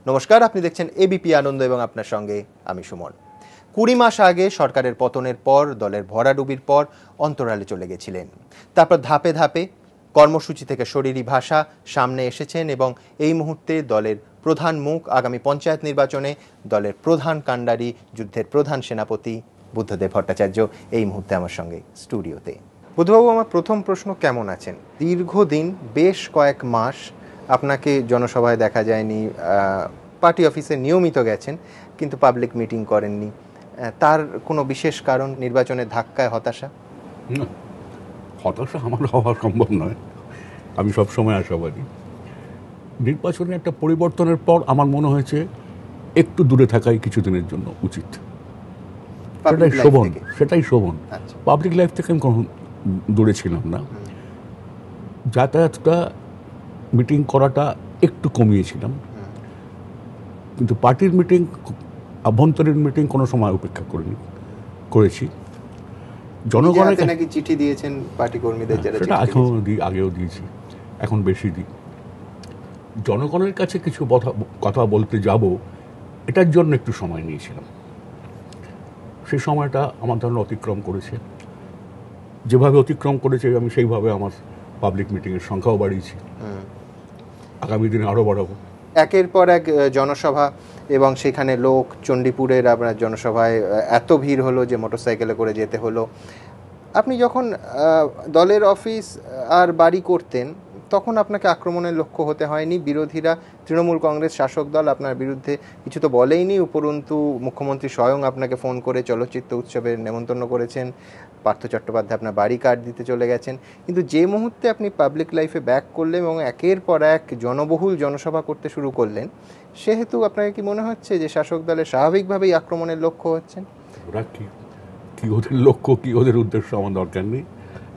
নমস্কার, আপনি দেখছেন এবিপি আনন্দ এবং আপনার সঙ্গে আমি সুমন। 20 মাস আগে সরকারের পতনের পর দলের ভরাডুবির পর অন্তরালে চলে গেছিলেন। তারপর ধাপে ধাপে কর্মসূচি থেকে শরীরী ভাষা সামনে এসেছেন এবং এই মুহূর্তে দলের প্রধান মুখ, আগামী পঞ্চায়েত নির্বাচনে দলের প্রধান কাণ্ডারি, যুদ্ধের প্রধান সেনাপতি বুদ্ধদেব ভট্টাচার্য এই মুহূর্তে আমার সঙ্গে স্টুডিওতে। বুদ্ধবাবু, আমার প্রথম প্রশ্ন, কেমন আছেন? দীর্ঘদিন, বেশ কয়েক মাস আপনাকে জনসভায় দেখা যায়নি, পার্টি অফিসে নিয়মিত গেছেন কিন্তু পাবলিক মিটিং করেননি। তার কোনো বিশেষ কারণ? নির্বাচনের ধাক্কায় হতাশা? হতাশা আমার হওয়া সম্ভব নয়, আমি সবসময় আশাবাদী। নির্বাচনে একটা পরিবর্তনের পর আমার মনে হয়েছে একটু দূরে থাকাই কিছুদিনের জন্য উচিত। সেটাই শোভন। পাবলিক লাইফ থেকে আমি কখন দূরে ছিলাম না। যাতায়াতটা, মিটিং করাটা একটু কমিয়েছিলাম, কিন্তু পার্টির মিটিং, আভ্যন্তরীণ মিটিং কোনো সময় উপেক্ষা করেছি। জনগণের নাকি চিঠি দিয়েছেন পার্টি কর্মীদের? সেটা আগেও দিয়েছি, এখন বেশি দিই। জনগণের কাছে কিছু কথা বলতে যাব, এটার জন্য একটু সময় নিয়েছিলাম। সেই সময়টা আমার ধারণা অতিক্রম করেছে। যেভাবে অতিক্রম করেছে আমি সেইভাবে আমার পাবলিক মিটিংয়ের সংখ্যাও বাড়িয়েছি। আগামী দিনে আরও বাড়াবো। একের পর এক জনসভা, এবং সেখানে লোক, চণ্ডীপুরের আপনার জনসভায় এত ভিড় হলো যে মোটরসাইকেলে করে যেতে হলো। আপনি যখন দলের অফিস আর বাড়ি করতেন তখন আপনাকে আক্রমণের লক্ষ্য হতে হয়নি। বিরোধীরা, তৃণমূল কংগ্রেস শাসক দল আপনার বিরুদ্ধে কিছু তো বলেইনি, উপরন্তু মুখ্যমন্ত্রী স্বয়ং আপনাকে ফোন করে চলচ্চিত্র উৎসবের নেমন্তন্ন করেছেন, পার্থ চট্টোপাধ্যায় আপনার বাড়ি কার্ড দিতে চলে গেছেন। কিন্তু যে মুহূর্তে আপনি পাবলিক লাইফে ব্যাক করলেন এবং একের পর এক জনবহুল জনসভা করতে শুরু করলেন, সেহেতু আপনাকে কি মনে হচ্ছে যে শাসক দলের স্বাভাবিকভাবেই আক্রমণের লক্ষ্য হচ্ছেন? ওরা কি ওদের লক্ষ্য, কি ওদের উদ্দেশ্য আমার দরকার নেই,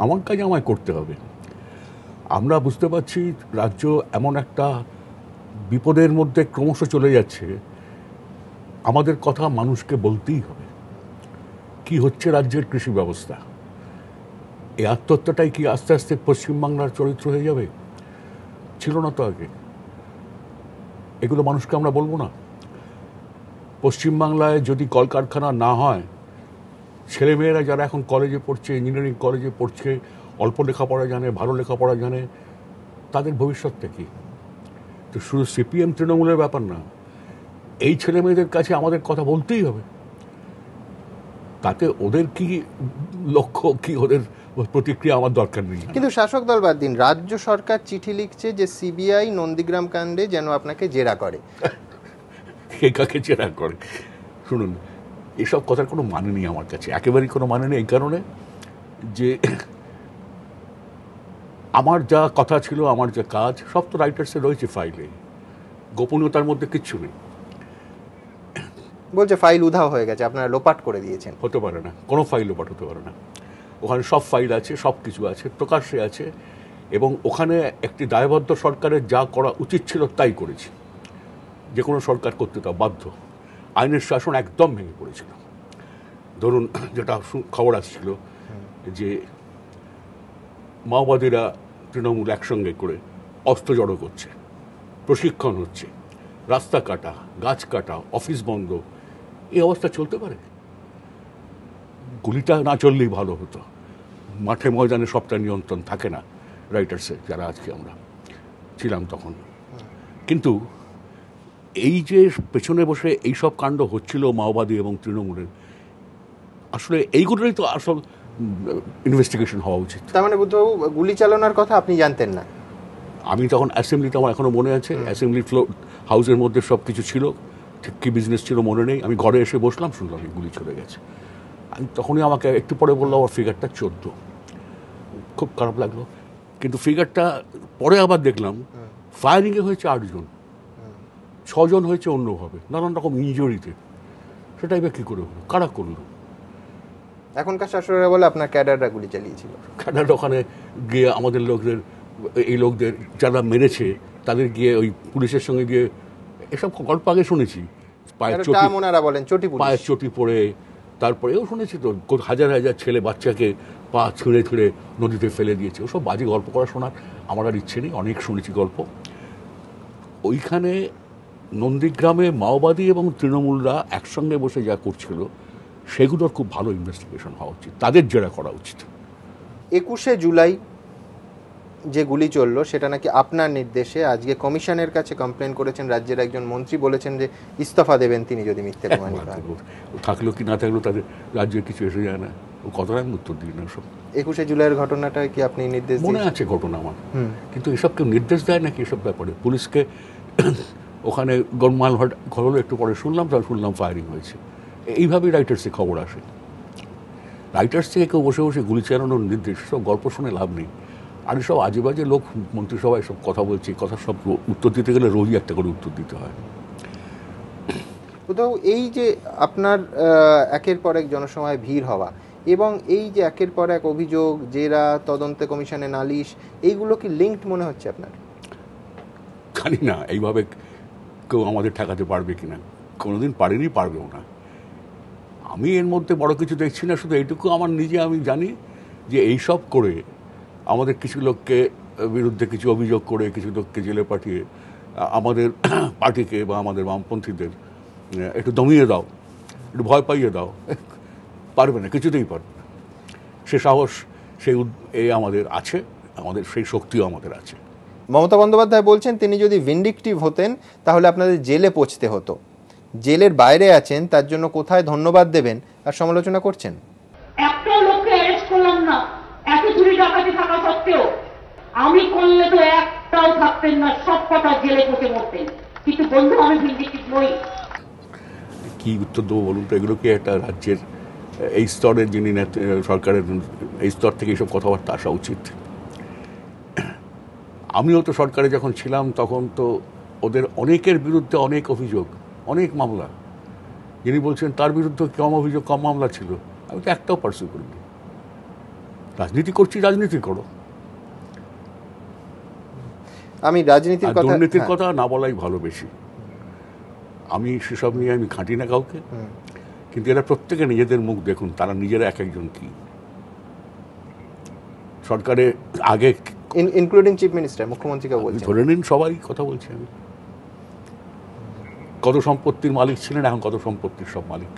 আমার কাজ আমায় করতে হবে। আমরা বুঝতে পারছি রাজ্য এমন একটা বিপদের মধ্যে ক্রমশ চলে যাচ্ছে, আমাদের কথা মানুষকে বলতেই হবে। কি হচ্ছে রাজ্যের কৃষি ব্যবস্থা, এই আত্মহত্যাটাই কি আস্তে আস্তে পশ্চিমবাংলার চরিত্র হয়ে যাবে? ছিল না তো আগে। এগুলো মানুষকে আমরা বলবো না? পশ্চিমবাংলায় যদি কলকারখানা না হয়, ছেলেমেয়েরা যারা এখন কলেজে পড়ছে, ইঞ্জিনিয়ারিং কলেজে পড়ছে, অল্প লেখাপড়া জানে, ভালো লেখাপড়া জানে, তাদের ভবিষ্যৎটা কি? তো শুধু সিপিএম তৃণমূলের ব্যাপার না, এই ছেলে মেয়েদের কাছে আমাদের কথা বলতেই হবে। তাতে ওদের কি লক্ষ্য, কি ওদের প্রতিক্রিয়া আমার দরকার নেই। কিন্তু শাসক দল বাদ দিন, রাজ্য সরকার চিঠি লিখছে যে সিবিআই নন্দীগ্রাম কাণ্ডে যেন আপনাকে জেরা করে। কে কাকে জেরা করে? শুনুন, এসব কথার কোনো মানে নেই আমার কাছে, একেবারেই কোনো মানে নেই। এই কারণে যে আমার যা কথা ছিল, আমার যা কাজ, সব তো রাইটার্সে রয়েছে ফাইলে, গোপনীয়তার মধ্যে কিচ্ছু নেই। বলছে ফাইল উধাও হয়ে গেছে, আপনারা লোপাট করে দিয়েছেন। হতে পারে না, কোনো ফাইল লোপাট হতে পারে না। ওখানে সব ফাইল আছে, সব কিছু আছে, প্রকাশ্যে আছে, এবং ওখানে একটি দায়বদ্ধ সরকারের যা করা উচিত ছিল তাই করেছি। যে কোনো সরকার করতে তা বাধ্য। আইনের শাসন একদম ভেঙে পড়েছিল। ধরুন, যেটা খবর আসছিল যে মাওবাদীরা তৃণমূল একসঙ্গে করে অস্ত্র জড়ো করছে, প্রশিক্ষণ হচ্ছে, রাস্তা কাটা, গাছ কাটা, অফিস বন্ধ, এই অবস্থা চলতে পারে? গুলিটা না চললেই ভালো হতো। মাঠে ময়দানে সবটা নিয়ন্ত্রণ থাকে না রাইটার্সে, যারা আজকে আমরা ছিলাম তখন। কিন্তু এই যে পেছনে বসে এইসব কাণ্ড হচ্ছিল মাওবাদী এবং তৃণমূলের, আসলে এইগুলোই তো আসল ইনভেস্টিগেশন হওয়া উচিত। তার মানে বুদ্ধবাবু, গুলি চালানোর কথা আপনি জানতেন না? আমি তখন অ্যাসেম্বলিতে, আমার এখনো মনে আছে, অ্যাসেম্বলি হাউসের মধ্যে সব কিছু ছিল, ঠিক কী বিজনেস ছিল মনে নেই। আমি ঘরে এসে বসলাম, শুনলাম গুলি চলে গেছে। আমি তখনই, আমাকে একটু পরে বললো আমার ফিগারটা 14। খুব খারাপ লাগলো। কিন্তু ফিগারটা পরে আবার দেখলাম ফায়ারিংয়ে হয়েছে 8 জন, 6 জন হয়েছে অন্যভাবে, নানান রকম ইনজুরিতে। সেটাই বা কী করে হলো, কারা করলো? এখনকার শাসকেরা বলে আপনার ক্যাডাররা গুলি চালিয়েছিল। ক্যাডার ওখানে গিয়ে আমাদের লোকদের, এই লোকদের যারা মেরেছে তাদের গিয়ে ওই পুলিশের সঙ্গে গিয়ে, এসব গল্প আগে শুনেছি। পায়ের চটি পড়ে, তারপরেও শুনেছি তো হাজার হাজার ছেলে বাচ্চাকে পা ছিঁড়ে ছিঁড়ে নদীতে ফেলে দিয়েছে। ওসব বাজে গল্প করা শোনার আমার আর ইচ্ছে নেই, অনেক শুনেছি গল্প। ওইখানে নন্দীগ্রামে মাওবাদী এবং তৃণমূলরা একসঙ্গে বসে যা করছিল সেগুলোর খুব ভালো ইনভেস্টিগেশন হওয়া উচিত, তাদের জেরা করা উচিত। 21শে জুলাই যে গুলি চললো সেটা নাকি আপনার নির্দেশে, আজকে কমিশনের কাছে কমপ্লেন করেছেন রাজ্যের একজন মন্ত্রী, বলেছেন যে ইস্তফা দেবেন তিনি যদি মিথ্যে প্রমাণিত হয়। থাকলো কি না থাকলো তাদের রাজ্যের কিছু এসে যায় না, ও কতটা আমি উত্তর দিই না সব। 21শে জুলাইয়ের ঘটনাটা কি আপনি নির্দেশ মনে আছে ঘটনা আমার, কিন্তু এসব কেউ নির্দেশ দেয় নাকি এসব ব্যাপারে? পুলিশকে ওখানে গরমাল হলো, একটু পরে শুনলাম ফায়ারিং হয়েছে। এইভাবেই রাইটার্সে খবর আসে। রাইটার্স থেকে কেউ বসে বসে গুলি চালানোর নির্দেশ, সব গল্প শুনে লাভ নেই। আর এসব আজে বাজে লোক মন্ত্রিসভায় সব কথা বলছে, কথা সব উত্তর দিতে গেলে রোজই একটা করে উত্তর দিতে হয়। কোথাও এই যে আপনার একের পর এক জনসভায় ভিড় হওয়া এবং এই যে একের পর এক অভিযোগ, জেরা, তদন্তে কমিশনে নালিশ, এইগুলো কি লিঙ্কড মনে হচ্ছে আপনার? জানি না এইভাবে কেউ আমাদের ঠেকাতে পারবে কিনা, কোনোদিন পারেনি, পারবেও না। আমি এর মধ্যে বড় কিছু দেখছি না, শুধু এইটুকু আমার নিজে আমি জানি যে এইসব করে আমাদের কিছু লোককে বিরুদ্ধে কিছু অভিযোগ করে কিছু লোককে জেলে পাঠিয়ে আমাদের পার্টিকে বা আমাদের বামপন্থীদের একটু দমিয়ে দাও, একটু ভয় পাইয়ে দাও, পারবে না, কিছুতেই পারবে না। সে সাহস এই আমাদের আছে, আমাদের সেই শক্তিও আমাদের আছে। মমতা বন্দ্যোপাধ্যায় বলছেন তিনি যদি ভিন্ডিকটিভ হতেন তাহলে আপনাদের জেলে পৌঁছতে হতো। জেলের বাইরে আছেন, তার জন্য কোথায় ধন্যবাদ দেবেন আর সমালোচনা করছেন। একটা লোককে অ্যারেস্ট করলাম না, এত চুরি ডাকাতি থাকা সত্ত্বেও। আমি করলে তো একটাও থাকতেন না, সব কটা জেলে পচে মরতেন। কিন্তু বন্ধু, আমি ভিন্ডিকটিভ নই। কি উত্তর দেবো বলুন তো? এগুলো কি একটা রাজ্যের এই স্তরের যিনি সরকারের এই স্তর থেকে এইসব কথাবার্তা আসা উচিত? আমিও তো সরকারে যখন ছিলাম তখন তো ওদের অনেকের বিরুদ্ধে অনেক অভিযোগ, অনেক মামলা। যিনি বলছেন তার বিরুদ্ধে কম অভিযোগ, কম মামলা ছিল, আমি তো একটাও পার্সু করিনি। রাজনীতি করছি, রাজনীতি করো। আমি রাজনীতির কথা, দুর্নীতির কথা না বলাই ভালো বেশি। আমি সেসব নিয়ে আমি খাঁটি না কাউকে, কিন্তু এরা প্রত্যেকে নিজেদের মুখ দেখুন, তারা নিজেরা এক একজন কি সরকারে আগে, ইনক্লুডিং চিফ মিনিস্টার, মুখ্যমন্ত্রীকে বলছেন, ধরে নিন সবাই কথা বলছি আমি। কত সম্পত্তির মালিক ছিলেন, এখন কত সম্পত্তির সব মালিক।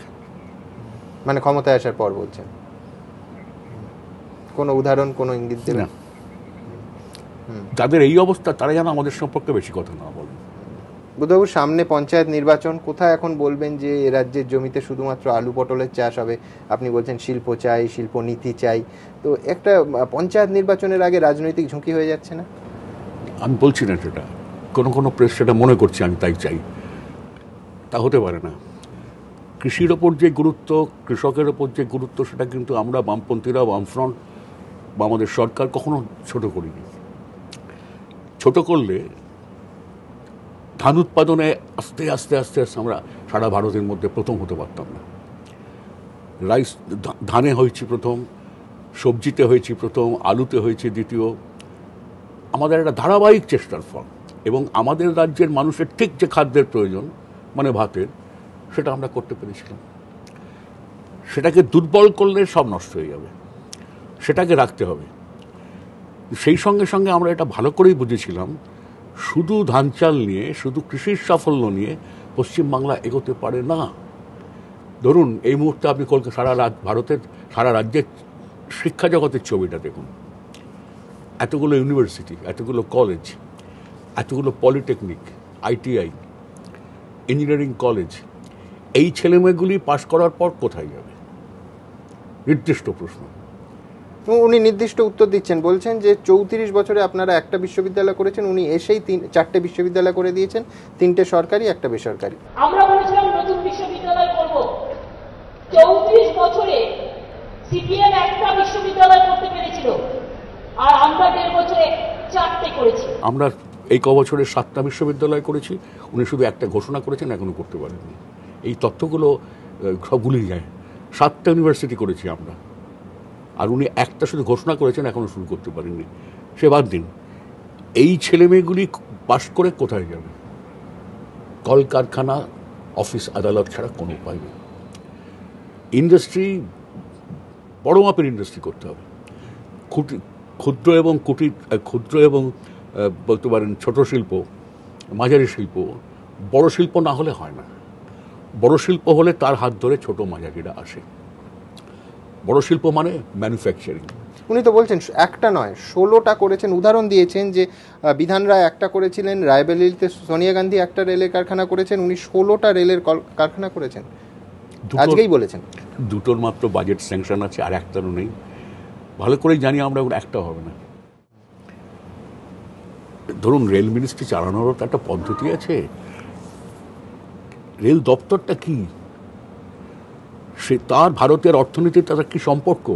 মানে ক্ষমতায় আসার পর বলছেন। কোন উদাহরণ, কোন ইঙ্গিত দেবেন? যাদের এই অবস্থা তারা যেন আমাদের সম্পর্কে বেশি কথা না বলেন। বুধবাবু, সামনে পঞ্চায়েত নির্বাচন, কোথায় এখন বলবেন যে এ রাজ্যের জমিতে শুধুমাত্র আলু পটলের চাষ হবে? আপনি বলছেন শিল্প চাই, শিল্প নীতি চাই, তো একটা পঞ্চায়েত নির্বাচনের আগে রাজনৈতিক ঝুঁকি হয়ে যাচ্ছে না? আমি বলছি না সেটা, কোনো প্রেস সেটা মনে করছে আমি তাই চাই, তা হতে পারে না। কৃষির ওপর যে গুরুত্ব, কৃষকের ওপর যে গুরুত্ব, সেটা কিন্তু আমরা বামপন্থীরা, বামফ্রন্ট বা আমাদের সরকার কখনো ছোট করিনি। ছোট করলে ধান উৎপাদনে আস্তে আস্তে আস্তে আস্তে আমরা সারা ভারতের মধ্যে প্রথম হতে পারতাম না। রাইস, ধানে হয়েছি প্রথম, সবজিতে হয়েছি প্রথম, আলুতে হয়েছি দ্বিতীয়। আমাদের একটা ধারাবাহিক চেষ্টার ফল, এবং আমাদের রাজ্যের মানুষের ঠিক যে খাদ্যের প্রয়োজন, মানে ভাতের, সেটা আমরা করতে পেরেছিলাম। সেটাকে দুর্বল করলে সব নষ্ট হয়ে যাবে, সেটাকে রাখতে হবে। সেই সঙ্গে সঙ্গে আমরা এটা ভালো করেই বুঝেছিলাম, শুধু ধান চাল নিয়ে, শুধু কৃষির সাফল্য নিয়ে পশ্চিমবাংলা এগোতে পারে না। ধরুন এই মুহূর্তে আপনি ভারতের সারা রাজ্যের শিক্ষা জগতের ছবিটা দেখুন। এতগুলো ইউনিভার্সিটি, এতগুলো কলেজ, এতগুলো পলিটেকনিক, ITI, ইঞ্জিনিয়ারিং কলেজ, এই ছেলেমেয়েগুলি পাশ করার পর কোথায় যাবে? নির্দিষ্ট প্রশ্ন। উনি নির্দিষ্ট উত্তর দিচ্ছেন, বলছেন যে 34 বছরে আপনারা একটা বিশ্ববিদ্যালয় করেছেন, উনি এসেই 4টে বিশ্ববিদ্যালয় করে দিয়েছেন, 3টে সরকারি, একটা বেসরকারি। আমরা বলেছিলাম নতুন বিশ্ববিদ্যালয় করব। 34 বছরে সিপিএম একটা বিশ্ববিদ্যালয় করতে পেরেছিল, আর আমরা 1.5 বছরে 4টে করেছি। আমরা এই বছরে 7টা বিশ্ববিদ্যালয় করেছি, উনি শুধু একটা ঘোষণা করেছেন, এখনো করতে পারেননি। এই তথ্যগুলো সব ভুলে যায়। 7টা ইউনিভার্সিটি করেছি আমরা, আর উনি একটা শুধু ঘোষণা করেছেন, এখনো শুরু করতে পারেননি। সে বাদ দিন, এই ছেলেমেয়েগুলি পাশ করে কোথায় যাবে? কলকারখানা, অফিস আদালত ছাড়া কোনো উপায় নেই। ইন্ডাস্ট্রি, বড় মাপের ইন্ডাস্ট্রি করতে হবে। ক্ষুদ্র এবং বলতে পারেন ছোট শিল্প, মাঝারি শিল্প, বড় শিল্প না হলে হয় না। বড় শিল্প হলে তার হাত ধরে ছোট মাঝারিরা আসে। বড় শিল্প মানে ম্যানুফ্যাকচারিং। উনি তো বলছেন একটা নয় 16টা করেছেন, উদাহরণ দিয়েছেন যে বিধান রায় একটা করেছিলেন, রায়বেরিলিতে সোনিয়া গান্ধী একটা রেলের কারখানা করেছেন, উনি 16টা রেলের কারখানা করেছেন আজকেই বলেছেন। দুটোর মাত্র বাজেট স্যাংশন আছে, আর একটারও নেই। ভালো করেই জানি আমরা, একটা হবে না। ধরুন রেল মিনিস্ট্রি চালানোরও তো একটা পদ্ধতি আছে। রেল দপ্তরটা কি, সে তার ভারতের অর্থনীতির তার কি সম্পর্ক?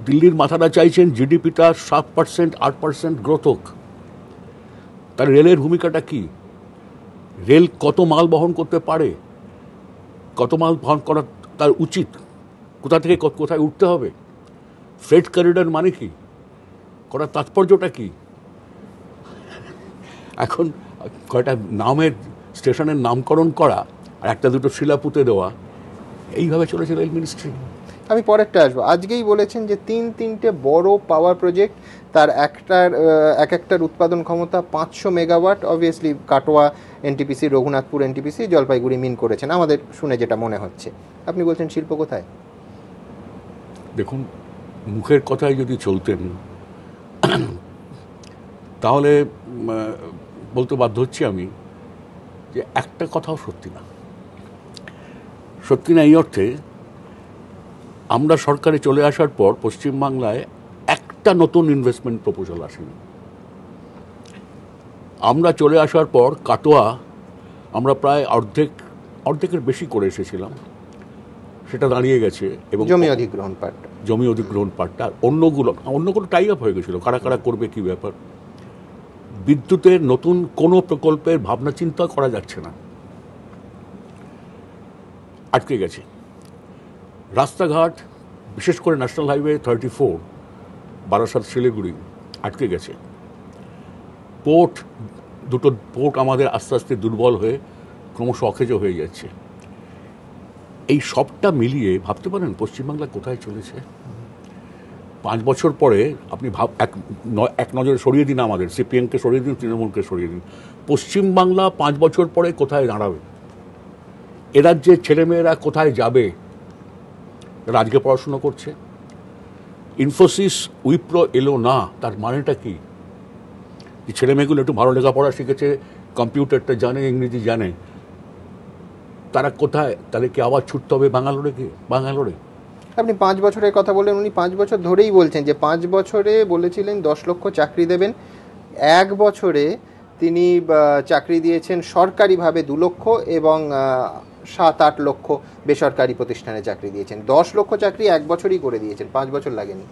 দিল্লির মাথাটা চাইছেন জিডিপিটা 7%, 8% গ্রোথ হোক। তার রেলের ভূমিকাটা কি? রেল কত মাল বহন করতে পারে, কত মাল বহন করা তার উচিত, কোথা থেকে কোথায় উঠতে হবে, ফ্রেট করিডর মানে কি, করার তাৎপর্যটা কি? এখন কয়টা নামের স্টেশনের নামকরণ করা আর একটা দুটো শিলা পুঁতে দেওয়া, এইভাবে চলেছে রেল মিনিস্ট্রি। আমি পরেরটা আসবো। আজকেই বলেছেন যে তিনটে বড় পাওয়ার প্রজেক্ট, তার একটার উৎপাদন ক্ষমতা 500 megawatt. Obviously Katwa NTPC, Raghunathpur NTPC, Jalpaiguri mean করেছেন, আমাদের শুনে যেটা মনে হচ্ছে। আপনি বলছেন শিল্প কোথায়? দেখুন, মুখের কথায় যদি চলতেন তাহলে বলতে বাধ্য হচ্ছি আমি যে একটা কথাও সত্যি না। সত্যি না এই অর্থে, আমরা সরকারে চলে আসার পর পশ্চিমবাংলায় একটা নতুন ইনভেস্টমেন্ট প্রপোজাল আসেনি। আমরা চলে আসার পর কাটোয়া আমরা প্রায় অর্ধেকের বেশি করে এসেছিলাম, সেটা দাঁড়িয়ে গেছে। এবং জমি অধিগ্রহণ পাটটা অন্যগুলো টাই আপ হয়ে গেছিল, কারা কারা করবে কি ব্যাপার। বিদ্যুতের নতুন কোনো প্রকল্পের ভাবনা চিন্তা করা যাচ্ছে না, আটকে গেছে। রাস্তাঘাট, বিশেষ করে ন্যাশনাল হাইওয়ে 34 বারাসাত শিলিগুড়ি আটকে গেছে। দুটো পোর্ট আমাদের আস্তে আস্তে দুর্বল হয়ে ক্রমশ অকেজ হয়ে যাচ্ছে। এই সবটা মিলিয়ে ভাবতে পারেন পশ্চিমবাংলা কোথায় চলেছে। 5 বছর পরে আপনি এক নজরে সরিয়ে দিন, আমাদের সিপিএমকে সরিয়ে দিন, তৃণমূলকে সরিয়ে দিন, পশ্চিমবাংলা 5 বছর পরে কোথায় দাঁড়াবে? এ রাজ্যের ছেলেমেয়েরা কোথায় যাবে? আজকে পড়াশুনো করছে, ইনফোসিস উইপ্রো এলো না, তার মানেটা কি? যে ছেলেমেয়েগুলো একটু ভালো লেখাপড়া শিখেছে, কম্পিউটারটা জানে, ইংরেজি জানে, তারা কোথায়? তাদেরকে আবার ছুটতে হবে বাঙ্গালোরে। আপনি 5 বছরের কথা বললেন, উনি 5 বছর ধরেই বলছেন যে 5 বছরে বলেছিলেন 10 লক্ষ চাকরি দেবেন। 1 বছরে তিনি চাকরি দিয়েছেন সরকারিভাবে 2 লক্ষ এবং 7-8 লক্ষ বেসরকারি প্রতিষ্ঠানে চাকরি দিয়েছেন। 10 লক্ষ চাকরি 1 বছরই করে দিয়েছেন, 5 বছর লাগেনি।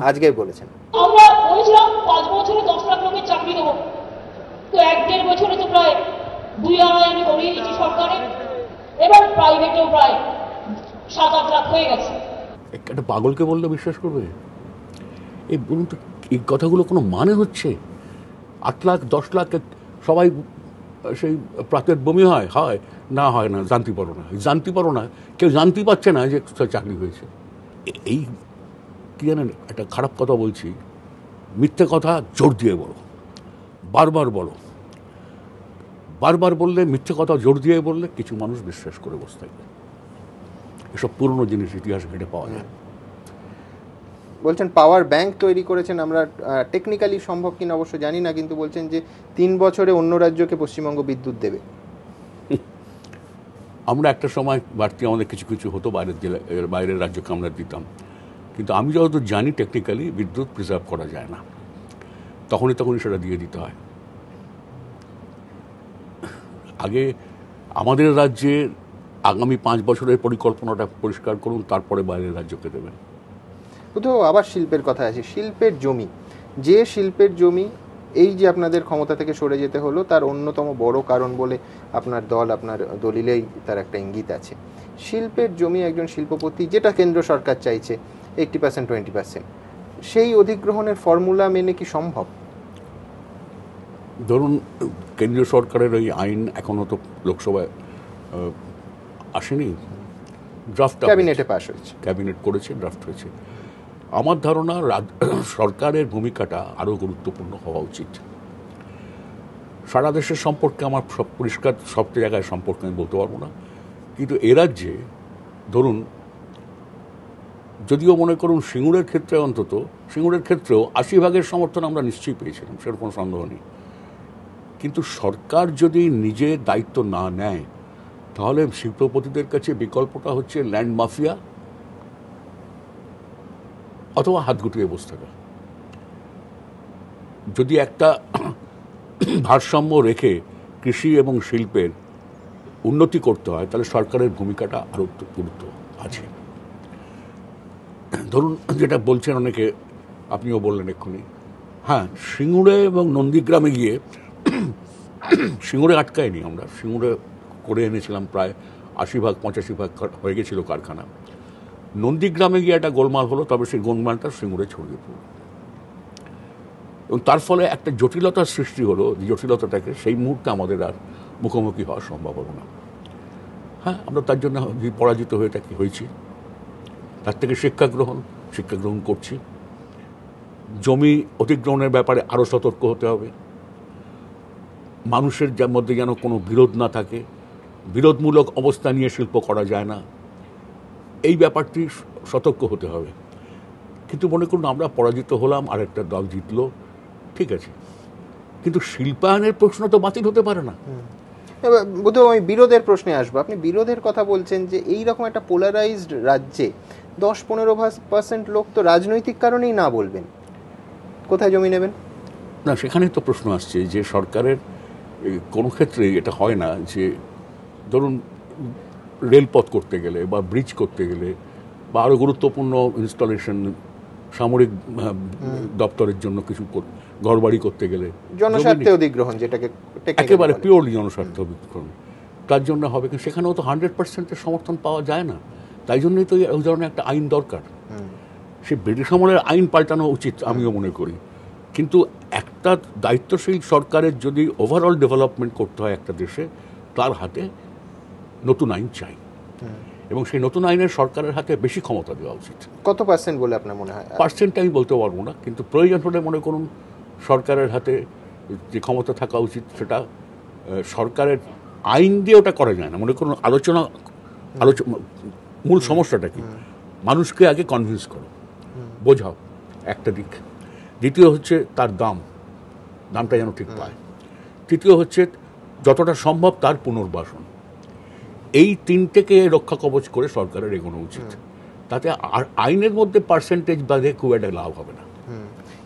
আজকে বলেছেন আমরা বলেছিলাম 5 বছরে 10 লাখ লোকের চাকরি দেবো, তো 1-1.5 বছরে তো প্রায় 2-2.5 আমি করিয়ে দিচ্ছি সরকারে, এবং প্রাইভেটেও প্রায় 7-8 লাখ হয়ে গেছে। একটা পাগলকে বললে বিশ্বাস করবে? এই বলুন তো, এই কথাগুলো কোনো মানে হচ্ছে? 8 লাখ 10 লাখ সবাই সেই প্রাতের বমি হয় না, হয় না, জানতে পারো না, কেউ জানতে পারছে না যে চাকরি হয়েছে। এই কি জানেন, একটা খারাপ কথা বলছি, মিথ্যে কথা জোর দিয়ে বলো, বারবার বললে, মিথ্যে কথা জোর দিয়ে বললে কিছু মানুষ বিশ্বাস করে বসে থাকবে। এসব পুরনো জিনিস ইতিহাসে ঘেটে পাওয়া যায়। বলছেন পাওয়ার ব্যাংক তৈরি করেছেন, আমরা টেকনিক্যালি সম্ভব কিনা অবশ্য জানি না, কিন্তু বলছেন যে 3 বছরে অন্য রাজ্যকে পশ্চিমবঙ্গ বিদ্যুৎ দেবে। আমরা একটা সময় বাড়তি আমাদের কিছু হতো, বাইরের রাজ্যকে আমরা দিতাম, কিন্তু আমি যতদূর জানি টেকনিক্যালি বিদ্যুৎ প্রিজার্ভ করা যায় না, তখনই সেটা দিয়ে দিতে হয়। আগে আমাদের রাজ্যে আগামী 5 বছরের পরিকল্পনাটা পরিষ্কার করুন, তারপরে বাইরের রাজ্যকে দেবেন। কোথাও আবার শিল্পের কথা আছে, শিল্পের জমি, যে শিল্পের জমি এই যে আপনাদের ক্ষমতা থেকে সরে যেতে হলো, তার অন্যতম বড় কারণ বলে আপনার দলিলেই তার একটা ইঙ্গিত আছে। শিল্পের জমি একজন শিল্পপতি, যেটা কেন্দ্র সরকার চাইছে 80% 20%, সেই অধিগ্রহণের ফর্মুলা মেনে কি সম্ভব? ধরুন কেন্দ্রীয় সরকারের ওই আইন এখনো তো লোকসভায় আসেনি, ড্রাফট ক্যাবিনেটে পাস হয়েছে, ক্যাবিনেট করেছে, ড্রাফট হয়েছে। আমার ধারণা সরকারের ভূমিকাটা আরও গুরুত্বপূর্ণ হওয়া উচিত। সারা দেশের সম্পর্কে আমার সব পরিষ্কার সব জায়গায় সম্পর্কে আমি বলতে পারবো না, কিন্তু এ রাজ্যে ধরুন, যদিও মনে করুন সিঙ্গুরের ক্ষেত্রে অন্তত, সিঙ্গুরের ক্ষেত্রেও 80% সমর্থন আমরা নিশ্চয়ই পেয়েছিলাম, সেরকম কোনো সন্দেহ নেই। কিন্তু সরকার যদি নিজে দায়িত্ব না নেয়, তাহলে শিল্পপতিদের কাছে বিকল্পটা হচ্ছে ল্যান্ড মাফিয়া অথবা হাত গুটিয়ে বসে থাকা। যদি একটা ভারসাম্য রেখে কৃষি এবং শিল্পের উন্নতি করতে হয়, তাহলে সরকারের ভূমিকাটা আরও গুরুত্ব আছে। ধরুন, যেটা বলছেন অনেকে, আপনিও বললেন এক্ষুনি, হ্যাঁ, সিঙ্গুরে এবং নন্দীগ্রামে গিয়ে, সিঙ্গুরে আটকায়নি আমরা, সিঙ্গুরে করে এনেছিলাম প্রায় 80-85% হয়ে গেছিল কারখানা। নন্দীগ্রামে গিয়ে একটা গোলমাল হলো, তবে সেই গোলমালটা সিঙ্গুরে ছড়িয়ে পড়ল এবং তার ফলে একটা জটিলতার সৃষ্টি হলো। জটিলতাটাকে সেই মুহূর্তে আমাদের আর মুখোমুখি হওয়া সম্ভব হলো না। হ্যাঁ, আমরা তার জন্য পরাজিত হয়েছি। তার থেকে শিক্ষা গ্রহণ করছি। জমি অধিগ্রহণের ব্যাপারে আরও সতর্ক হতে হবে। মানুষের মধ্যে যেন কোনো বিরোধ না থাকে, বিরোধমূলক অবস্থা নিয়ে শিল্প করা যায় না, এই ব্যাপারটি সতর্ক হতে হবে। কিন্তু মনে করুন আমরা পরাজিত হলাম, আর একটা দল জিতলো, ঠিক আছে, কিন্তু শিল্পায়নের প্রশ্ন তো বাতিল হতে পারে না। বোধহয় আমি বিরোধের প্রশ্নে আসবো। আপনি বিরোধের কথা বলছেন যে এই রকম একটা পোলারাইজড রাজ্যে 10-15% লোক তো রাজনৈতিক কারণেই না বলবেন, কোথায় জমি নেবেন? না, সেখানেই তো প্রশ্ন আসছে যে সরকারের কোনো ক্ষেত্রে এটা হয় না যে ধরুন রেলপথ করতে গেলে বা ব্রিজ করতে গেলে বা আরও গুরুত্বপূর্ণ ইনস্টলেশন, সামরিক দপ্তরের জন্য কিছু ঘরবাড়ি করতে গেলে জনস্বার্থে অধিগ্রহণ, যেটাকে একেবারে পিওরলি জনস্বার্থে অধিগ্রহণ, তার জন্য হবে। কিন্তু সেখানেও তো 100%-এর সমর্থন পাওয়া যায় না। তাই জন্যই তো ওই ধরনের একটা আইন দরকার। সে ব্রিটিশ আমলের আইন পাল্টানো উচিত আমিও মনে করি। কিন্তু একটা দায়িত্বশীল সরকারের যদি ওভারঅল ডেভেলপমেন্ট করতে হয় একটা দেশে, তার হাতে নতুন আইন চাই এবং সেই নতুন আইনের সরকারের হাতে বেশি ক্ষমতা দেওয়া উচিত। কত পার্সেন্ট বলে আপনার মনে হয়? পার্সেন্ট আমি বলতে পারবো না, কিন্তু প্রয়োজন হলে মনে করুন সরকারের হাতে যে ক্ষমতা থাকা উচিত, সেটা সরকারের আইন দিয়ে ওটা করা যায় না। মনে করুন আলোচনা মূল সমস্যাটা কি, মানুষকে আগে কনভিন্স করো, বোঝাও, একটা দিক। দ্বিতীয় হচ্ছে তার দামটা যেন ঠিক পায়। তৃতীয় হচ্ছে যতটা সম্ভব তার পুনর্বাসন। এই তিনটেকে রক্ষা কবচ করে সরকারের এগোনো উচিত। তাতে আইনের মধ্যে পার্সেন্টেজ বাদে খুব একটা লাভ হবে না।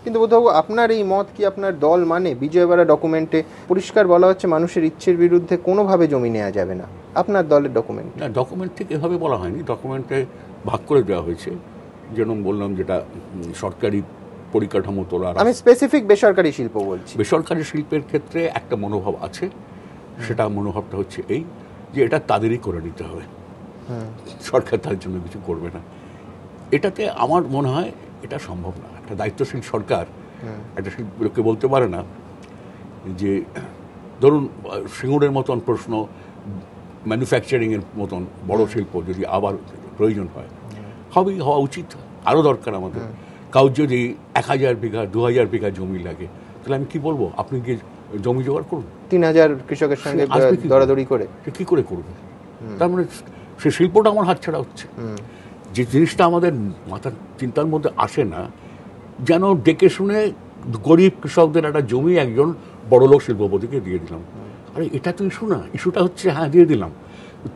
কিন্তু বোধহয় আপনার এই মত কি আপনার দল মানে? বিজয়বাড়া ডকুমেন্টে পরিষ্কার বলা হচ্ছে মানুষের ইচ্ছের বিরুদ্ধে কোনোভাবে জমি নেওয়া যাবে না। আপনার দলের ডকুমেন্ট? না, ডকুমেন্ট ঠিক এভাবে বলা হয়নি। ডকুমেন্টে ভাগ করে দেওয়া হয়েছে, যেরকম বললাম, যেটা সরকারি পরিকাঠামো তোলা। আমি স্পেসিফিক বেসরকারি শিল্প বলছি। বেসরকারি শিল্পের ক্ষেত্রে একটা মনোভাব আছে, সেটা মনোভাবটা হচ্ছে এই যে এটা তাদেরই করে নিতে হবে, সরকার তার জন্য কিছু করবে না। এটাতে আমার মনে হয় এটা সম্ভব না। একটা দায়িত্বশীল সরকার একটা শিল্পকে বলতে পারে না যে, ধরুন সিঙ্গুরের মতন প্রশ্ন, ম্যানুফ্যাকচারিংয়ের মতন বড় শিল্প যদি আবার প্রয়োজন হয়, হওয়া উচিত, আরও দরকার আমাদের। কাউ যদি 1000 বিঘা 2000 বিঘা জমি লাগে, তাহলে আমি কি বলবো, আপনি কি জমি জোগাড় করুন 3000 কৃষকের সঙ্গে দরাদরি করে? কি করে করবে? তার মানে সে শিল্পটা আমার হাতছাড়া হচ্ছে। যে জিনিসটা আমাদের মাথার চিন্তার মধ্যে আসে না, যেন ডেকে শুনে গরিব কৃষকদের একটা জমি একজন বড়লোক শিল্পপতিকে দিয়ে দিলাম। আরে এটা তো ইস্যু না। ইস্যুটা হচ্ছে হ্যাঁ দিয়ে দিলাম,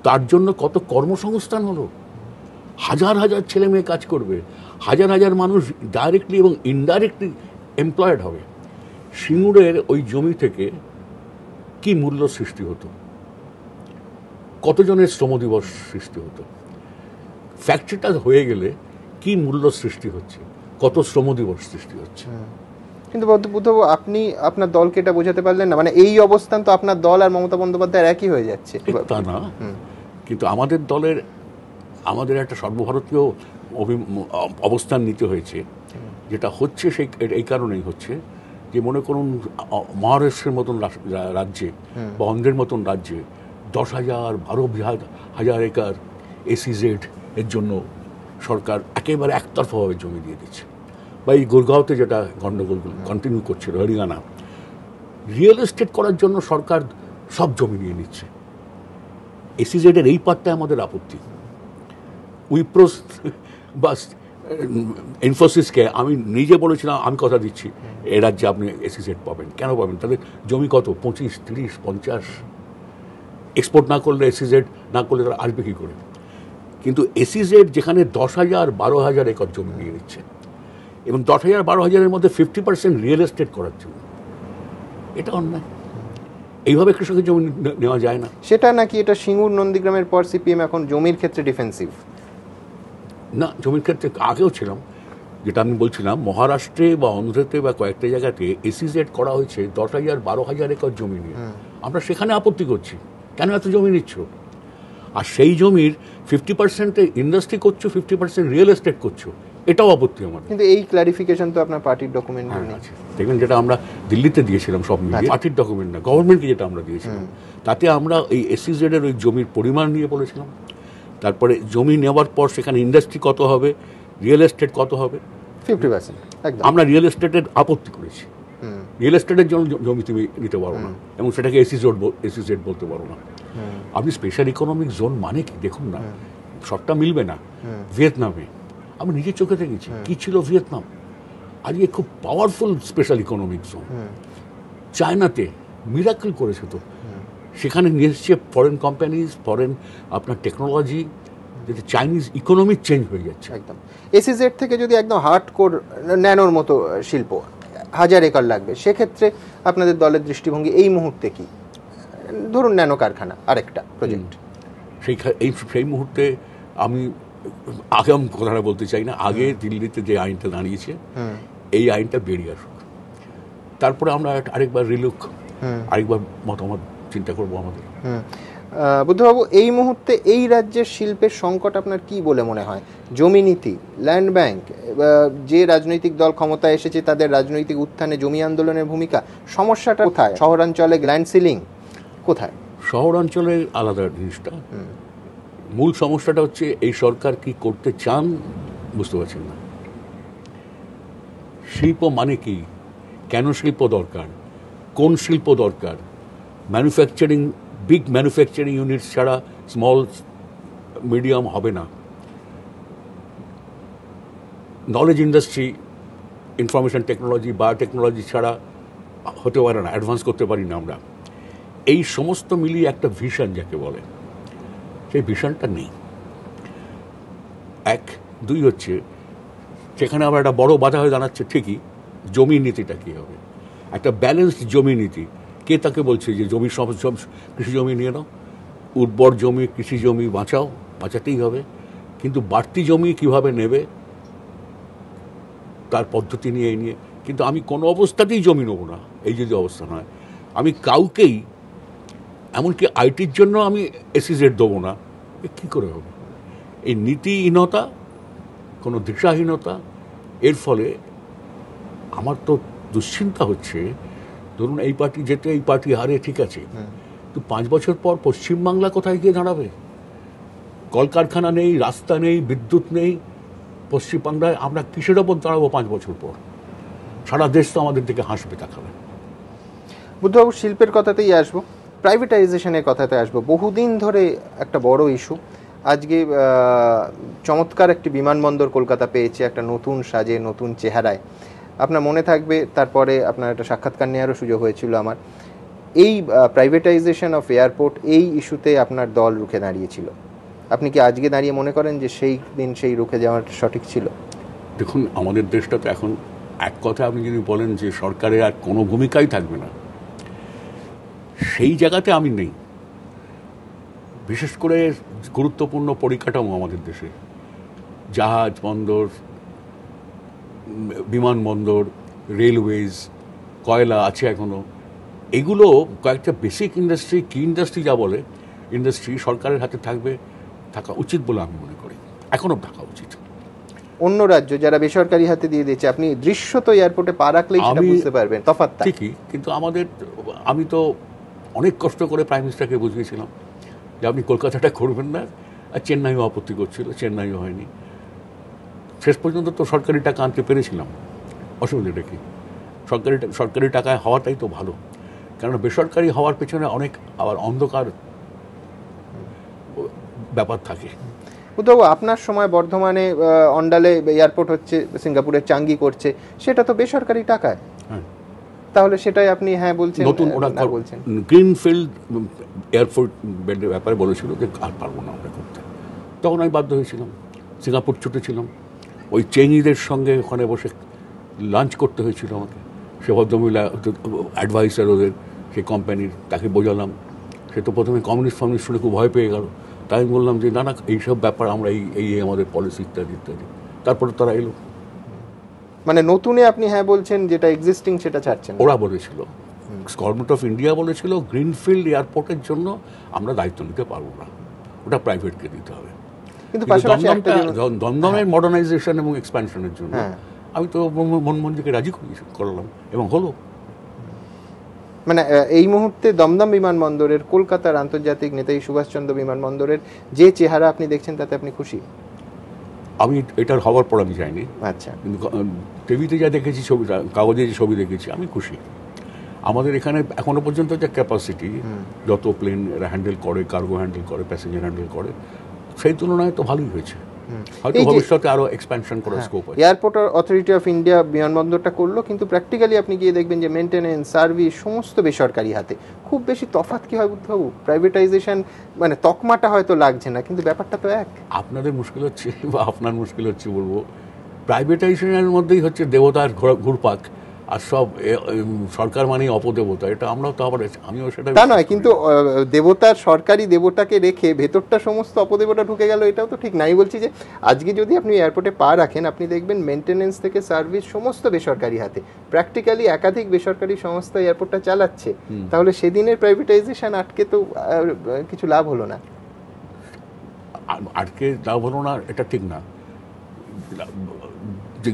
তার জন্য কত কর্মসংস্থান হলো, হাজার হাজার ছেলে মেয়ে কাজ করবে, হাজার হাজার মানুষ ডাইরেক্টলি এবং ইনডাইরেক্টলি এমপ্লয়েড হবে। সিঙ্গুরের ওই জমি থেকে কি মূল্য সৃষ্টি হতো, কতজনের শ্রমদিবস সৃষ্টি হতো, ফ্যাক্টরিটা হয়ে গেলে কি মূল্য সৃষ্টি হচ্ছে, কত শ্রমদিবস সৃষ্টি হচ্ছে। কিন্তু বুদ্ধবাবু, আপনি আপনার দলকে এটা বোঝাতে পারলেন না? মানে এই অবস্থান তো আপনার দল আর মমতা বন্দ্যোপাধ্যায়ের একই হয়ে যাচ্ছে। তা না, কিন্তু আমাদের দলের আমাদের একটা সর্বভারতীয় অবস্থান নিতে হয়েছে। যেটা হচ্ছে সেই এই কারণেই হচ্ছে যে, মনে করুন মহারাষ্ট্রের মতন রাজ্যে বা অন্ধ্রের মতন রাজ্যে 10,000 12,000 একর SEZ এর জন্য সরকার একেবারে একতরফাভাবে জমি দিয়ে দিচ্ছে। বা এই গুরগাঁওতে যেটা গণ্ডগোল কন্টিনিউ করছিল, হরিয়ানা, রিয়েল এস্টেট করার জন্য সরকার সব জমি নিয়ে নিচ্ছে। এসইজেডের এই পার্টটায় আমাদের আপত্তি। উইপ্রো বা ইনফোসিসকে আমি নিজে বলেছিলাম, আমি কথা দিচ্ছি এ রাজ্যে আপনি এসইজেড পাবেন। কেন পাবেন? তাদের জমি কত, 25, 30, 50। এক্সপোর্ট না করলে, এসইজেড না করলে তারা আসবে কী করে? কিন্তু এসইজেড যেখানে 10,000, 12,000 একর জমি নিয়ে নিচ্ছে, এবং 10,000, 12,000-এর মধ্যে 50% রিয়েল এস্টেট করার জন্য, এটা অন্যায়। এইভাবে কৃষকের জমি নেওয়া যায় না। সেটা নাকি এটা সিঙ্গুর নন্দীগ্রামের পর সিপিএম এখন জমির ক্ষেত্রে ডিফেন্সিভ? না, জমির ক্ষেত্রে আগেও ছিলাম। যেটা আমি বলছিলাম, মহারাষ্ট্রে বা অন্ধ্রতে বা কয়েকটা জায়গাতে এসইজেড করা হয়েছে 10,000, 12,000 একর জমি নিয়ে। আমরা সেখানে আপত্তি করছি, কেন এত জমি নিচ্ছ? আর সেই জমির 50% ইন্ডাস্ট্রি করছো, 50% রিয়েল এস্টেট করছো, এটাও আপত্তি আমাদের। কিন্তু এই ক্লারিফিকেশন তো আপনার পার্টির ডকুমেন্ট নেই। দেখবেন, যেটা আমরা দিল্লিতে দিয়েছিলাম সব মিলিয়ে, পার্টির ডকুমেন্ট না, গভর্নমেন্টকে যেটা আমরা দিয়েছিলাম, তাতে আমরা এই এসইজেডের ওই জমির পরিমাণ নিয়ে বলেছিলাম। তারপরে জমি নেওয়ার পর সেখানে ইন্ডাস্ট্রি কত হবে, রিয়েল এস্টেট কত হবে, 50%। একদম আমরা রিয়েল এস্টেটের আপত্তি করেছি। রিয়েল এস্টেটের জন্য জমি তুমি নিতে পারো না, এবং সেটাকে এসইজেড বলতে পারো না। আপনি স্পেশাল ইকোনমিক জোন মানে কি দেখুন না, সবটা মিলবে না। ভিয়েতনামে আমি নিজের চোখে দেখেছি কি ছিল ভিয়েতনাম, আজকে খুব পাওয়ারফুল স্পেশাল ইকোনমিক জোন। চায়নাতে মিরাকল করেছে তো, সেখানে নিয়ে এসছে ফরেন কোম্পানিজ, ফরেন আপনার টেকনোলজি, যাতে চাইনিজ ইকোনমিক চেঞ্জ হয়ে যাচ্ছে। একদম। এসইজেড থেকে যদি একদম হার্ডকোর ন্যানোর মতো শিল্প 1000 একর লাগবে, সেক্ষেত্রে আপনাদের দলের দৃষ্টিভঙ্গি এই মুহূর্তে কি? ধরুন ন্যানো কারখানা আরেকটা প্রজেক্ট, সেই মুহূর্তে আমি আগে আমি কথাটা বলতে চাই না। আগে দিল্লিতে যে আইনটা দাঁড়িয়েছে, এই আইনটা বেরিয়ে আসুক, তারপরে আমরা আরেকবার রিলুক, আরেকবার মতামত চিন্তা করবো আমাদের। বুদ্ধবাবু, এই মুহূর্তে এই রাজ্যের শিল্পের সংকট আপনার কি বলে মনে হয়? জমি নীতি, ল্যান্ড ব্যাংক, যে রাজনৈতিক দল ক্ষমতায় এসেছে তাদের রাজনৈতিক উত্থানে জমি আন্দোলনের ভূমিকা, সমস্যাটা কোথায়? শহরাঞ্চলে ল্যান্ড সিলিং কোথায়? শহরাঞ্চলে আলাদা জিনিসটা, মূল সমস্যাটা হচ্ছে এই সরকার কি করতে চান বুঝতে পারছেন না। শিল্প মানে কি, কেন শিল্প দরকার, কোন শিল্প দরকার? ম্যানুফ্যাকচারিং, বিগ ম্যানুফ্যাকচারিং ইউনিটস ছাড়া স্মল মিডিয়াম হবে না। Knowledge industry, information technology, biotechnology ছাড়া হতে পারে না, অ্যাডভান্স করতে পারি না আমরা। এই সমস্ত মিলিয়ে একটা ভিশন যাকে বলে, সেই ভিশনটা নেই। 1, 2 হচ্ছে সেখানে আবার একটা বড় বাধা হয়ে দাঁড়াচ্ছে ঠিকই, জমি নীতিটা কী হবে? একটা ব্যালেন্সড জমি নীতি, কে তাকে বলছে যে জমি সব কৃষি জমি নিয়ে নাও, উর্বর জমি, কৃষি জমি বাঁচাতেই হবে, কিন্তু বাড়তি জমি কিভাবে নেবে তার পদ্ধতি নিয়ে নিয়ে। কিন্তু আমি কোনো অবস্থাতেই জমি নেবো না, এই যদি অবস্থা নয়, আমি কাউকেই, এমনকি আইটির জন্য আমি এসইজেড দেবো না, কী করে হবে? এই নীতিহীনতা, কোনো দিশাহীনতা, এর ফলে আমার তো দুশ্চিন্তা হচ্ছে। ধরুন এই পার্টি যেতে, এই পার্টি হারে, ঠিক আছে, তো 5 বছর পর পশ্চিমবাংলা কোথায় গিয়ে দাঁড়াবে? কলকারখানা নেই, রাস্তা নেই, বিদ্যুৎ নেই, পশ্চিমবাংলায় আমরা কিসের ওপর দাঁড়াবো 5 বছর পর? সারা দেশ তো আমাদের দিকে হাসবে, তাকাবে। বুদ্ধবাবু, শিল্পের কথাতেই আসবো, প্রাইভেটাইজেশনের কথাতে আসবো। বহুদিন ধরে একটা বড় ইস্যু, আজকে চমৎকার একটি বিমানবন্দর কলকাতা পেয়েছে, একটা নতুন সাজে, নতুন চেহারায়। আপনার মনে থাকবে, তারপরে আপনার একটা সাক্ষাৎকার নেওয়ারও সুযোগ হয়েছিল আমার। এই প্রাইভেটাইজেশন অফ এয়ারপোর্ট, এই ইস্যুতে আপনার দল রুখে দাঁড়িয়েছিল। আপনি কি আজকে দাঁড়িয়ে মনে করেন যে সেই দিন সেই রুখে যাওয়ার সঠিক ছিল? দেখুন, আমাদের দেশটা তো এখন, এক কথা আপনি যদি বলেন যে সরকারের আর কোনো ভূমিকাই থাকবে না, সেই জায়গাতে আমি নেই। বিশেষ করে গুরুত্বপূর্ণ পরিকাঠামো আমাদের দেশে, জাহাজ বন্দর, বিমানবন্দর, রেলওয়েজ, কয়লা আছে এখনো, এগুলো কয়েকটা বেসিক ইন্ডাস্ট্রি, কি ইন্ডাস্ট্রি যা বলে, ইন্ডাস্ট্রি সরকারের হাতে থাকা উচিত বলে আমি মনে করি, এখনও থাকা উচিত। অন্য রাজ্য যারা বেসরকারি হাতে দিয়ে দিচ্ছে, আপনি দৃশ্যত এয়ারপোর্টে পা রাখলেই সেটা বুঝতে পারবেন তফাৎটা। ঠিকই, কিন্তু আমি তো অনেক কষ্ট করে প্রাইম মিনিস্টারকে বুঝিয়েছিলাম যে আপনি কলকাতাটা করবেন না, আর চেন্নাইও আপত্তি করছিল, চেন্নাইও হয়নি। শেষ পর্যন্ত তো সরকারি টাকা আনতে পেরেছিলাম, অসুবিধাটা কি? সরকারি টাকায় হওয়াটাই তো ভালো। কেননা বেসরকারি হওয়ার পেছনে অনেক আবার অন্ধকার ব্যাপার থাকে। উদ্ধব, আপনার সময় বর্ধমানে অন্ডালে এয়ারপোর্ট হচ্ছে, সিঙ্গাপুরের চাঙ্গি করছে, সেটা তো বেসরকারি টাকায়। তাহলে সেটাই আপনি হ্যাঁ বলছেন, নতুন ওরা বলছেন গ্রিনফিল্ড এয়ারপোর্ট বেডের ব্যাপারে বলেছিল যে আর পারবো না আমরা করতে, তখন আমি বাধ্য হয়েছিলাম, সিঙ্গাপুর ছুটেছিলাম, ওই চেইনিদের সঙ্গে ওখানে বসে লাঞ্চ করতে হয়েছিল আমাকে। সে ভদ্রমহিলা অ্যাডভাইসার ওদের সেই কোম্পানির, তাকে বোঝালাম। সে তো প্রথমে কমিউনিস্ট শুনে খুব ভয় পেয়ে গেল। তাই আমি বললাম যে না না, এইসব ব্যাপার আমরা এই আমাদের পলিসি ইত্যাদি ইত্যাদি। তারপরে তারা এলো। মানে নতুনে আপনি হ্যাঁ বলছেন, যেটা এক্সিস্টিং সেটা ছাড়ছেন। ওরা বলেছিল, গভর্নমেন্ট অফ ইন্ডিয়া বলেছিল গ্রিনফিল্ড এয়ারপোর্টের জন্য আমরা দায়িত্ব নিতে পারবো না, ওটা প্রাইভেটকে দিতে হবে। কিন্তু পাশাপাশি দমদমের মডার্নাইজেশন এবং এক্সপ্যানশনের জন্য আমি তো মনমোহনজিকে রাজি করলাম এবং হলো। মানে এই মুহূর্তে দমদম বিমানবন্দরের, কলকাতার আন্তর্জাতিক নেতাজি সুভাষচন্দ্র বিমানবন্দরের যে চেহারা আপনি দেখছেন, তাতে আপনি খুশি? আমি এটার হওয়ার পর আমি যাইনি, আচ্ছা, কিন্তু টিভিতে যা দেখেছি, ছবিটা কাগজে যে ছবি দেখেছি, আমি খুশি। আমাদের এখানে এখনো পর্যন্ত যে ক্যাপাসিটি, যত প্লেন এরা হ্যান্ডেল করে, কার্গো হ্যান্ডেল করে, প্যাসেঞ্জার হ্যান্ডেল করে, সেই তুলনায় তো ভালোই হয়েছে। হয়তো ভবিষ্যতে আরো এক্সপ্যানশন করার স্কোপ আছে। এয়ারপোর্ট অথরিটি অফ ইন্ডিয়া বিমানবন্দরটা করলো, কিন্তু প্র্যাকটিক্যালি আপনি গিয়ে দেখবেন যে মেইনটেনেন্স, সার্ভিস সমস্ত বেসরকারি হাতে। খুব বেশি তফাৎ কি হয় বুদ্ধবাবু? প্রাইভেটাইজেশন মানে তকমাটা হয়তো লাগছে না, কিন্তু ব্যাপারটা তো এক। আপনাদের মুশকিল হচ্ছে, বা আপনার মুশকিল হচ্ছে বলবো, প্রাইভেটাইজেশনের মধ্যেই হচ্ছে দেবতার ঘুরপাক, আর সব সরকার মানেই অপদেবতা। এটা আমরাও তো আবার, আমিও সেটা তা নয়, কিন্তু দেবতার, সরকারি দেবতাকে রেখে ভেতরটা সমস্ত অপদেবতা ঢুকে গেল, এটাও তো ঠিক নাই। বলছি যে আজকে যদি আপনি এয়ারপোর্টে পা রাখেন, আপনি দেখবেন মেইনটেনেন্স থেকে সার্ভিস সমস্ত বেসরকারি হাতে। প্র্যাকটিক্যালি একাধিক বেসরকারি সংস্থা এয়ারপোর্টটা চালাচ্ছে। তাহলে সেদিনের প্রাইভেটাইজেশন আটকে তো কিছু লাভ হলো না। আটকে লাভ হলো না এটা ঠিক না।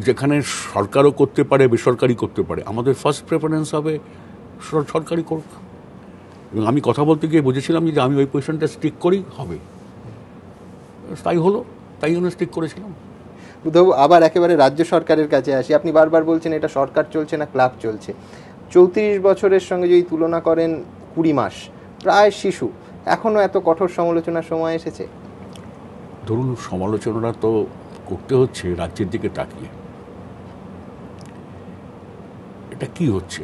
যেখানে সরকারও করতে পারে, বেসরকারি করতে পারে, আমাদের ফার্স্ট প্রেফারেন্স হবে সরকারি করুক। এবং আমি কথা বলতে গিয়ে বুঝেছিলাম যে আমি ওই পজিশনটা স্টিক করেই হবে, তাই হলো, তাই জন্য স্টিক করেছিলাম। উদ্ধব, আবার একেবারে রাজ্য সরকারের কাছে আসি। আপনি বারবার বলছেন এটা সরকার চলছে না, ক্লাব চলছে। 34 বছরের সঙ্গে যদি তুলনা করেন, 20 মাস, প্রায় শিশু, এখনো এত কঠোর সমালোচনার সময় এসেছে? ধরুন, সমালোচনা তো করতে হচ্ছে রাজ্যের দিকে তাকিয়ে। এটা কি হচ্ছে?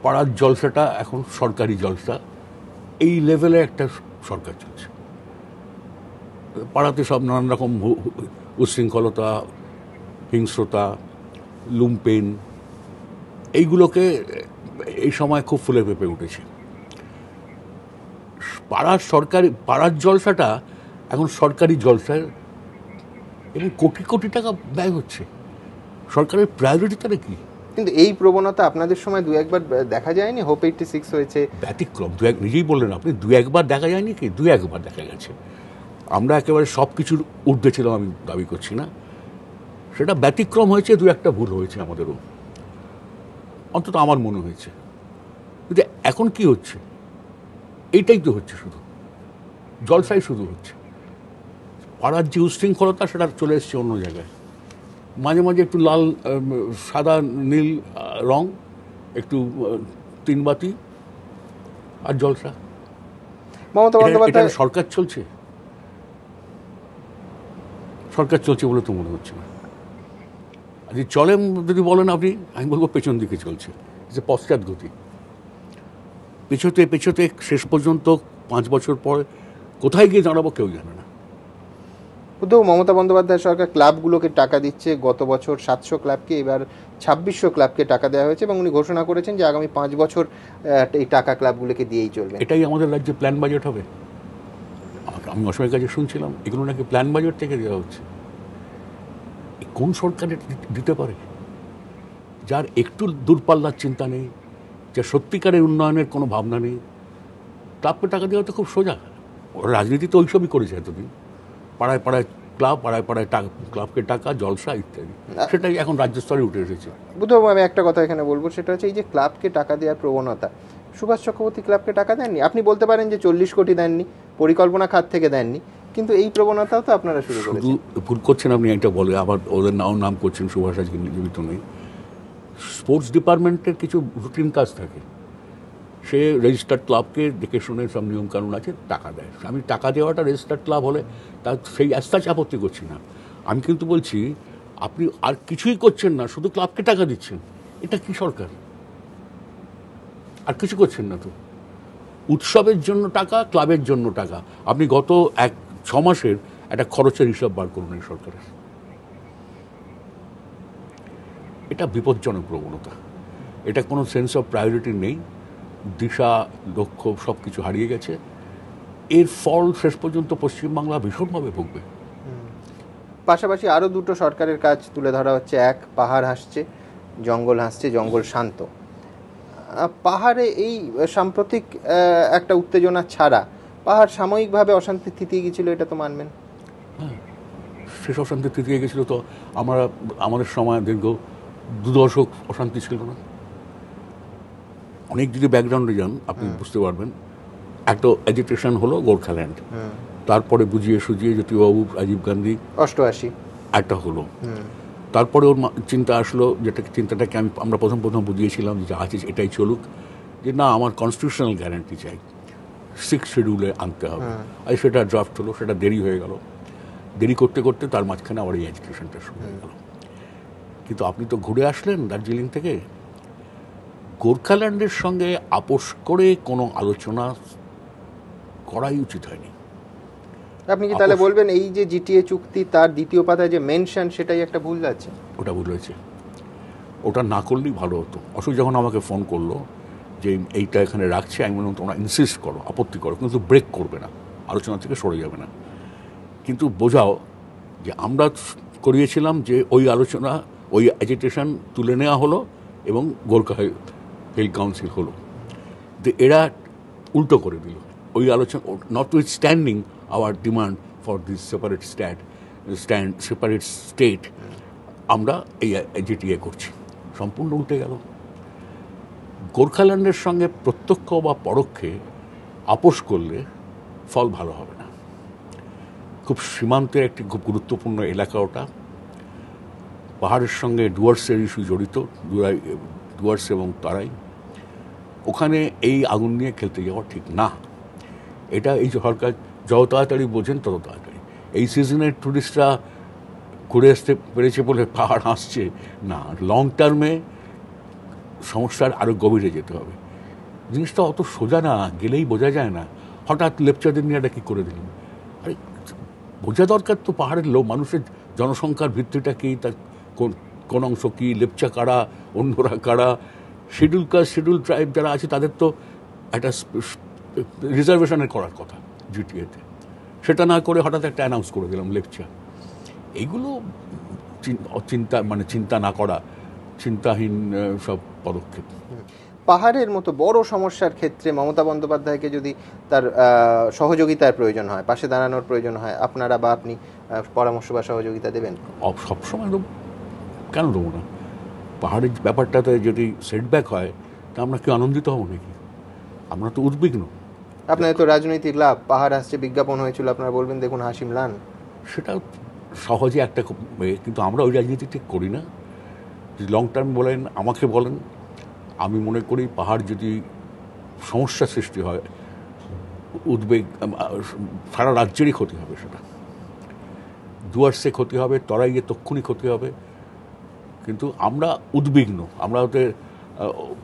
পাড়ার জলসাটা এখন সরকারি জলসা, এই লেভেলে একটা সরকার চলছে। পাড়াতে সব নানান রকম উচ্ছৃঙ্খলতা, হিংস্রতা, লুম্পেন, এইগুলোকে এই সময় খুব ফুলে ফেঁপে উঠেছে। পাড়ার জলসাটা এখন সরকারি জলসায়, এবং কোটি কোটি টাকা ব্যয় হচ্ছে। সরকারের প্রায়োরিটি তারা কি? কিন্তু এই প্রবণতা আপনাদের সময় দু একবার দেখা যায়নি? হোপ 86 হয়েছে, ব্যতিক্রম। নিজেই বললেন আপনি, দু একবার দেখা যায়নি কি? দু একবার দেখা গেছে। আমরা একেবারে সব কিছুর ঊর্ধ্বে ছিলাম আমি দাবি করছি না, সেটা ব্যতিক্রম হয়েছে, দু একটা ভুল হয়েছে আমাদেরও, অন্তত আমার মনে হয়েছে। কিন্তু এখন কি হচ্ছে? এইটাই তো হচ্ছে, শুধু জলসাই শুধু হচ্ছে। পাড়ার যে উশৃঙ্খলতা, সেটা চলে এসছে অন্য জায়গায়। মাঝে মাঝে একটু লাল, সাদা, নীল রং, একটু তিনবাতি আর জলসা। মমতা বন্দ্যোপাধ্যায়, সরকার চলছে, সরকার চলছে বলে তো মনে হচ্ছে না। যদি চলে, যদি বলেন আপনি, আমি বলবো পেছন দিকে চলছে, যে পশ্চাৎ গতি। পেছোতে পেছোতে শেষ পর্যন্ত 5 বছর পর কোথায় গিয়ে দাঁড়াবো কেউ জানে না। উদ্ধব, মমতা বন্দ্যোপাধ্যায় সরকার ক্লাবগুলোকে টাকা দিচ্ছে। গত বছর 700 ক্লাবকে, এবার 2600 ক্লাবকে টাকা দেওয়া হয়েছে, এবং উনি ঘোষণা করেছেন যে আগামী 5 বছর এই টাকা ক্লাবগুলোকে দিয়েই চলবে। এটাই আমাদের রাজ্যে প্ল্যান বাজেট হবে। আমি অসময়ের কাছে শুনছিলাম এগুলো নাকি প্ল্যান বাজেট থেকে দেওয়া হচ্ছে। কোন সরকারে দিতে পারে যার একটু দূরপাল্লার চিন্তা নেই, যার সত্যিকারের উন্নয়নের কোনো ভাবনা নেই? ক্লাবকে টাকা দেওয়া তো খুব সোজা। ওরা রাজনীতি তো ওইসবই করেছে এতদিন, পাড়ায় পাড়ায় ক্লাব, পাড়ায় পাড়ায় ক্লাবকে টাকা, জলসা ইত্যাদি। সেটাই এখন রাজ্য স্তরে উঠে এসেছে। বুদ্ধবাবু, আমি একটা কথা এখানে বলবো, সেটা হচ্ছে এই যে ক্লাবকে টাকা দেওয়ার প্রবণতা, সুভাষ চক্রবর্তী ক্লাবকে টাকা দেননি। আপনি বলতে পারেন যে 40 কোটি দেননি, পরিকল্পনা খাত থেকে দেননি, কিন্তু এই প্রবণতাও তো আপনারা শুরু করেছেন। ভুল করছেন আপনি, এটা বলে আবার ওদের নাম করছেন। সুভাষ আজকে জীবিত নেই। স্পোর্টস ডিপার্টমেন্টের কিছু রুটিন কাজ থাকে, সে রেজিস্টার্ড ক্লাবকে দেখে শুনে সব নিয়মকানুন আছে, টাকা দেয়। আমি টাকা দেওয়াটা রেজিস্টার্ড ক্লাব হলে তার সেই অ্যাস্তাচ আপত্তি করছি না, আমি কিন্তু বলছি আপনি আর কিছুই করছেন না, শুধু ক্লাবকে টাকা দিচ্ছেন, এটা কি সরকার? আর কিছু করছেন না তো। উৎসবের জন্য টাকা, ক্লাবের জন্য টাকা। আপনি গত 6 মাসের একটা খরচের হিসাব বার করুন এই সরকারের। এটা বিপজ্জনক প্রবণতা, এটা কোনো সেন্স অফ প্রায়োরিটি নেই, দিশা লক্ষ্য সব কিছু হারিয়ে গেছে। এর ফল শেষ পর্যন্ত পশ্চিমবাংলা ভীষণভাবে ভুগবে। পাশাপাশি আরও দুটো সরকারের কাজ তুলে ধরা হচ্ছে। এক, পাহাড় হাসছে, জঙ্গল হাসছে, জঙ্গল শান্ত। পাহাড়ে এই সাম্প্রতিক একটা উত্তেজনা ছাড়া পাহাড় সাময়িকভাবে অশান্তি থিতিয়ে গেছিল, এটা তো মানবেন? হ্যাঁ, শেষ অশান্তি থিতিয়ে গেছিল তো। আমাদের সময় দীর্ঘ 2 দশক অশান্তি ছিল না। অনেক যদি ব্যাকগ্রাউন্ডে যান আপনি বুঝতে পারবেন। একটা এজিটেশন হলো গোর্খাল্যান্ড, তারপরে বুঝিয়ে সুজিয়ে জ্যোতিবাবু, রাজীব গান্ধী 88 একটা হলো, তারপরে ওর চিন্তা আসলো, চিন্তাটাকে আমরা প্রথম বুঝিয়েছিলাম যে আছে এটাই চলুক, যে না আমার কনস্টিটিউশনাল গ্যারান্টি চাই, 6 শিডিউলে আনতে হবে। আর সেটা ড্রাফট হলো, সেটা দেরি হয়ে গেল, দেরি করতে করতে তার মাঝখানে আবার এই এডুকেশনটা শুরু হয়ে গেল। কিন্তু আপনি তো ঘুরে আসলেন দার্জিলিং থেকে, গোর্খাল্যান্ডের সঙ্গে আপোষ করে কোনো আলোচনা করাই উচিত হয়নি। আপনি কি তাহলে বলবেন এই যে জিটিএ চুক্তি তার দ্বিতীয় পাতায় যে মেনশন, সেটাই একটা ভুল যাচ্ছে? ওটা ভুল হয়েছে, ওটা না করলেই ভালো হতো। অশোক যখন আমাকে ফোন করলো যে এইটা এখানে রাখছে, আমি বললাম তোমরা ইনসিস্ট করো, আপত্তি করো, কিন্তু ব্রেক করবে না, আলোচনা থেকে সরে যাবে না। কিন্তু বোঝাও যে আমরা করিয়েছিলাম যে ওই আলোচনা, ওই এজিটেশন তুলে নেওয়া হলো এবং গোর্খা হিল কাউন্সিল হলো। তো এরা উল্টো করে দিল ওই আলোচনা, not with standing hour demand for this separate state, আমরা এই জিটিএ করছি, সম্পূর্ণ উল্টে গেল। গোর্খাল্যান্ডের সঙ্গে প্রত্যক্ষ বা পরোক্ষে আপোষ করলে ফল ভালো হবে না। খুব সীমান্তের একটি খুব গুরুত্বপূর্ণ এলাকা ওটা, পাহাড়ের সঙ্গে ডুয়ার্সের ইস্যু জড়িত, ডুয়ার্স এবং তারাই, ওখানে এই আগুন নিয়ে খেলতে যাওয়া ঠিক না। এটা এই সরকার যত তাড়াতাড়ি বোঝেন তত তাড়াতাড়ি। এই সিজনের টুরিস্টরা ঘুরে আসতে পেরেছে বলে পাহাড় আসছে না, লং টার্মে সমস্যার আরও গভীরে যেতে হবে। জিনিসটা অত সোজা না, গেলেই বোঝা যায় না। হঠাৎ লেপচাদের নিয়ে এটা কী করে দিলেন? আরে বোঝা দরকার তো পাহাড়ের মানুষের জনসংখ্যার ভিত্তিটা কী, তার কোন অংশ কী, লেপচা কারা, অন্যরা কারা, শিডিউল কাস্ট শিডিউল ট্রাইব যারা আছে তাদের তো একটা রিজার্ভেশনের করার কথা জিটিএতে, সেটা না করে হঠাৎ একটা অ্যানাউন্স করে দিলাম লেপচা। এইগুলো চিন্তা না করা, চিন্তাহীন সব পদক্ষেপ। পাহাড়ের মতো বড় সমস্যার ক্ষেত্রে মমতা বন্দ্যোপাধ্যায়কে যদি তার সহযোগিতার প্রয়োজন হয়, পাশে দাঁড়ানোর প্রয়োজন হয়, আপনারা বা আপনি পরামর্শ বা সহযোগিতা দেবেন? সবসময় দেবো, কেন দেবো না? পাহাড়ের ব্যাপারটাতে যদি সেটব্যাক হয় তা আমরা কি আনন্দিত হব নাকি? আমরা তো উদ্বিগ্ন। আপনাদের তো রাজনৈতিক লাভ, পাহাড় আসছে বিজ্ঞাপন হয়েছিল, আপনারা বলবেন দেখুন হাসিম লান, সেটা সহজে একটা, কিন্তু আমরা ওই রাজনীতি ঠিক করি না। লং টার্ম বলেন, আমাকে বলেন, আমি মনে করি পাহাড় যদি সমস্যা সৃষ্টি হয়, উদ্বেগ, সারা রাজ্যেরই ক্ষতি হবে। সেটা ডুয়ার্সে ক্ষতি হবে, তরাইয়ে তক্ষুনি ক্ষতি হবে, কিন্তু আমরা উদ্বিগ্ন। আমরা ওদের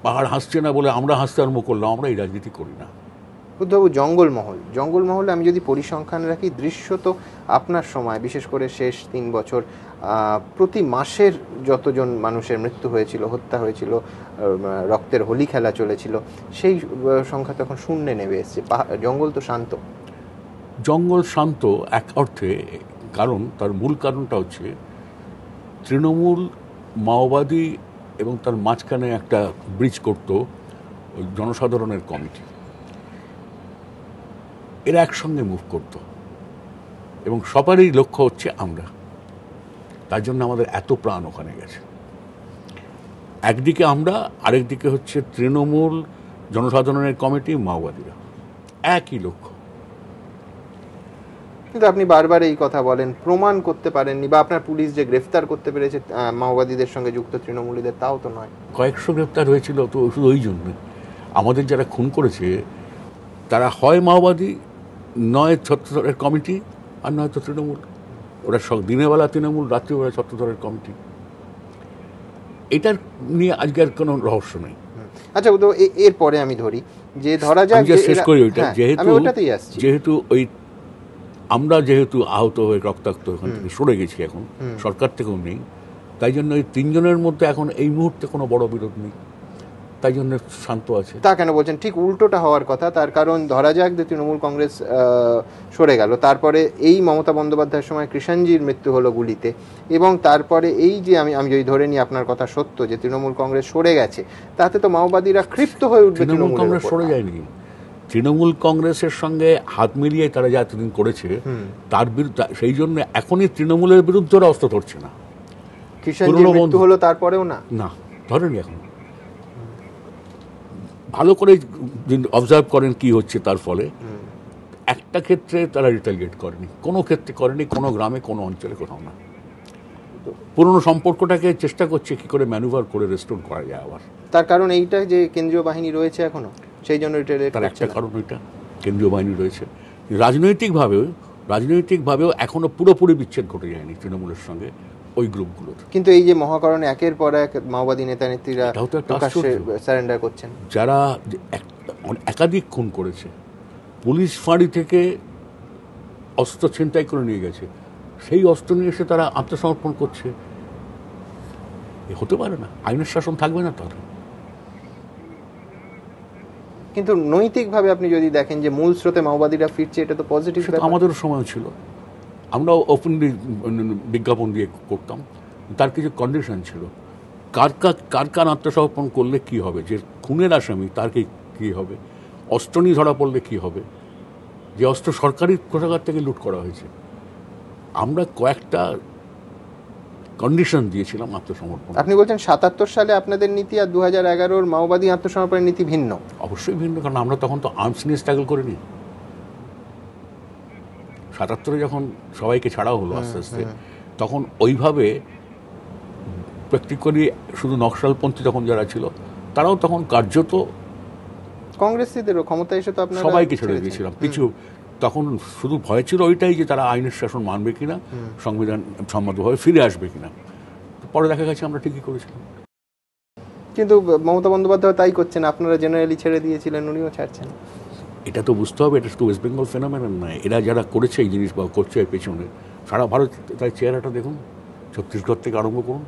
পাহাড় হাসছে না বলে আমরা হাসতে আরম্ভ করলাম, আমরা এই রাজনীতি করি না। বুদ্ধবাবু, জঙ্গলমহলে আমি যদি পরিসংখ্যান রাখি, দৃশ্যত আপনার সময়, বিশেষ করে শেষ 3 বছর, প্রতি মাসের যতজন মানুষের মৃত্যু হয়েছিল, হত্যা হয়েছিল, রক্তের হোলি খেলা চলেছিল, সেই সংখ্যা তখন শূন্যে নেমে এসছে। জঙ্গল তো শান্ত। জঙ্গল শান্ত এক অর্থে, কারণ তার মূল কারণটা হচ্ছে তৃণমূল, মাওবাদী এবং তার মাঝখানে একটা ব্রিজ করত জনসাধারণের কমিটি, এরা একসঙ্গে মুভ করত এবং সবারই লক্ষ্য হচ্ছে আমরা। তার জন্য আমাদের এত প্রাণ ওখানে গেছে। একদিকে আমরা, আরেকদিকে হচ্ছে তৃণমূল, জনসাধারণের কমিটি, মাওবাদীরা, একই লক্ষ্য। কিন্তু আপনি বারবার এই কথা বলেন, প্রমাণ করতে পারেননি, বা আপনার পুলিশ যে গ্রেফতার করতে পেরেছে মাওবাদীদের সঙ্গে যুক্ত তৃণমূলীদের, তাও তো নয়। কয়েকশো গ্রেপ্তার হয়েছিল তো শুধু ওই জন্য। আমাদের যারা খুন করেছে তারা হয় মাওবাদী, নয় ছত্রধরের কমিটি, আর নয়তো তৃণমূল। ওরা সব দিনের বেলা তৃণমূল, রাত্রিবেলা ছত্রধরের কমিটি। এটার নিয়ে আজকে আর কোনো রহস্য নেই। আচ্ছা, তো এরপরে আমি ধরি যে ধরা যাক, শেষ করি ওইটা, যেহেতু ওই আমরা যেহেতু আহত হয়ে রক্তাক্ত ওখান থেকে সরে গেছি, এখন সরকার থেকেও নেই, তাই জন্য এই তিনজনের মধ্যে এখন এই মুহূর্তে কোনো বড় বিরোধ নেই, তাই জন্য শান্ত আছে। তা কেন বলছেন? ঠিক উল্টোটা হওয়ার কথা। তার কারণ ধরা যাক যে তৃণমূল কংগ্রেস সরে গেল, তারপরে এই মমতা বন্দ্যোপাধ্যায়ের সময় কৃষাণজির মৃত্যু হলো গুলিতে, এবং তারপরে এই যে আমি যদি ধরে নিই আপনার কথা সত্য যে তৃণমূল কংগ্রেস সরে গেছে, তাতে তো মাওবাদীরা ক্ষিপ্ত হয়ে উঠবে। তৃণমূল কংগ্রেস সরে যায়নি, তৃণমূল কংগ্রেসের সঙ্গে হাত মিলিয়ে তারা যা এতদিন করেছে তার বিরুদ্ধে, সেই জন্য এখনই তৃণমূলের বিরুদ্ধে ওরা অস্ত্র ধরছে না। কৃষাণজির মৃত্যু হলো তারপরেও না ধরেনি। এখন ভালো করে অবজার্ভ করেন কি হচ্ছে, তার ফলে একটা ক্ষেত্রে তারা রিটালিয়েট করেনি, কোনো ক্ষেত্রে করেনি, কোনো গ্রামে, কোনো অঞ্চলে, কোথাও না। পুরনো সম্পর্কটাকে চেষ্টা করছে কি করে ম্যানুভার করে রেস্টোর করা যায় আবার। তার কারণ এইটা যে কেন্দ্রীয় বাহিনী রয়েছে এখনো, সেই জন্য তার একটা কারণ ওইটা, কেন্দ্রীয় বাহিনী রয়েছে। রাজনৈতিকভাবেও এখনো পুরোপুরি বিচ্ছেদ ঘটে যায়নি তৃণমূলের সঙ্গে ওই গ্রুপগুলোর। কিন্তু এই যে মহাকরণে একের পর এক মাওবাদী নেতা নেত্রীরা সারেন্ডার করছেন, যারা একাধিক খুন করেছে, পুলিশ ফাঁড়ি থেকে অস্ত্র ছিনতাই করে নিয়ে গেছে, সেই অস্ত্র নিয়ে এসে তারা আত্মসমর্পণ করছে, হতে পারে না। আইনের শাসন থাকবে না তার। কিন্তু নৈতিকভাবে আপনি যদি দেখেন যে মূল স্রোতে মাওবাদীরা ফিরছে, এটা তো পজিটিভ। আমাদেরও সময় ছিল, আমরাও ওপেনলি বিজ্ঞাপন দিয়ে করতাম, তার কিছু কন্ডিশন ছিল। কার কার আত্মসমর্পণ করলে কি হবে, যে খুনের আসামি তার কি হবে, অস্ত্র নিয়ে ধরা পড়লে কি হবে, যে অস্ত্র সরকারি কোষাগার থেকে লুট করা হয়েছে। আমরা কয়েকটা কন্ডিশন দিয়েছিলাম আত্মসমর্পণ। আপনি বলছেন ৭৭ সালে আপনাদের নীতি আর ২০১১-র মাওবাদী আত্মসমর্পণের নীতি ভিন্ন। অবশ্যই ভিন্ন, কারণ আমরা তখন তো আর্মস নিয়ে স্ট্রাগল করিনি। ৭৭-এ যখন সবাইকে ছাড়া হলো আস্তে আস্তে, তখন ওইভাবে প্র্যাকটিক্যালি শুধু নকশালপন্থী তখন যারা ছিল তারাও তখন কার্যত কংগ্রেসীদেরও ক্ষমতা এসে তো আপনারা সবাইকে ছেড়ে দিয়েছিলাম। কিছু তখন শুধু ভয় ছিল ওইটাই যে তারা আইনের শাসন মানবে কিনা, সংবিধান সম্মতভাবে ফিরে আসবে কিনা। পরে দেখা গেছে আমরা ঠিকই করেছিলাম। কিন্তু মমতা বন্দ্যোপাধ্যায় তাই করছেন, আপনারা জেনারেলি ছেড়ে দিয়েছিলেন, উনিও ছাড়ছেন। এটা তো বুঝতে হবে, এটা শুধু ওয়েস্ট বেঙ্গল ফেনোমেনন নয়। এরা যারা করেছে এই জিনিস বা করছে পেছনে, সারা ভারত তাই চেহারাটা দেখুন, ছত্তিশগড় থেকে আরম্ভ করুন,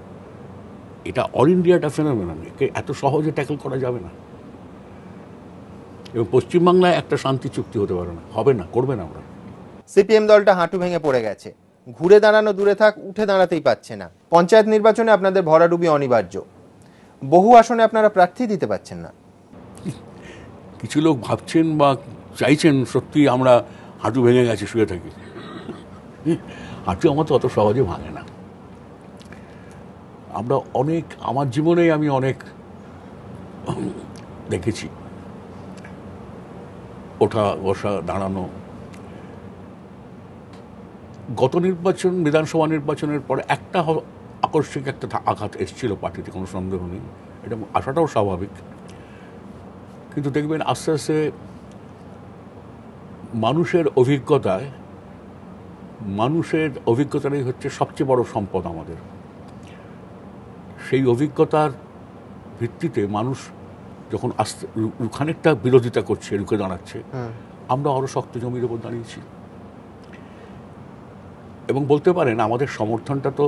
এটা অল ইন্ডিয়াটা ফেনোমেনন, একে এত সহজে ট্যাকল করা যাবে না। এবং পশ্চিমবাংলায় একটা শান্তি চুক্তি হতে পারে না, হবে না, করবে না আমরা। সিপিএম দলটা হাঁটু ভেঙে পড়ে গেছে, ঘুরে দাঁড়ানো দূরে থাক, উঠে দাঁড়াতেই পাচ্ছে না। পঞ্চায়েত নির্বাচনে আপনাদের ভরাডুবি অনিবার্য, বহু আসনে আপনারা প্রার্থী দিতে পারছেন না। কিছু লোক ভাবছেন বা চাইছেন সত্যি আমরা হাঁটু ভেঙে গেছে, শুয়ে থাকি। হাঁটু আমার তো অত সহজে ভাঙে না। আমরা অনেক, আমার জীবনেই আমি অনেক দেখেছি, ওঠা বসা দাঁড়ানো। গত নির্বাচন, বিধানসভা নির্বাচনের পরে একটা আকস্মিক একটা আঘাত এসেছিল পার্টিতে, কোনো সন্দেহ নেই, এটা আসাটাও স্বাভাবিক। কিন্তু দেখবেন আস্তে আস্তে মানুষের অভিজ্ঞতাটাই হচ্ছে সবচেয়ে বড় সম্পদ আমাদের। সেই অভিজ্ঞতার ভিত্তিতে মানুষ যখন আস্তে খানিকটা বিরোধিতা করছে, রুখে দাঁড়াচ্ছে, আমরা আরও শক্ত জমির উপর দাঁড়িয়েছি। এবং বলতে পারেন আমাদের সমর্থনটা তো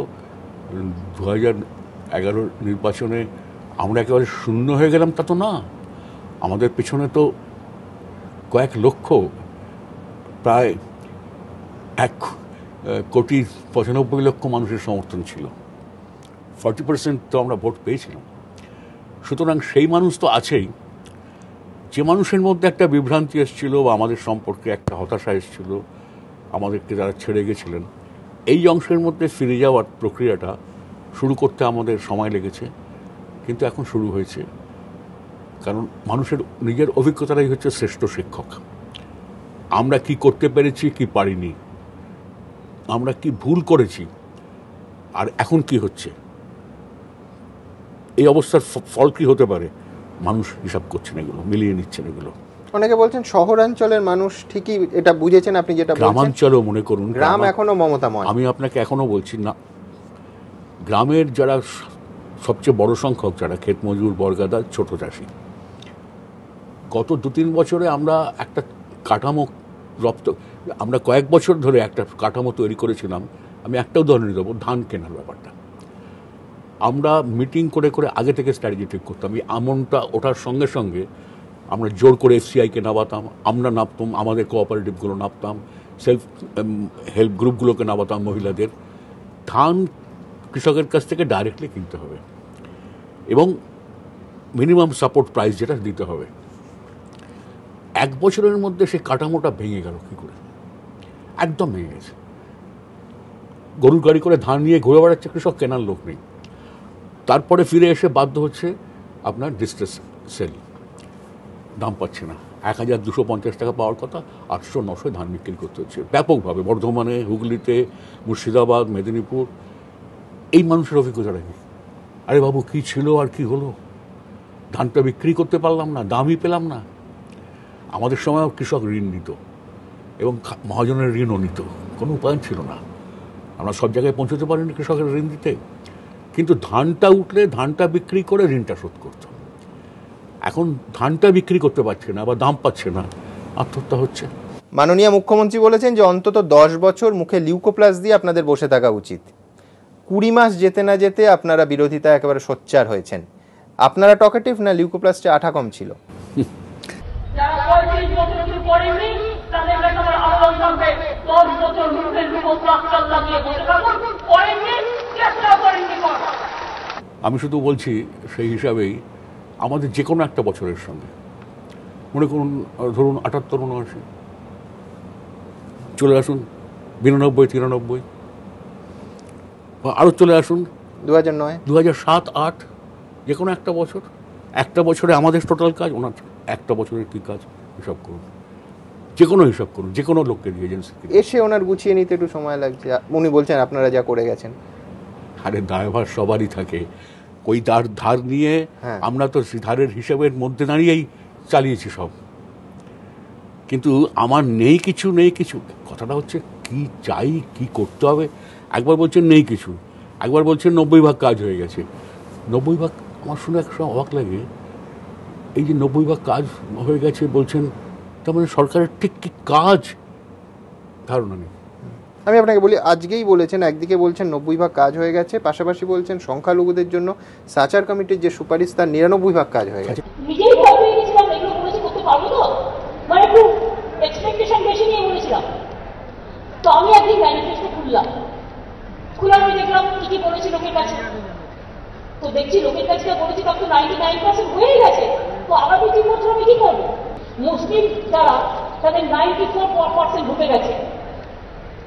2011 নির্বাচনে আমরা একেবারে শূন্য হয়ে গেলাম তা তো না। আমাদের পেছনে তো কয়েক লক্ষ, প্রায় 1,95,00,000 মানুষের সমর্থন ছিল। 40% তো আমরা ভোট পেয়েছিলাম। সুতরাং সেই মানুষ তো আছেই। যে মানুষের মধ্যে একটা বিভ্রান্তি এসেছিল বা আমাদের সম্পর্কে একটা হতাশা এসেছিল, আমাদেরকে যারা ছেড়ে গেছিলেন, এই অংশের মধ্যে ফিরে যাওয়ার প্রক্রিয়াটা শুরু করতে আমাদের সময় লেগেছে, কিন্তু এখন শুরু হয়েছে। কারণ মানুষের নিজের অভিজ্ঞতাটাই হচ্ছে শ্রেষ্ঠ শিক্ষক। আমরা কি করতে পেরেছি, কি পারিনি, আমরা কি ভুল করেছি আর এখন কি হচ্ছে, এই অবস্থার ফল কি হতে পারে, মানুষ হিসাব করছেন, এগুলো মিলিয়ে নিচ্ছেন। এগুলো অনেকে বলছেন শহরাঞ্চলের মানুষ ঠিকই এটা বুঝেছেন, আপনি যেটা বলছেন। গ্রামাঞ্চলেও মনে করুন, গ্রাম এখনো মমতাময়। আমি আপনাকে এখনো বলছি না, গ্রামের যারা সবচেয়ে বড় সংখ্যক যারা ক্ষেত মজুর, বর্গাদা, ছোট চাষি, গত 2-3 বছরে আমরা একটা কাঠামো আমরা কয়েক বছর ধরে একটা কাঠামো তৈরি করেছিলাম। আমি একটা উদাহরণ দেবো, ধান কেনার ব্যাপারটা। আমরা মিটিং করে করে আগে থেকে স্ট্র্যাটেজি ঠিক করতাম। এই আমনটা ওঠার সঙ্গে সঙ্গে আমরা জোর করে এফসিআইকে নামাতাম, আমরা নামতাম, আমাদের কোঅপারেটিভগুলো নামতাম, সেলফ হেল্প গ্রুপগুলোকে নামাতাম, মহিলাদের। ধান কৃষকের কাছ থেকে ডাইরেক্টলি কিনতে হবে এবং মিনিমাম সাপোর্ট প্রাইস যেটা দিতে হবে। 1 বছরের মধ্যে সেই কাঠামোটা ভেঙে গেল। কী করে? একদম ভেঙে গেছে। গরুর গাড়ি করে ধান নিয়ে ঘুরে বেড়াচ্ছে কৃষক, কেনার লোক নেই। তারপরে ফিরে এসে বাধ্য হচ্ছে আপনার ডিস্ট্রেস সেল, দাম পাচ্ছে না। 1250 টাকা পাওয়ার কথা 800-900 ধান বিক্রি করতে হচ্ছে ব্যাপকভাবে। বর্ধমানে, হুগলিতে, মুর্শিদাবাদ, মেদিনীপুর, এই মানুষের অভিজ্ঞতা নেই। আরে বাবু, কি ছিল আর কি হলো? ধানটা বিক্রি করতে পারলাম না, দামই পেলাম না। আমাদের সময় কৃষক ঋণ নিত এবং মহাজনের ঋণও নিত, কোনো উপায় ছিল না। আমরা সব জায়গায় পৌঁছতে পারিনি কৃষকের ঋণ দিতে, কিন্তু ধানটা উঠলে ধানটা বিক্রি করে ঋণটা শোধ করত। এখন ধানটা বিক্রি করতে পারছে না বা দাম পাচ্ছে না, আত্মহত্যা হচ্ছে। মাননীয় মুখ্যমন্ত্রী বলেছেন যে অন্তত 10 বছর মুখে লিউকোপ্লাস দিয়ে আপনাদের বসে থাকা উচিত। 20 মাস যেতে না যেতে আপনারা বিরোধিতা একেবারে সোচ্চার হয়েছেন। আপনারা টকেটিভ না লিউকোপ্লাস্টে আঠা কম ছিল? যারা 35 বছর কিছু করেননি তাদের কাছে আমার আহ্বান থাকবে, 10 বছর মুখের লিউকোপ্লাস্টার লাগিয়ে বসে থাকুন। করেননি, চেষ্টা করেননি। আমি শুধু বলছি সেই হিসাবেই আমাদের যে কোনো একটা বছরের সঙ্গে, মনে করুন ধরুন 78-79, চলে আসুন 92-93, বা আরও চলে আসুন 2009, 2007-08, যে কোনো একটা বছর। একটা বছরে আমাদের টোটাল কাজ, ওনার একটা বছরের কী কাজ, হিসাব করুন। যে কোনো হিসাব করুন, যে কোনো লোককে দিয়ে, এজেন্সিকে। এসে ওনার গুছিয়ে নিতে একটু সময় লাগছে। উনি বলছেন আপনারা যা করে গেছেন। আরে দায়ভার সবারই থাকে। ওই ধার নিয়ে আমরা তো ধারের হিসাবের মধ্যে দাঁড়িয়েই চালিয়েছি সব। কিন্তু আমার নেই কিছু, কথাটা হচ্ছে কি চাই, কি করতে হবে। একবার বলছেন নেই কিছু, একবার বলছেন 90 ভাগ কাজ হয়ে গেছে। 90 ভাগ আমার শুনে এক সময় অবাক লাগে। এই যে 90 ভাগ কাজ হয়ে গেছে বলছেন, তার মানে সরকারের ঠিক কি কাজ ধারণা নেই। আমি আপনাকে বলি, আজকেই বলেছেন, একদিকে বলছেন 90 ভাগ কাজ হয়ে গেছে, পাশাপাশি বলছেন সংখ্যালঘুদের জন্য সাচার কমিটির যে সুপারিশ তার 99 ভাগ কাজ হয়ে গেছে। নিজেই ভয় পেয়ে গেছিলাম, এগুলো বলেছি করতে পারবো তো, মানে একটু এক্সপেকটেশন বেশি নিয়ে বলেছিলাম। তো আমি একদিন ম্যানিফেস্টো খুললাম, আমি দেখলাম কি কি বলেছি লোকের কাছে। তো দেখছি লোকের কাছে বলেছি তার তো 99% হয়ে গেছে। তো আগামী 3 বছর আমি কি করবো? মুসলিম যারা, তাদের 94% ঢুকে গেছে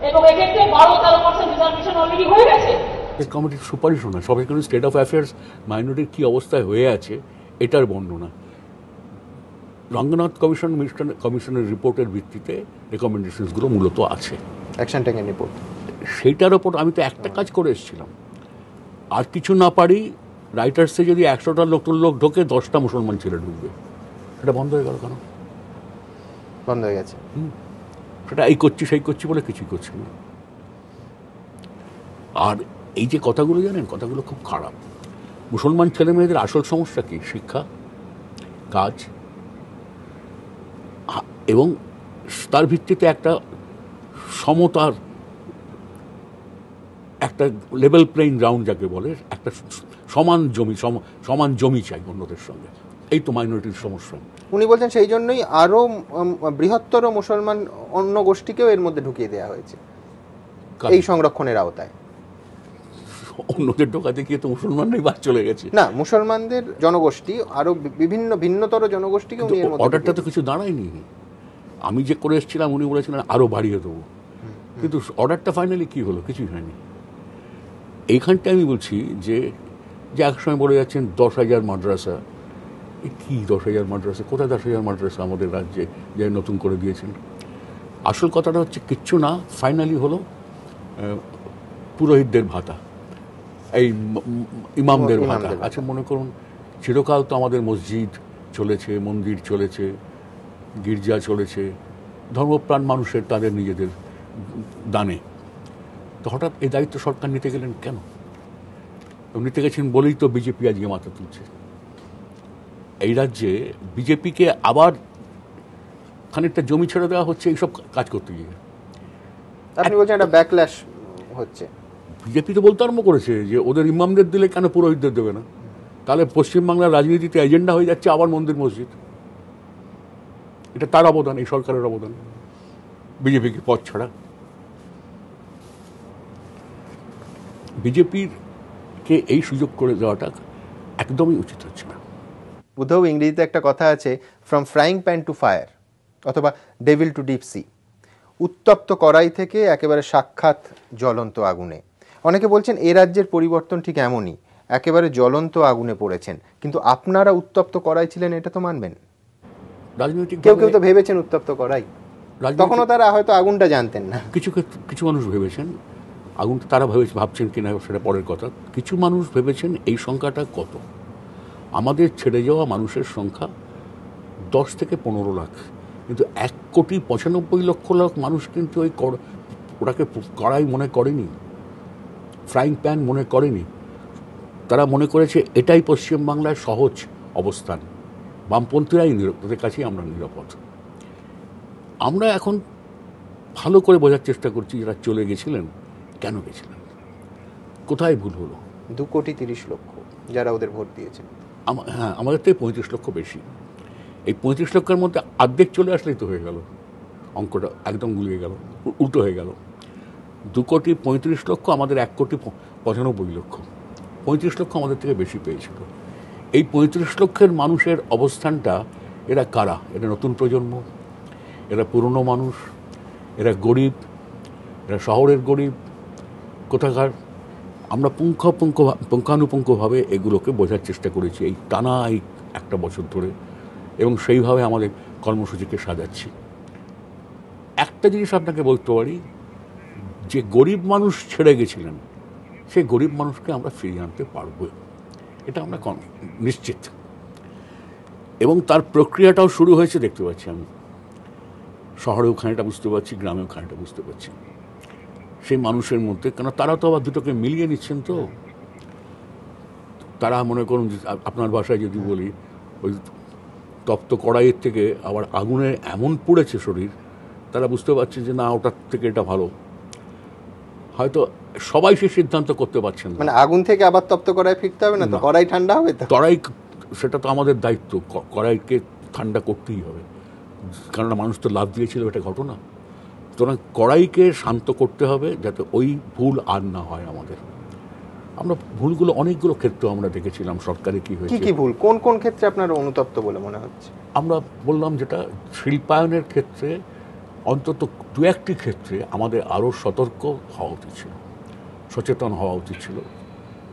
এবং এক্ষেত্রে 12-13% রিজার্ভেশন অলরেডি হয়ে গেছে। কমিটির সুপারিশও না, সবাই কিন্তু স্টেট অফ অ্যাফেয়ার্স মাইনরিটির কী অবস্থায় হয়ে আছে এটার বর্ণনা। রঙ্গনাথ কমিশনের রিপোর্টের ভিত্তিতে রেকমেন্ডেশনসগুলো মূলত আছে, অ্যাকশন টেকেন রিপোর্ট। সেইটার ওপর আমি তো একটা কাজ করে এসেছিলাম। আর কিছু না পারি, রাইটার্সে যদি 100টা লোক ঢোকে, 10টা মুসলমান ছেলে ঢুকবে। সেটা বন্ধ হয়ে গেল কেন? বন্ধ হয়ে গেছে। সেটা এই করছি সেই করছি বলে কিছুই করছি না। আর এই যে কথাগুলো জানেন, কথাগুলো খুব খারাপ। মুসলমান ছেলে মেয়েদের আসল সমস্যা কি? শিক্ষা, কাজ, এবং তার ভিত্তিতে একটা সমতার, একটা লেভেল প্লেইং গ্রাউন্ড যাকে বলে, একটা সমান জমি চাই অন্যদের সঙ্গে। এই তো মাইনরিটির সমস্যা। উনি বলছেন সেই জন্যই আরো বৃহত্তর মুসলমান অন্য গোষ্ঠীকেও এর মধ্যে ঢুকিয়ে দেওয়া হয়েছে এই সংরক্ষণের আওতায়। অন্যদের ঢোকাতে গিয়ে তো মুসলমানরাই বাদ চলে গেছে। না, মুসলমানদের জনগোষ্ঠী আরো বিভিন্ন ভিন্নতর জনগোষ্ঠীকে উনি এর মধ্যে, অর্ডারটা তো কিছু দাঁড়ায়নি। আমি যে করে এসেছিলাম উনি বলেছিলেন আরো বাড়িয়ে দেবো, কিন্তু অর্ডারটা ফাইনালি কি হলো? কিছুই হয়নি। এইখানটা আমি বলছি যে একসময় বলে যাচ্ছেন 10,000 মাদ্রাসা। কি 10,000 মাদ্রাসা? কোথায় 10,000 মাদ্রাসা আমাদের রাজ্যে যে নতুন করে দিয়েছেন? আসল কথাটা হচ্ছে কিচ্ছু না। ফাইনালি হলো পুরোহিতদের ভাতা, এই ইমামদের ভাতা। আচ্ছা, মনে করুন চিরকাল তো আমাদের মসজিদ চলেছে, মন্দির চলেছে, গির্জা চলেছে, ধর্মপ্রাণ মানুষের তাদের নিজেদের দানে। তো হঠাৎ এই দায়িত্ব সরকার নিতে গেলেন কেন? নিতে গেছেন বলেই তো বিজেপি আজকে মাথা তুলছে। এই রাজ্যে বিজেপিকে আবার খানিকটা জমি ছেড়ে দেওয়া হচ্ছে এইসব কাজ করতে গিয়ে। আপনি বলছেন একটা ব্যাকল্যাশ হচ্ছে। বিজেপি তো বলতে আরম্ভ করেছে যে ওদের ইমামদের দিলে কেন পুরোহিতদের দেবে না? তাহলে পশ্চিমবাংলার রাজনীতিতে এজেন্ডা হয়ে যাচ্ছে আবার মন্দির মসজিদ। এটা তার অবদান, এই সরকারের অবদান, বিজেপিকে পথ ছাড়া। বিজেপির কে এই সুযোগ করে দেওয়াটা একদমই উচিত হচ্ছে না। বুধও ইংরেজিতে একটা কথা আছে, from frying pan to fire, অথবা ডেভিল টু ডিপ সি। উত্তপ্ত কড়াই থেকে একেবারে সাক্ষাৎ জ্বলন্ত আগুনে। অনেকে বলছেন এ রাজ্যের পরিবর্তন ঠিক এমনই, একেবারে জ্বলন্ত আগুনে পড়েছেন। কিন্তু আপনারা উত্তপ্ত কড়াই ছিলেন, এটা তো মানবেন। রাজনৈতিক কেউ কেউ তো ভেবেছেন উত্তপ্ত কড়াই, তখনও তারা হয়তো আগুনটা জানতেন না। কিছু মানুষ ভেবেছেন আগুনটা, তারা ভাবছেন কিনা সেটা পরের কথা। কিছু মানুষ ভেবেছেন এই সংখ্যাটা কত। আমাদের ছেড়ে যাওয়া মানুষের সংখ্যা 10 থেকে 15 লাখ, কিন্তু 1,95,00,000 মানুষ কিন্তু ওই ওটাকে কড়াই মনে করেনি, ফ্রাইং প্যান মনে করেনি। তারা মনে করেছে এটাই পশ্চিমবাংলার সহজ অবস্থান, বামপন্থীরাই ওদের কাছেই আমরা নিরাপদ। আমরা এখন ভালো করে বোঝার চেষ্টা করছি যারা চলে গেছিলেন কেন গেছিলেন, কোথায় ভুল হলো। 2,30,00,000 যারা ওদের ভোট দিয়েছেন। হ্যাঁ, আমাদের থেকে 35 লক্ষ বেশি। এই 35 লক্ষের মধ্যে অর্ধেক চলে আসলেই তো হয়ে গেল, অঙ্কটা একদম গুলিয়ে গেল, উল্টো হয়ে গেল। 2,35,00,000, আমাদের 1,95,00,000। 35 লক্ষ আমাদের থেকে বেশি পেয়েছিল। এই 35 লক্ষের মানুষের অবস্থানটা, এরা কারা? এরা নতুন প্রজন্ম, এরা পুরনো মানুষ, এরা গরিব, এরা শহরের গরিব, কোথাকার? আমরা পুঙ্খানুপুঙ্খভাবে এগুলোকে বোঝার চেষ্টা করেছি এই টানা এই একটা বছর ধরে, এবং সেইভাবে আমাদের কর্মসূচিকে সাজাচ্ছি। একটা জিনিস আপনাকে বলতে পারি, যে গরিব মানুষ ছেড়ে গেছিলেন সেই গরিব মানুষকে আমরা ফিরিয়ে আনতে পারবো, এটা আমরা নিশ্চিত। এবং তার প্রক্রিয়াটাও শুরু হয়েছে দেখতে পাচ্ছি আমি, শহরেও খানিকটা বুঝতে পারছি, গ্রামেও খানিকটা বুঝতে পারছি সেই মানুষের মধ্যে। কেন তারা তো আবার দুটোকে মিলিয়ে নিচ্ছেন। তো তারা মনে করুন, আপনার ভাষায় যদি বলি, ওই তপ্ত কড়াইয়ের থেকে আবার আগুনে এমন পুড়েছে শরীর, তারা বুঝতে পারছে যে না, ওটার থেকে এটা ভালো। হয়তো সবাই সে সিদ্ধান্ত করতে পারছেন না। মানে আগুন থেকে আবার তপ্ত কড়াই ফিরতে হবে না তো, কড়াই ঠান্ডা হবে তো। কড়াই, সেটা তো আমাদের দায়িত্ব, কড়াইকে ঠান্ডা করতেই হবে, কারণ মানুষ তো লাভ দিয়েছিল, এটা ঘটনা। সুতরাং কড়াইকে শান্ত করতে হবে যাতে ওই ভুল আর না হয় আমাদের। আমরা ভুলগুলো অনেকগুলো ক্ষেত্রে আমরা দেখেছিলাম সরকারে কি হয়েছে। কি ভুল, কোন কোন ক্ষেত্রে আপনার অনুতপ্ত বলে মনে হচ্ছে? আমরা বললাম যেটা শিল্পায়নের ক্ষেত্রে, অন্তত 2-1টি ক্ষেত্রে আমাদের আরও সতর্ক হওয়া উচিত ছিল, সচেতন হওয়া উচিত ছিল।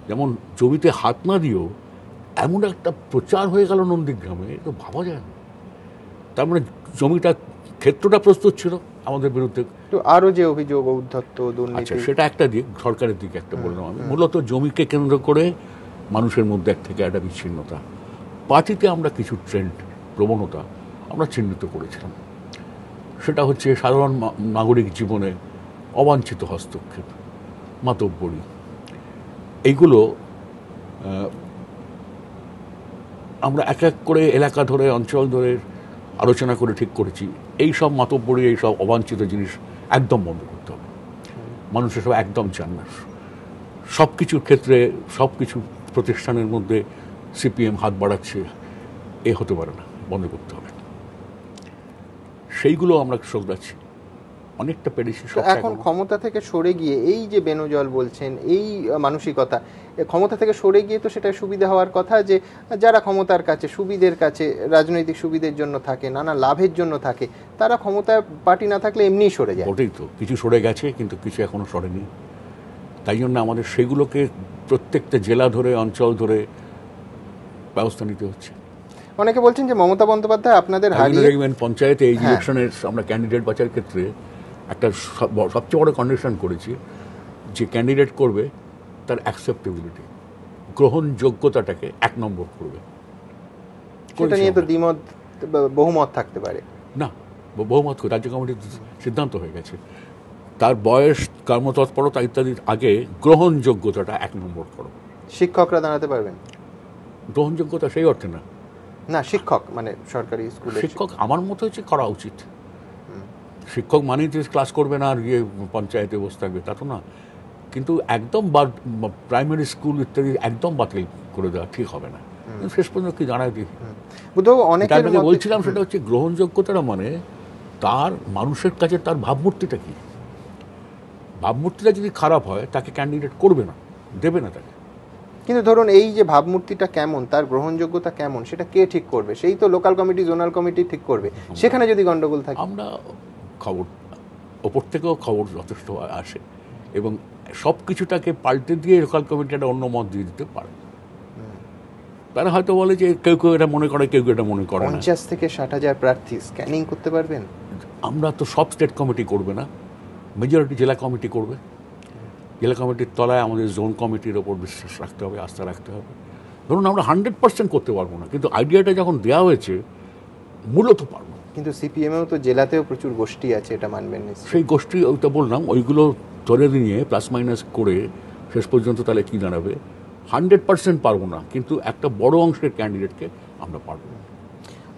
যেমন জমিতে হাত না দিয়েও এমন একটা প্রচার হয়ে গেল নন্দীগ্রামে, তো ভাবা যায় না। তার মানে জমিটা, ক্ষেত্রটা প্রস্তুত ছিল আমাদের বিরুদ্ধে। তো আরও যে অভিযোগ, ঔদ্ধত্য, দুর্নীতি, সেটা একটা দিক, সরকারের দিকে একটা বললাম আমি। মূলত জমিকে কেন্দ্র করে মানুষের মধ্যে থেকে একটা বিচ্ছিন্নতা। পার্টিতে আমরা কিছু ট্রেন্ড, প্রবণতা আমরা চিহ্নিত করেছিলাম। সেটা হচ্ছে সাধারণ নাগরিক জীবনে অবাঞ্ছিত হস্তক্ষেপ, মাতব্বরি, এইগুলো আমরা এক এক করে এলাকা ধরে, অঞ্চল ধরে আলোচনা করে ঠিক করেছি এই সব মাতব্বরি, এই সব অবাঞ্ছিত জিনিস একদম বন্ধ করতে হবে। মানুষ এসব একদম চান না। সব কিছুর ক্ষেত্রে, সব কিছু প্রতিষ্ঠানের মধ্যে সিপিএম হাত বাড়াচ্ছে, এ হতে পারে না, বন্ধ করতে হবে। সেইগুলো আমরা শোধাচ্ছি, অনেকটা পেরেছি। এখন ক্ষমতা থেকে সরে গিয়ে এই যে বেনজল বলছেন, এই মানসিকতা, ক্ষমতা থেকে সরে গিয়ে তো সেটা সুবিধা হওয়ার কথা, যে যারা ক্ষমতার কাছে, সুবিধের কাছে, রাজনৈতিক সুবিধের জন্য থাকে, নানা লাভের জন্য থাকে, তারা ক্ষমতায় পার্টি না থাকলে এমনিই সরে যায়। ওটাই তো, কিছু সরে গেছে কিন্তু কিছু এখনো সরেনি। তাই জন্য আমাদের সেগুলোকে প্রত্যেকটা জেলা ধরে, অঞ্চল ধরে ব্যবস্থা নিতে হচ্ছে। অনেকে বলছেন যে মমতা বন্দ্যোপাধ্যায় আপনাদের হারিয়ে, পঞ্চায়েতে এই ইলেকশনের আমরা ক্যান্ডিডেট বাছার ক্ষেত্রে একটা সবচেয়ে বড় কন্ডিশন করেছি যে ক্যান্ডিডেট করবে তার অ্যাকসেপ্টেবিলিটি, গ্রহণযোগ্যতাটাকে 1 নম্বর করবে। সেটা নিয়ে তো দ্বিমত বহুমত থাকতে পারে। না, বহুমত রাজ্য কমিটির সিদ্ধান্ত হয়ে গেছে, তার বয়স, কর্মতৎপরতা ইত্যাদির আগে গ্রহণযোগ্যতাটা 1 নম্বর করো। শিক্ষকরা দাঁড়াতে পারবেন? গ্রহণযোগ্যতা সেই অর্থে না, না শিক্ষক মানে সরকারি স্কুলে শিক্ষক আমার মতো হচ্ছে করা উচিত। শিক্ষক মানেই যে ক্লাস করবে না আর গিয়ে পঞ্চায়েতে বসে থাকবে তা তো না, কিন্তু একদম প্রাইমারি স্কুল ইত্যাদি একদম বাতিল করে দেওয়া ঠিক হবে না। শেষ পর্যন্ত কি জানাই দিই, অনেকে বলছিলাম সেটা হচ্ছে গ্রহণযোগ্যতাটা মানে তার মানুষের কাছে তার ভাবমূর্তিটা কি। ভাবমূর্তিটা যদি খারাপ হয় তাকে ক্যান্ডিডেট করবে না, দেবে না তাকে। কিন্তু ধরুন এই যে ভাবমূর্তিটা কেমন, তার গ্রহণযোগ্যতা কেমন, সেটা কে ঠিক করবে? সেই তো লোকাল কমিটি, জোনাল কমিটি ঠিক করবে। সেখানে যদি গন্ডগোল থাকে, আমরা খবর ওপর থেকেও খবর যথেষ্ট আসে এবং সব কিছুটাকে পাল্টে দিয়ে লোকাল কমিটি একটা অন্য মত দিয়ে দিতে পারে। তারা হয়তো বলে যে কেউ কেউ এটা মনে করে, কেউ কেউ এটা মনে করে না। 50 থেকে 60,000 প্রার্থী স্ক্যানিং করতে পারবেন? আমরা তো সব স্টেট কমিটি করবে না, মেজরিটি জেলা কমিটি করবে। জেলা কমিটির তলায় আমাদের জোন কমিটির ওপর বিশ্বাস রাখতে হবে, আস্থা রাখতে হবে। ধরুন আমরা 100% করতে পারবো না, কিন্তু আইডিয়াটা যখন দেওয়া হয়েছে মূলত পারবো। কিন্তু সিপিএমেও তো জেলাতেও প্রচুর গোষ্ঠী আছে, এটা মানবেন না? সেই গোষ্ঠী, ওইটা বললাম, ওইগুলো ধরে নিয়ে প্লাস মাইনাস করে শেষ পর্যন্ত তাহলে কী দাঁড়াবে? 100% পারবো না, কিন্তু একটা বড় অংশের ক্যান্ডিডেটকে আমরা পারবো।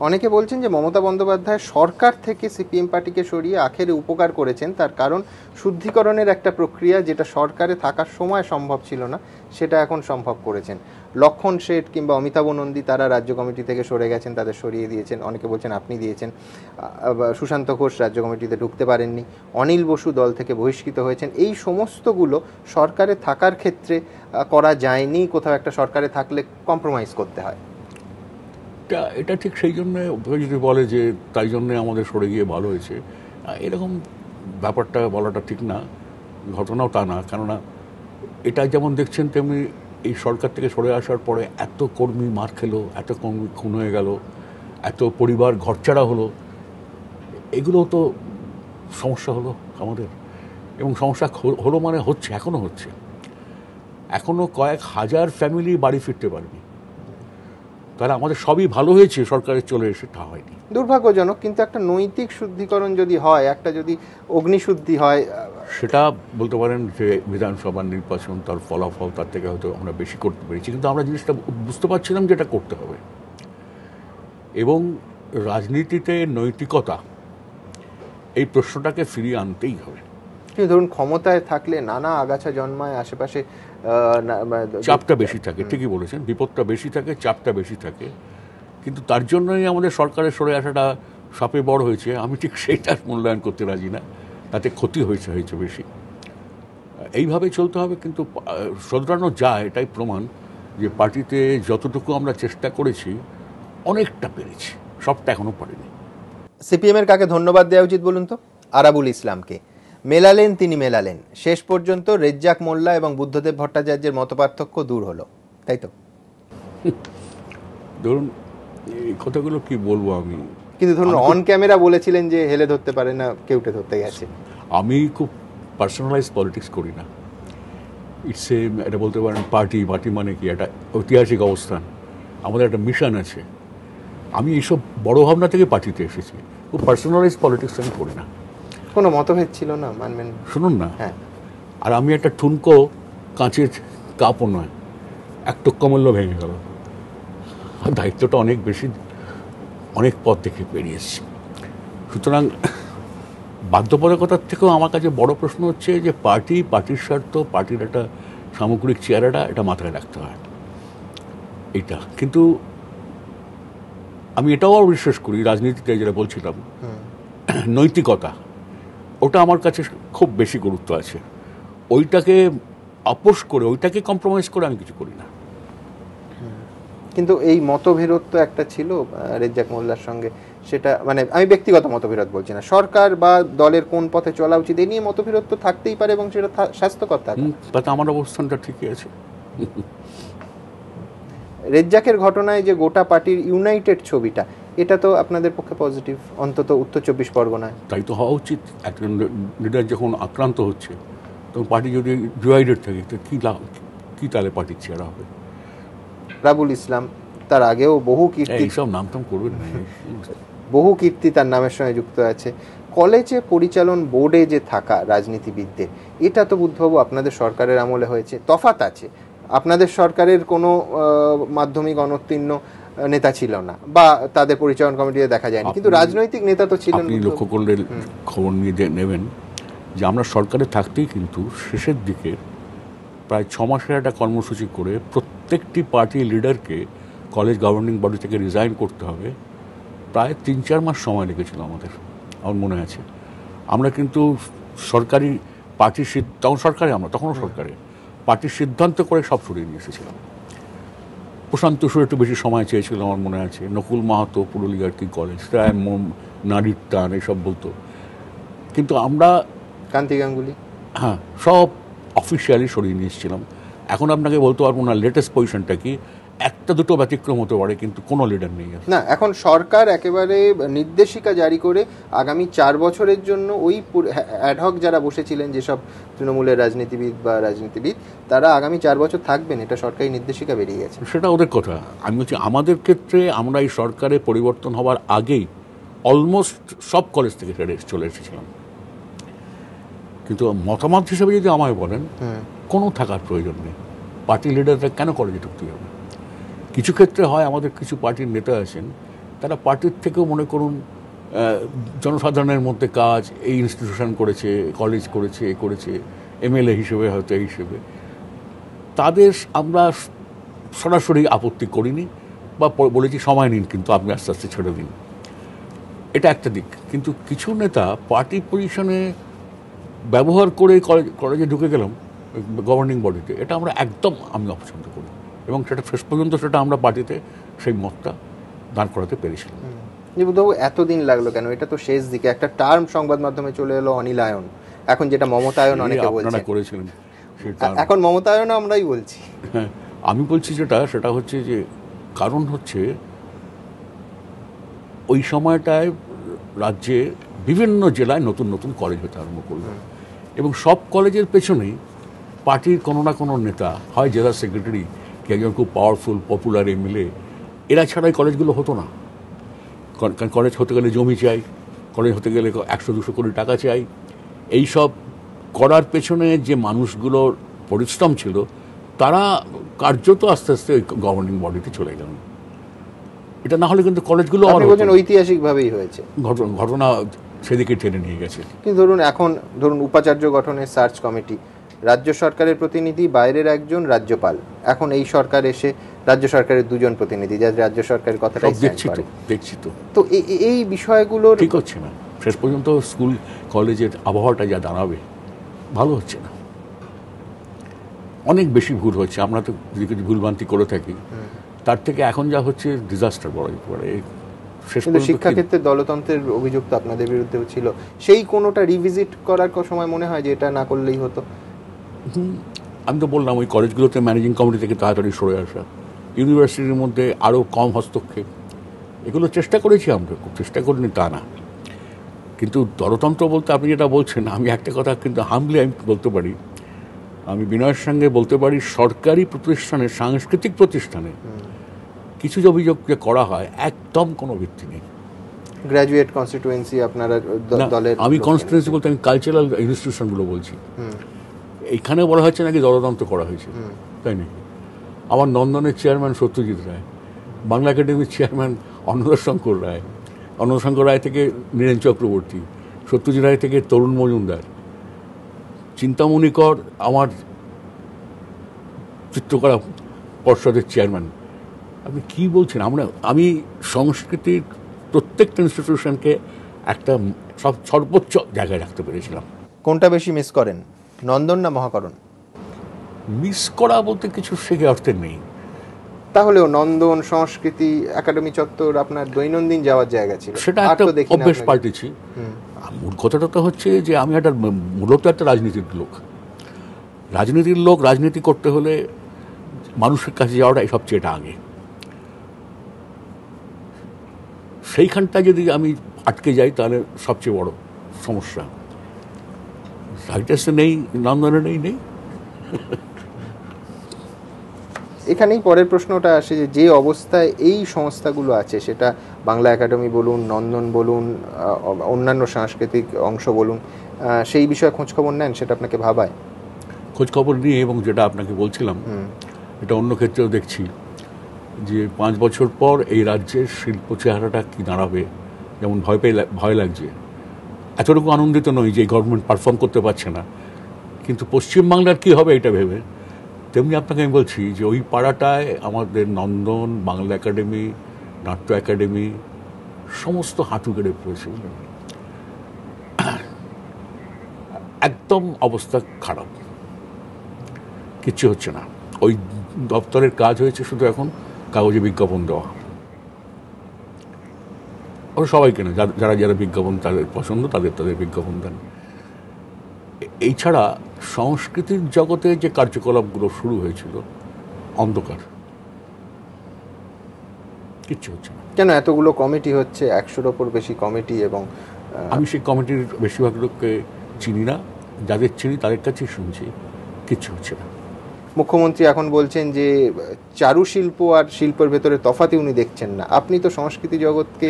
অনেকে বলছেন যে মমতা বন্দ্যোপাধ্যায় সরকার থেকে সিপিএম পার্টিকে সরিয়ে আখেরে উপকার করেছেন, তার কারণ শুদ্ধিকরণের একটা প্রক্রিয়া যেটা সরকারে থাকার সময় সম্ভব ছিল না, সেটা এখন সম্ভব করেছেন। লক্ষণ শেঠ কিংবা অমিতাভ নন্দী তারা রাজ্য কমিটি থেকে সরে গেছেন, তাদের সরিয়ে দিয়েছেন। অনেকে বলছেন আপনি দিয়েছেন। সুশান্ত ঘোষ রাজ্য কমিটিতে ঢুকতে পারেননি। অনিল বসু দল থেকে বহিষ্কৃত হয়েছেন। এই সমস্তগুলো সরকারে থাকার ক্ষেত্রে করা যায়নি, কোথাও একটা সরকারে থাকলে কম্প্রোমাইজ করতে হয়। এটা ঠিক সেই জন্য যদি বলে যে তাই জন্যে আমাদের সরে গিয়ে ভালো হয়েছে, এরকম ব্যাপারটা বলাটা ঠিক না, ঘটনাও তা না। কেননা এটা যেমন দেখছেন তেমনি এই সরকার থেকে সরে আসার পরে এত কর্মী মার খেলো, এত কর্মী খুন হয়ে গেল, এত পরিবার ঘরছাড়া হলো, এগুলো তো সমস্যা হলো আমাদের। এবং সমস্যা হলো মানে হচ্ছে, এখনও হচ্ছে। এখনও কয়েক হাজার ফ্যামিলি বাড়ি ফিরতে পারেনি। তাহলে আমাদের সবই ভালো হয়েছে সরকারের চলে এসে, তা হয়নি। দুর্ভাগ্যজনক। কিন্তু একটা নৈতিক শুদ্ধিকরণ যদি হয়, একটা যদি অগ্নিশুদ্ধি হয়, সেটা বলতে পারেন যে বিধানসভা নির্বাচন, তার ফলাফল, তার থেকে হয়তো আমরা বেশি করতে পেরেছি, কিন্তু আমরা জিনিসটা বুঝতে পারছিলাম যে এটা করতে হবে। এবং রাজনীতিতে নৈতিকতা, এই প্রশ্নটাকে ফিরিয়ে আনতেই হবে। কিন্তু ধরুন ক্ষমতায় থাকলে নানা আগাছা জন্মায়, আশেপাশে চাপটা বেশি থাকে। ঠিকই বলেছেন, বিপদটা বেশি থাকে, চাপটা বেশি থাকে। কিন্তু তার জন্যই আমাদের সরকারের সরে আসাটা সাপে বড় হয়েছে। আমি ঠিক সেইটার মূল্যায়ন করতে রাজি না, তাতে ক্ষতি হয়েছে বেশি। এইভাবে চলতে হবে। কিন্তু শোধরানো যায়, এটাই প্রমাণ যে পার্টিতে যতটুকু আমরা চেষ্টা করেছি অনেকটা পেরেছি, সবটা এখনো পারিনি। সিপিএমের কাকে ধন্যবাদ দেওয়া উচিত বলুন তো? আরাবুল ইসলামকে। মেলালেন তিনি মেলালেন, শেষ পর্যন্ত রেজ্জাক মোল্লা এবং বুদ্ধদেব ভট্টাচার্যের মতপার্থক্য দূর হলো, তাই তো? ধরুন এই কথাগুলো কি বলবো আমি, কিন্তু ধরুন অন ক্যামেরা বলেছিলেন যে হেলে ধরতে পারে না, কেউটে ধরতে গেছে। আমি খুব পার্সোনালাইজ পলিটিক্স করি না। ইটস এটা বলতে পারেন পার্টি মানে কি একটা ঐতিহাসিক অবস্থান, আমাদের একটা মিশন আছে। আমি এইসব বড় ভাবনা থেকে পার্টিতে এসেছি, খুব পার্সোনালাইজ পলিটিক্স আমি করি না। কোনো মতভেদ ছিল না, মানবেন? শুনুন না, হ্যাঁ, আর আমি একটা ঠুনকো কাঁচের কাপও নয়, এক টুক্কা মূল্য ভেঙে গেল। আর দায়িত্বটা অনেক বেশি, অনেক পথ দেখে পেরিয়েছি। সুতরাং বাধ্যবাধকতার থেকেও আমার কাছে বড় প্রশ্ন হচ্ছে যে পার্টির স্বার্থ, পার্টির একটা সামগ্রিক চেহারাটা, এটা মাথায় রাখতে হয় এইটা। কিন্তু আমি এটাও বিশ্বাস করি রাজনীতিতে, যেটা বলছিলাম নৈতিকতা, ওটা আমার কাছে খুব বেশি গুরুত্ব আছে। ওইটাকে আপোষ করে, ওইটাকে কম্প্রোমাইজ করে আমি কিছু করি না। কিন্তু এই মতবিরোধ তো একটা ছিল রেজ্জাক মোল্লার সঙ্গে, সেটা মানে আমি ব্যক্তিগত মতবিরোধ বলছি না, সরকার বা দলের কোন পথে চলা উচিত এই নিয়ে মতবিরোধ তো থাকতেই পারে, এবং সেটা স্বাস্থ্যকর থাকে। তাতে আমার অবস্থানটা ঠিকই আছে। রেজ্জাকের ঘটনায় যে গোটা পার্টির ইউনাইটেড ছবিটা, এটা তো আপনাদের পক্ষে পজিটিভ, অন্তত উত্তর 24 পরগনায়। তাই তো হওয়া উচিত। একজন লিডার যখন আক্রান্ত হচ্ছে তো পার্টি যদি ডিভাইডেড থাকে তো কী লাভ, কী তাহলে পার্টির চেহারা হবে? রাবুল ইসলাম, তার আগেও বহু কীর্তি, এইসব নামটাম করবেন না। বহু কীর্তি তার নামের সঙ্গে যুক্ত আছে। কলেজে পরিচালন বোর্ডে যে থাকা রাজনীতিবিদদের, এটা তো বুদ্ধবাবু আপনাদের সরকারের আমলে হয়েছে, তফাৎ আছে। আপনাদের সরকারের কোনো মাধ্যমিক অনুত্তীর্ণ নেতা ছিল না, বা তাদের পরিচালন কমিটিতে দেখা যায়নি, কিন্তু রাজনৈতিক নেতা তো ছিলেন। আপনি লক্ষ্য করলে খবর নিয়ে নেবেন যে আমরা সরকারে থাকতেই কিন্তু শেষের দিকে প্রায় 6 মাসের একটা কর্মসূচি করে প্রত্যেকটি পার্টি লিডারকে কলেজ গভর্নিং বডি থেকে রিজাইন করতে হবে। প্রায় 3-4 মাস সময় লেগেছিল আমাদের, আমার মনে আছে। আমরা কিন্তু সরকারি পার্টির তখন সরকারে, আমরা তখনও সরকারে পার্টির সিদ্ধান্ত করে সব সরিয়ে নিয়ে এসেছিলাম। প্রশান্ত সুর একটু বেশি সময় চেয়েছিল আমার মনে আছে, নকুল মাহাতো পুরুলিয়ার কি কলেজ, রায় নারীর টান এসব বলতো, কিন্তু আমরা কান্তি গাঙ্গুলি, হ্যাঁ, সব অফিসিয়ালি সরিয়ে নিয়ে এসেছিলাম। এখন আপনাকে বলতে পারবো না লেটেস্ট পজিশনটা কি, একটা দুটো ব্যতিক্রম হতে পারে, কিন্তু কোনো লিডার নেই না। এখন সরকার একেবারে নির্দেশিকা জারি করে আগামী 4 বছরের জন্য ওই অ্যাডহক যারা বসেছিলেন, যেসব তৃণমূলের রাজনীতিবিদ বা রাজনীতিবিদ, তারা আগামী 4 বছর থাকবেন, এটা সরকারি নির্দেশিকা বেরিয়ে গেছে। সেটা ওদের কথা। আমি বলছি আমাদের ক্ষেত্রে আমরা এই সরকারে পরিবর্তন হওয়ার আগেই অলমোস্ট সব কলেজ থেকে চলে এসেছিলাম। কিন্তু মতামত হিসেবে যদি আমায় বলেন, কোনো থাকার প্রয়োজন নেই। পার্টি লিডাররা কেন কলেজে ঢুকতে হবে? কিছু ক্ষেত্রে হয় আমাদের কিছু পার্টির নেতা আছেন, তারা পার্টির থেকেও মনে করুন জনসাধারণের মধ্যে কাজ, এই ইনস্টিটিউশন করেছে, কলেজ করেছে, এ করেছে, এমএলএ হিসেবে হয়তো এই হিসেবে, তাদের আমরা সরাসরি আপত্তি করিনি বা বলেছি সময় নিন, কিন্তু আপনি আস্তে আস্তে ছেড়ে দিন। এটা একটা দিক। কিন্তু কিছু নেতা পার্টি পজিশনে ব্যবহার করে কলেজে ঢুকে গেলাম গভর্নিং বডিতে, এটা আমরা একদম আমি অপছন্দ করি, এবং সেটা শেষ পর্যন্ত সেটা আমরা পার্টিতে সেই মতটা দাঁড় করাতে পেরেছিলাম। বুদ্ধবাবু, এতদিন লাগলো কেন? এটা তো শেষ দিকে একটা টার্ম সংবাদ মাধ্যমে চলে এলো অনিলায়ন, এখন যেটা মমতায়ন অনেকে বলছে, করেছিলেন এখন মমতায়ন আমরাই বলছি। হ্যাঁ, আমি বলছি সেটা হচ্ছে যে কারণ হচ্ছে ওই সময়টায় রাজ্যে বিভিন্ন জেলায় নতুন নতুন কলেজ হতে আরম্ভ করলো, এবং সব কলেজের পেছনেই পার্টির কোনো না কোনো নেতা, হয় জেলা সেক্রেটারি, কি একজন খুব পাওয়ারফুল পপুলার এমএলএ, এরা ছাড়াই কলেজগুলো হতো না। কারণ কলেজ হতে গেলে জমি চাই, কলেজ হতে গেলে 100-200 কোটি টাকা চাই। এই সব করার পেছনে যে মানুষগুলোর পরিশ্রম ছিল, তারা কার্যত আস্তে আস্তে ওই গভর্নিং বডিতে চলে গেলেন। এটা না হলে কিন্তু কলেজগুলো ঐতিহাসিকভাবেই হয়েছে, ঘটনা সেদিকে টেনে নিয়ে গেছে। কিন্তু ধরুন উপাচার্য গঠনের সার্চ কমিটি, রাজ্য সরকারের প্রতিনিধি, বাইরের একজন, রাজ্যপাল, এখন এই সরকার এসে রাজ্য সরকারের 2জন প্রতিনিধি, যা রাজ্য সরকারের কথাটা দেখছি তো এই বিষয়গুলো ঠিক হচ্ছে না। শেষ পর্যন্ত স্কুল কলেজের আবহাওয়াটা যা দাঁড়াবে, ভালো হচ্ছে না, অনেক বেশি ভুল হচ্ছে। আমরা তো ভুলভ্রান্তি করে থাকি, তার থেকে এখন যা হচ্ছে ডিজাস্টার বলা যেতে পারে। শিক্ষাক্ষেত্রে দলতন্ত্রের অভিযোগ তো আপনাদের বিরুদ্ধেও ছিল, সেই কোনোটা রিভিজিট করার সময় মনে হয় যে এটা না করলেই হতো? আমি তো বললাম ওই কলেজগুলোতে ম্যানেজিং কমিটি থেকে তাড়াতাড়ি সরে আসা, ইউনিভার্সিটির মধ্যে আরও কম হস্তক্ষেপ, এগুলো চেষ্টা করেছি আমরা, খুব চেষ্টা করিনি তা না। কিন্তু দলতন্ত্র বলতে আপনি যেটা বলছেন, আমি একটা কথা কিন্তু হামলি আমি বলতে পারি, আমি বিনয়ের সঙ্গে বলতে পারি, সরকারি প্রতিষ্ঠানে, সাংস্কৃতিক প্রতিষ্ঠানে কিছু অভিযোগ যে করা হয়, একদম কোনো ভিত্তি নেই। গ্র্যাজুয়েট কনস্টিটিউয়েন্সি আপনারা দলের, আমি কনস্টিটিউয়েন্সি বলতে আমি কালচারাল ইনস্টিটিউশনগুলো বলছি। এইখানে বলা হচ্ছে নাকি দলতন্ত্র করা হয়েছে, তাই নাকি? আমার নন্দনের চেয়ারম্যান সত্যজিৎ রায়, বাংলা একাডেমির চেয়ারম্যান অন্নদাশঙ্কর রায়, অন্নদাশঙ্কর রায় থেকে নীরেন চক্রবর্তী, সত্যজিৎ রায় থেকে তরুণ মজুমদার, চিন্তামণি কর আমার চিত্রকলা পর্ষদের চেয়ারম্যান। আপনি কি বলছেন? আমি সংস্কৃতির প্রত্যেকটা ইনস্টিটিউশনকে একটা সর্বোচ্চ জায়গায় রাখতে পেরেছিলাম। কোনটা বেশি মিস করেন, নন্দন না মহাকরণ? মিস করা বলতে কিছু সেকে অর্থে নেই। তাহলেও নন্দন, সংস্কৃতি, একাডেমি চত্বর আপনার দৈনন্দিন যাওয়ার জায়গা ছিল, সেটা একটা অভ্যেস পাল্টেছি। মূল কথাটা তো হচ্ছে যে আমি মূলত একটা রাজনীতির লোক। রাজনীতি করতে হলে মানুষের কাছে যাওয়াটাই সবচেয়ে আগে। সেইখানটা যদি আমি আটকে যাই, তাহলে সবচেয়ে বড় সমস্যা। সাইটাসে নেই, নন্দনে নেই। এখানেই পরের প্রশ্নটা আসে যে যে অবস্থায় এই সংস্থাগুলো আছে, সেটা বাংলা একাডেমি বলুন, নন্দন বলুন, অন্যান্য সাংস্কৃতিক অংশ বলুন, সেই বিষয়ে খোঁজখবর নেন, সেটা আপনাকে ভাবায়? খোঁজখবর নিয়ে, এবং যেটা আপনাকে বলছিলাম, এটা অন্য ক্ষেত্রেও দেখছি যে 5 বছর পর এই রাজ্যের শিল্প চেহারাটা কি দাঁড়াবে, যেমন ভয় লাগছে। এতটুকু আনন্দিত নই যে গভর্নমেন্ট পারফর্ম করতে পারছে না, কিন্তু পশ্চিমবাংলার কি হবে এটা ভেবে। তেমনি আপনাকে আমি বলছি যে ওই পাড়াটায় আমাদের নন্দন, বাংলা একাডেমি, নাট্য একাডেমি সমস্ত হাঁটু গেড়ে পড়েছে। একদম অবস্থা খারাপ, কিচ্ছু হচ্ছে না। ওই দপ্তরের কাজ হয়েছে শুধু এখন কাগজে বিজ্ঞাপন দেওয়া। ওরা সবাইকে না, যারা যারা বিজ্ঞাপন তাদের পছন্দ তাদের বিজ্ঞাপন দেন। এই ছাড়া সংস্কৃতির জগতে যে কার্যকলাপগুলো শুরু হয়েছিল, অন্ধকার, কিচ্ছু হচ্ছে না। কেন এতগুলো কমিটি হচ্ছে, 100-র ওপর বেশি কমিটি, এবং আমি সেই কমিটির বেশিরভাগ লোককে চিনি না, যাদের চিনি তাদের কাছেই শুনছি, কিচ্ছু হচ্ছে না। মুখ্যমন্ত্রী এখন বলছেন যে চারুশিল্প আর শিল্পের ভেতরে তফাৎই উনি দেখছেন না। আপনি তো সংস্কৃতি জগৎকে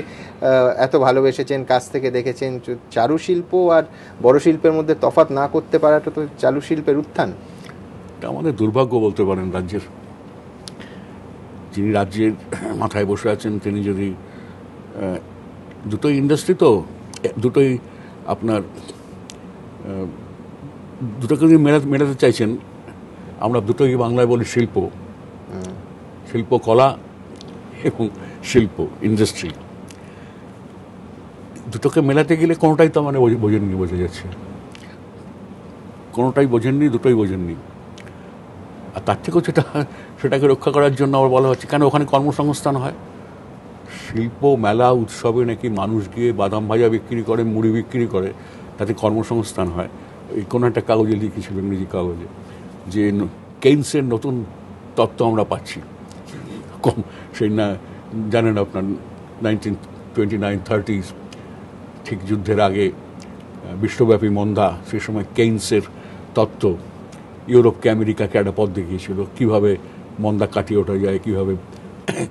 এত ভালোবেসেছেন, কাছ থেকে দেখেছেন, চারুশিল্প আর বড় শিল্পের মধ্যে তফাৎ না করতে পারাটা তো চারুশিল্পের উত্থান। এটা আমাদের দুর্ভাগ্য বলতে পারেন রাজ্যের। যিনি রাজ্যের মাথায় বসে আছেন তিনি যদি, দুটোই ইন্ডাস্ট্রি, তো দুটোই আপনার দুটোকে যদি মেলাতে চাইছেন, আমরা দুটোই বাংলায় বলি শিল্পকলা এবং শিল্প ইন্ডাস্ট্রি। দুটোকে মেলাতে গেলে কোনোটাই তো মানে বোঝেননি, বোঝা যাচ্ছে কোনোটাই বোঝেননি, দুটোই বোঝেননি। আর তার থেকেও সেটাকে রক্ষা করার জন্য আবার বলা হচ্ছে কেন ওখানে কর্মসংস্থান হয়। শিল্প মেলা উৎসবে নাকি মানুষ গিয়ে বাদাম ভাজা বিক্রি করে, মুড়ি বিক্রি করে, তাতে কর্মসংস্থান হয়। এই কোনো একটা কাগজে লিখেছিল, ইংরেজি কাগজে, যে কেইনসের নতুন তত্ত্ব আমরা পাচ্ছি। সেই না জানেন আপনার 1929-30 ঠিক যুদ্ধের আগে বিশ্বব্যাপী মন্দা, সে সময় কেইনসের তত্ত্ব ইউরোপকে, আমেরিকাকে একটা পথ দেখিয়েছিল, কীভাবে মন্দা কাটিয়ে ওঠা যায়, কীভাবে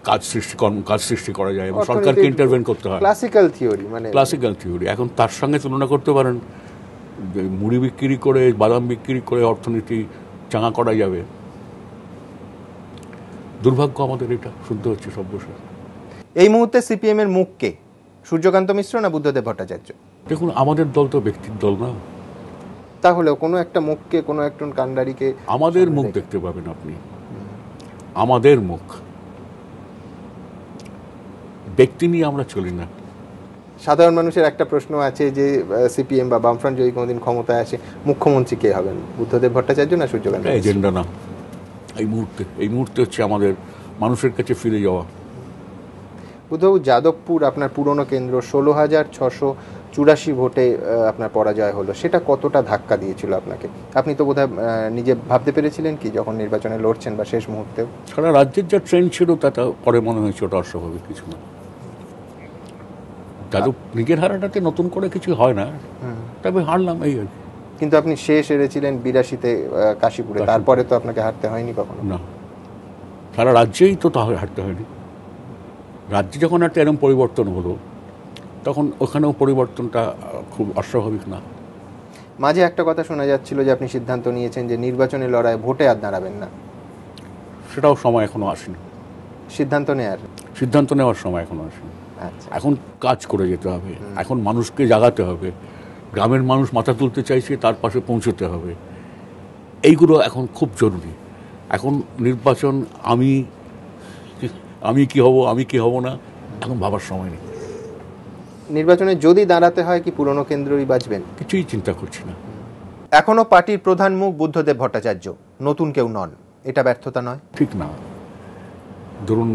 কাজ সৃষ্টি করা যায় এবং সরকারকে ইন্টারভেন করতে হয়। Classical theory. এখন তার সঙ্গে তুলনা করতে পারেন মুড়ি বিক্রি করে, বাদাম বিক্রি করে অর্থনীতি চাঙা করা যাবে। দুর্ভাগ্য আমাদের, এটা শুনতে হচ্ছে সব বছর। এই মুহূর্তে সিপিএম এর মুখ কে? সূর্যকান্ত মিশ্র না বুদ্ধদেব ভট্টাচার্য? দেখুন, আমাদের দল তো ব্যক্তির দল না। তাহলেও কোনো একটা মুখকে, কোনো একজন কাণ্ডারিকে আমাদের মুখ দেখতে পাবেন আপনি, আমাদের মুখ। ব্যক্তি নিয়ে আমরা চলি না। সাধারণ মানুষের একটা প্রশ্ন আছে যে সিপিএম বা বামফ্রন্ট যদি কোনোদিন ক্ষমতায় আসে, মুখ্যমন্ত্রী কে হবেন? বুদ্ধদেব ভট্টাচার্য না সূর্যকান্ত? এজেন্ডা না, এই মুহূর্তে হচ্ছে আমাদের মানুষের কাছে ফিরে যাওয়া। বুদ্ধবাবু, যাদবপুর আপনার পুরনো কেন্দ্র, 16,684 ভোটে আপনার পরাজয় হলো, সেটা কতটা ধাক্কা দিয়েছিল আপনাকে? আপনি তো বোধহয় নিজে ভাবতে পেরেছিলেন কি যখন নির্বাচনে লড়ছেন, বা শেষ মুহূর্তেও? সারা রাজ্যের যা ট্রেন্ড ছিল তাতে পরে মনে হয়েছে ওটা অস্বাভাবিক কিছু না। যাদব নিজের হারাটাতে নতুন করে কিছু হয় না, তবে হারলাম, এই আর কি। কিন্তু আপনি শেষ হেরেছিলেন 82-তে কাশীপুরে, তারপরে তো আপনাকে হারতে হয়নি কখনো? না, সারা রাজ্যেই তো তাহলে হারতে হয়নি। রাজ্যে যখন একটা এরকম পরিবর্তন হলো, তখন ওখানেও পরিবর্তনটা খুব অস্বাভাবিক না। মাঝে একটা কথা শোনা যাচ্ছিল যে আপনি সিদ্ধান্ত নিয়েছেন যে নির্বাচনী লড়াই ভোটে আর দাঁড়াবেন না। সেটাও সময় এখনো আসেনি। সিদ্ধান্ত নেওয়ার সময় এখনো আসেনি। আচ্ছা, এখন কাজ করে যেতে হবে, এখন মানুষকে জাগাতে হবে। গ্রামের মানুষ মাথা তুলতে চাইছে, তার পাশে পৌঁছতে হবে। এইগুলো এখন খুব জরুরি। এখন নির্বাচন আমি কি হব না, এখন ভাবার সময় নেই। নির্বাচনে যদি দাঁড়াতে হয়, কি পুরনো কেন্দ্রই বাঁচবেন? কিছুই চিন্তা করছি না। এখনো পার্টির প্রধান মুখ বুদ্ধদেব ভট্টাচার্য, নতুন কেউ নন। এটা ব্যর্থতা নয়? ঠিক না। ধরুন,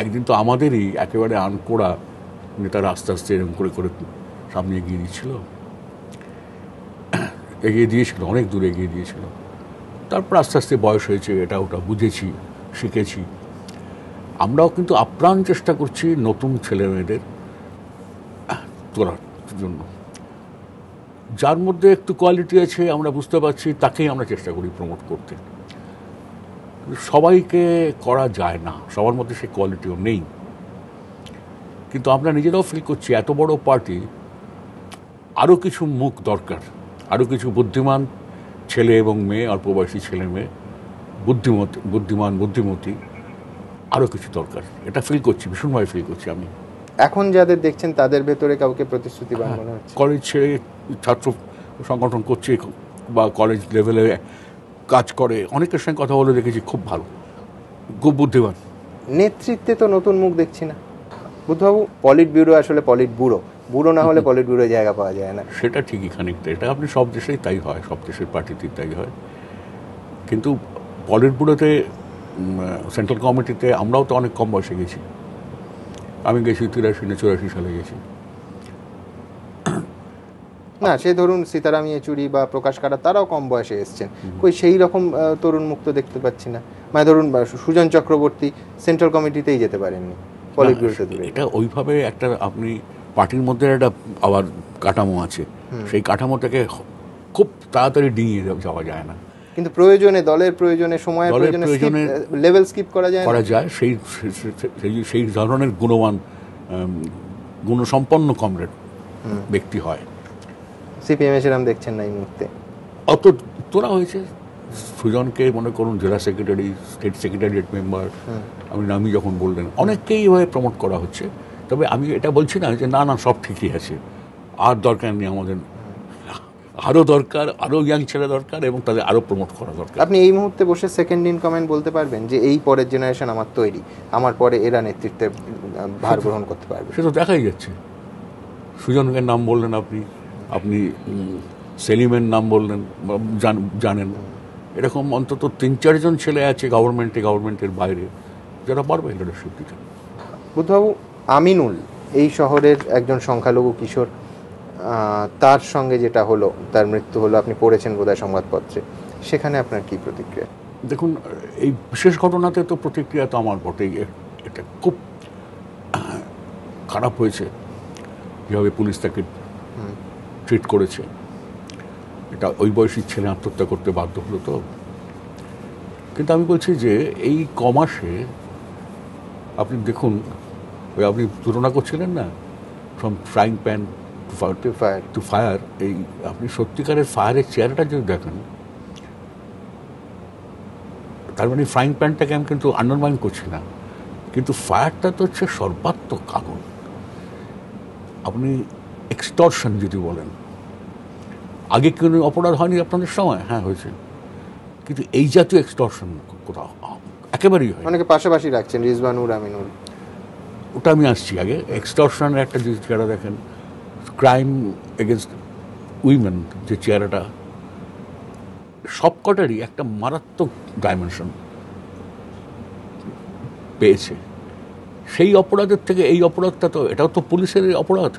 একদিন তো আমাদেরই একেবারে আনকোড়া নেতারা আস্তে আস্তে এরকম করে সামনে এগিয়ে দিয়েছিল, অনেক দূরে এগিয়ে দিয়েছিল। তারপর আস্তে আস্তে বয়স হয়েছে, এটা ওটা বুঝেছি, শিখেছি। আমরাও কিন্তু আপ্রাণ চেষ্টা করছি নতুন ছেলে মেয়েদের তোলার জন্য। যার মধ্যে একটু কোয়ালিটি আছে আমরা বুঝতে পারছি তাকেই আমরা চেষ্টা করি প্রমোট করতে। সবাইকে করা যায় না, সবার মধ্যে সেই কোয়ালিটিও নেই। কিন্তু আমরা নিজেরাও ফিল করছি এত বড় পার্টি, আরও কিছু মুখ দরকার, আরও কিছু বুদ্ধিমান ছেলে এবং মেয়ে, অল্প বয়সী ছেলে মেয়ে, বুদ্ধিমতী আরও কিছু দরকার। এটা ফিল করছি, ভীষণভাবে ফিল করছি আমি। এখন যাদের দেখছেন তাদের ভেতরে কাউকে প্রতিশ্রুতিবান মনে হচ্ছে? কলেজ ছেড়ে ছাত্র সংগঠন করছে বা কলেজ লেভেলে কাজ করে, অনেকের সঙ্গে কথা বলে দেখেছি, খুব ভালো, খুব বুদ্ধিমান। নেতৃত্বে তো নতুন মুখ দেখছি না বুদ্ধবাবু। পলিট ব্যুরো আসলে পলিট ব্যুরো, ব্যুরো না হলে পলিট ব্যুরোয় জায়গা পাওয়া যায় না। সেটা ঠিকই খানিকটা, এটা আপনি সব দেশেই তাই হয়, সব দেশের পার্টিতেই তাই হয়। কিন্তু পলিট ব্যুরোতে, সেন্ট্রাল কমিটিতে আমরাও তো অনেক কম বয়সে গেছি। আমি গেছি 83-84 সালে গেছি। না, সে ধরুন সীতারাম ইয়েচুরি বা প্রকাশ কারা, তারাও কম বয়সে এসছেন, কই সেই রকম তরুণ মুক্ত দেখতে পাচ্ছি না। মানে ধরুন সুজন চক্রবর্তী সেন্ট্রাল কমিটিতেই যেতে পারেননি, পলিট ব্যুরোতে দূরে। এটা ওইভাবে একটা আপনি পার্টির মধ্যে একটা আবার কাঠামো আছে, সেই কাঠামোটাকে খুব তাড়াতাড়ি ডিঙিয়ে যাওয়া যায় না। কিন্তু প্রয়োজনে, দলের প্রয়োজনে, সময়ের প্রয়োজনে লেভেল স্কিপ করা যায়, সেই ধরনের গুণবান, গুণসম্পন্ন কমরেড ব্যক্তি হয়। সিপিএম সেরাম দেখছেন না এই মুহূর্তে? অত তোলা হয়েছে সুজনকে, মনে করুন জেলা সেক্রেটারি, স্টেট সেক্রেটারিয়েট মেম্বার, আমি যখন বললেন, অনেককেই এইভাবে প্রমোট করা হচ্ছে। তবে আমি এটা বলছি না যে না না সব ঠিকই আছে, আর দরকার নেই, আমাদের আরও দরকার, আরও ইয়াং ছেলে দরকার, এবং তাদের আরও প্রমোট করা দরকার। আপনি এই মুহূর্তে বসে সেকেন্ড ইন কমেন্ট বলতে পারবেন যে এই পরের জেনারেশন আমার তৈরি, আমার পরে এরা নেতৃত্বের ভার গ্রহণ করতে পারবে? সে তো দেখাই যাচ্ছে। সুজনের নাম বললেন আপনি সেলিমের নাম বললেন, জানেন এরকম অন্তত 3-4 জন ছেলে আছে গভর্নমেন্টের বাইরে যারা পারবে লিডারশিপ দিতে। বুদ্ধবাবু, আমিনুল এই শহরের একজন সংখ্যালঘু কিশোর, তার সঙ্গে যেটা হলো, তার মৃত্যু হলো, আপনি পড়েছেন বোধহয় সংবাদপত্রে, সেখানে আপনার কি প্রতিক্রিয়া? দেখুন, এই বিশেষ ঘটনাতে তো প্রতিক্রিয়া তো আমার বটেই। এটা খুব খারাপ হয়েছে যেভাবে পুলিশ তাকে ট্রিট করেছে। এটা ওই বয়সী ছেলে আত্মহত্যা করতে বাধ্য হলো তো। কিন্তু আমি বলছি যে এই কমাসে আপনি দেখুন, ওই আপনি তুলনা করছিলেন না, from frying pan to fire, এই আপনি সত্যিকারের ফায়ারের চেহারাটা যদি দেখেন, তার মানে ফ্রাইং প্যানটাকে আমি কিন্তু আন্ডারমাইন করছি না, কিন্তু ফায়ারটা তো হচ্ছে সর্বাত্মক আগুন। আপনি এক্সটর্শন যদি বলেন, আগে কোনো অপরাধ হয়নি আপনাদের সময়? হ্যাঁ হয়েছে, কিন্তু এই জাতীয় এক্সটর্শন কোথাও একেবারেই হয়। অনেকে পাশাপাশি রাখছেন, রিজওয়ানুর, আমিনুল। ওটা আমি আসছি আগে। এক্সটর্শনের একটা যে চেহারা দেখেন, ক্রাইম এগেনস্ট উইমেন যে চেহারাটা, সবকটারই একটা মারাত্মক ডাইমেনশন পেয়েছে। সেই অপরাধের থেকে এই অপরাধটা তো, এটাও তো পুলিশের অপরাধ।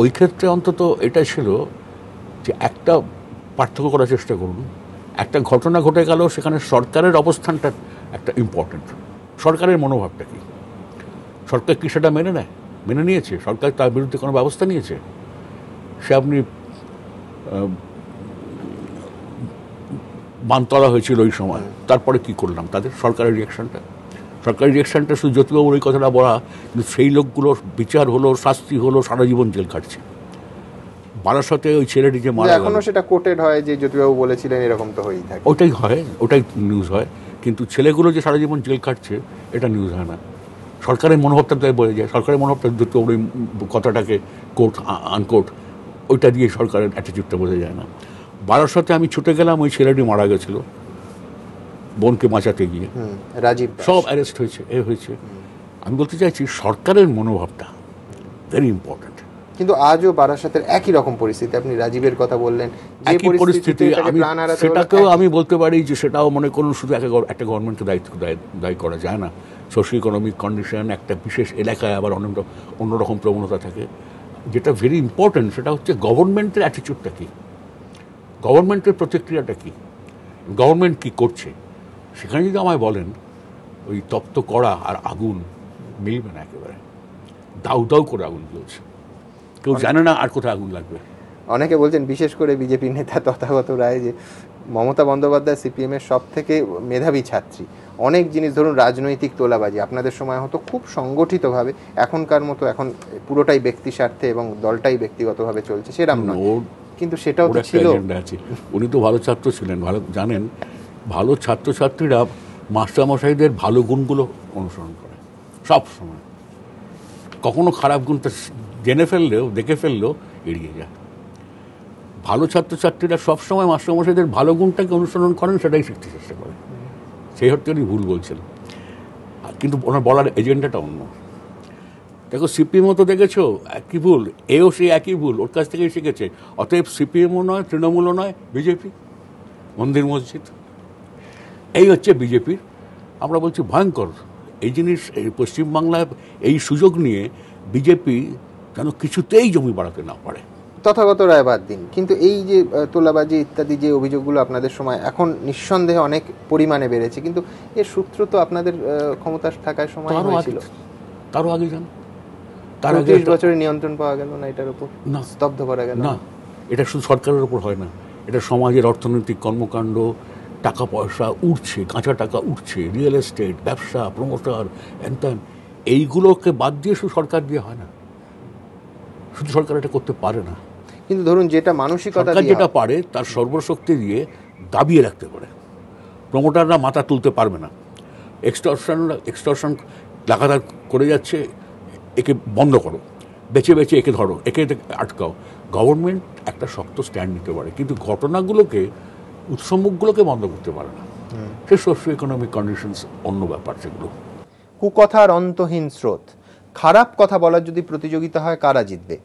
ওই ক্ষেত্রে অন্তত এটা ছিল যে একটা পার্থক্য করার চেষ্টা করুন, একটা ঘটনা ঘটে গেল, সেখানে সরকারের অবস্থানটা একটা ইম্পর্টেন্ট। সরকারের মনোভাবটা কি, সরকার কি সেটা মেনে নিয়েছে? সরকার তার বিরুদ্ধে কোনো ব্যবস্থা নিয়েছে? সে আপনি বানতলা হয়েছিল ওই সময়, তারপরে কি করলাম, তাদের সরকারের রিয়াকশনটা শুধু জ্যোতিবাবুর ওই কথাটা বলা, কিন্তু সেই লোকগুলোর বিচার হলো, শাস্তি হলো, সারা জীবন জেল কাটছে। বারাসতে ওই ছেলেটি যে মারা গেল, এখনো সেটা কোটেড হয় যে জ্যোতিবাবু বলেছিলেন, এরকম তো হয়েই থাকে। ওটাই হয়, ওটাই নিউজ হয়, কিন্তু ছেলেগুলো যে সারা জীবন জেল কাটছে এটা নিউজ হয় না। সরকারের মনোভাবটা তাই বলে যায়, সরকারের মনোভাবটা জ্যোতিবাবুর কথাটাকে কোট আনকোট, ওইটা দিয়ে সরকারের অ্যাটিটিউডটা বোঝা যায় না। বারাসতে আমি ছুটে গেলাম, ওই ছেলেটি মারা গেছিল বোনকে বাঁচাতে গিয়ে, রাজীব সব অ্যারেস্ট হয়েছে। আমি বলতে চাইছি সরকারের মনোভাবটা ভেরি ইম্পর্টেন্ট। কিন্তু আজও বারাসাতের একই রকম পরিস্থিতি। আপনি রাজীবের কথা বললেন, একই পরিস্থিতি। সেটাকেও আমি বলতে পারি যে সেটাও মনে করুন শুধু একটা গভর্নমেন্টকে দায়ী করা যায় না। সোশ্যাল ইকোনমিক কন্ডিশন, একটা বিশেষ এলাকায় আবার অন্যরকম প্রবণতা থাকে। যেটা ভেরি ইম্পর্টেন্ট সেটা হচ্ছে গভর্নমেন্টের অ্যাটিটিউডটা কী, গভর্নমেন্টের প্রতিক্রিয়াটা কী, গভর্নমেন্ট কী করছে। সেখানে যদি আমায় বলেন ওই তপ্ত কড়া আর আগুন মিলবে না, একেবারে দাউ দাউ করে আগুন জ্বলছে, কেউ জানে না আর কোথায় আগুন লাগবে। অনেকে বলছেন, বিশেষ করে বিজেপি নেতা তথাগত রায়, যে মমতা বন্দ্যোপাধ্যায় সিপিএম এর সব থেকে মেধাবী ছাত্রী। অনেক জিনিস, ধরুন রাজনৈতিক তোলাবাজি আপনাদের সময় হতো খুব সংগঠিতভাবে, এখনকার মতো এখন পুরোটাই ব্যক্তি স্বার্থে এবং দলটাই ব্যক্তিগতভাবে চলছে, সেরকম নয়, কিন্তু সেটাও তো ছিল। উনি তো ভালো ছাত্র ছিলেন, ভালো জানেন, ভালো ছাত্রছাত্রীরা মাস্টারমশাইদের ভালো গুণগুলো অনুসরণ করে সব সময়। কখনো খারাপ গুণটা জেনে ফেললেও, দেখে ফেললেও এড়িয়ে যায়। ভালো ছাত্রছাত্রীরা সবসময় মাস্টারমশাইদের ভালো গুণটাকে অনুসরণ করেন, সেটাই শিখতে চেষ্টা করেন। সেই হচ্ছে উনি ভুল বলছেন, কিন্তু ওনার বলার এজেন্ডাটা অন্য। দেখো, সিপিএমও তো দেখেছো একই ভুল, এও সেই একই ভুল ওর কাছ থেকেই শিখেছে। অতএব সিপিএমও নয়, তৃণমূলও নয়, বিজেপি মন্দির মসজিদ, এই হচ্ছে বিজেপির। আমরা বলছি ভয়ঙ্কর এই জিনিস। এই পশ্চিমবাংলায় এই সুযোগ নিয়ে বিজেপি যেন কিছুতেই জমি বাড়াতে না পারে। তথাগত রায় বাদ দিন, কিন্তু এই যে তোলাবাজি ইত্যাদি যে অভিযোগগুলো আপনাদের সময়, এখন নিঃসন্দেহে অনেক পরিমাণে বেড়েছে, কিন্তু এর সূত্র তো আপনাদের ক্ষমতা থাকার সময় হয়েছিল। তারও আগে যান, তার 30 বছরের নিয়ন্ত্রণ পাওয়া গেল না, এটার উপর না, স্তব্ধ করা গেল না। এটা শুধু সরকারের উপর হয় না, এটা সমাজের অর্থনৈতিক কর্মকাণ্ড, টাকা পয়সা উঠছে, কাঁচা টাকা উঠছে, রিয়েল এস্টেট, ব্যবসা, প্রমোটার, এনতেন, এইগুলোকে বাদ দিয়ে শুধু সরকার দিয়ে হয় না। শুধু সরকার এটা করতে পারে না, কিন্তু ধরুন যেটা মানসিকতা, যেটা পারে তার সর্বশক্তি দিয়ে দাবিয়ে রাখতে পারে। প্রমোটাররা মাথা তুলতে পারবে না। এক্সটর্শন লাগাতার করে যাচ্ছে, একে বন্ধ করো, বেছে বেছে একে ধরো, একে আটকাও। গভর্নমেন্ট একটা শক্ত স্ট্যান্ড নিতে পারে, কিন্তু ঘটনাগুলোকে, উৎসমুখগুলোকে বন্ধ করতে পারে না। সে সোশিও ইকোনমিক কন্ডিশনস অন্য ব্যাপার সেগুলো। কুকথার অন্তহীন স্রোত। খারাপ কথা বলার যদি প্রতিযোগিতা হয়, কারা জিতবে,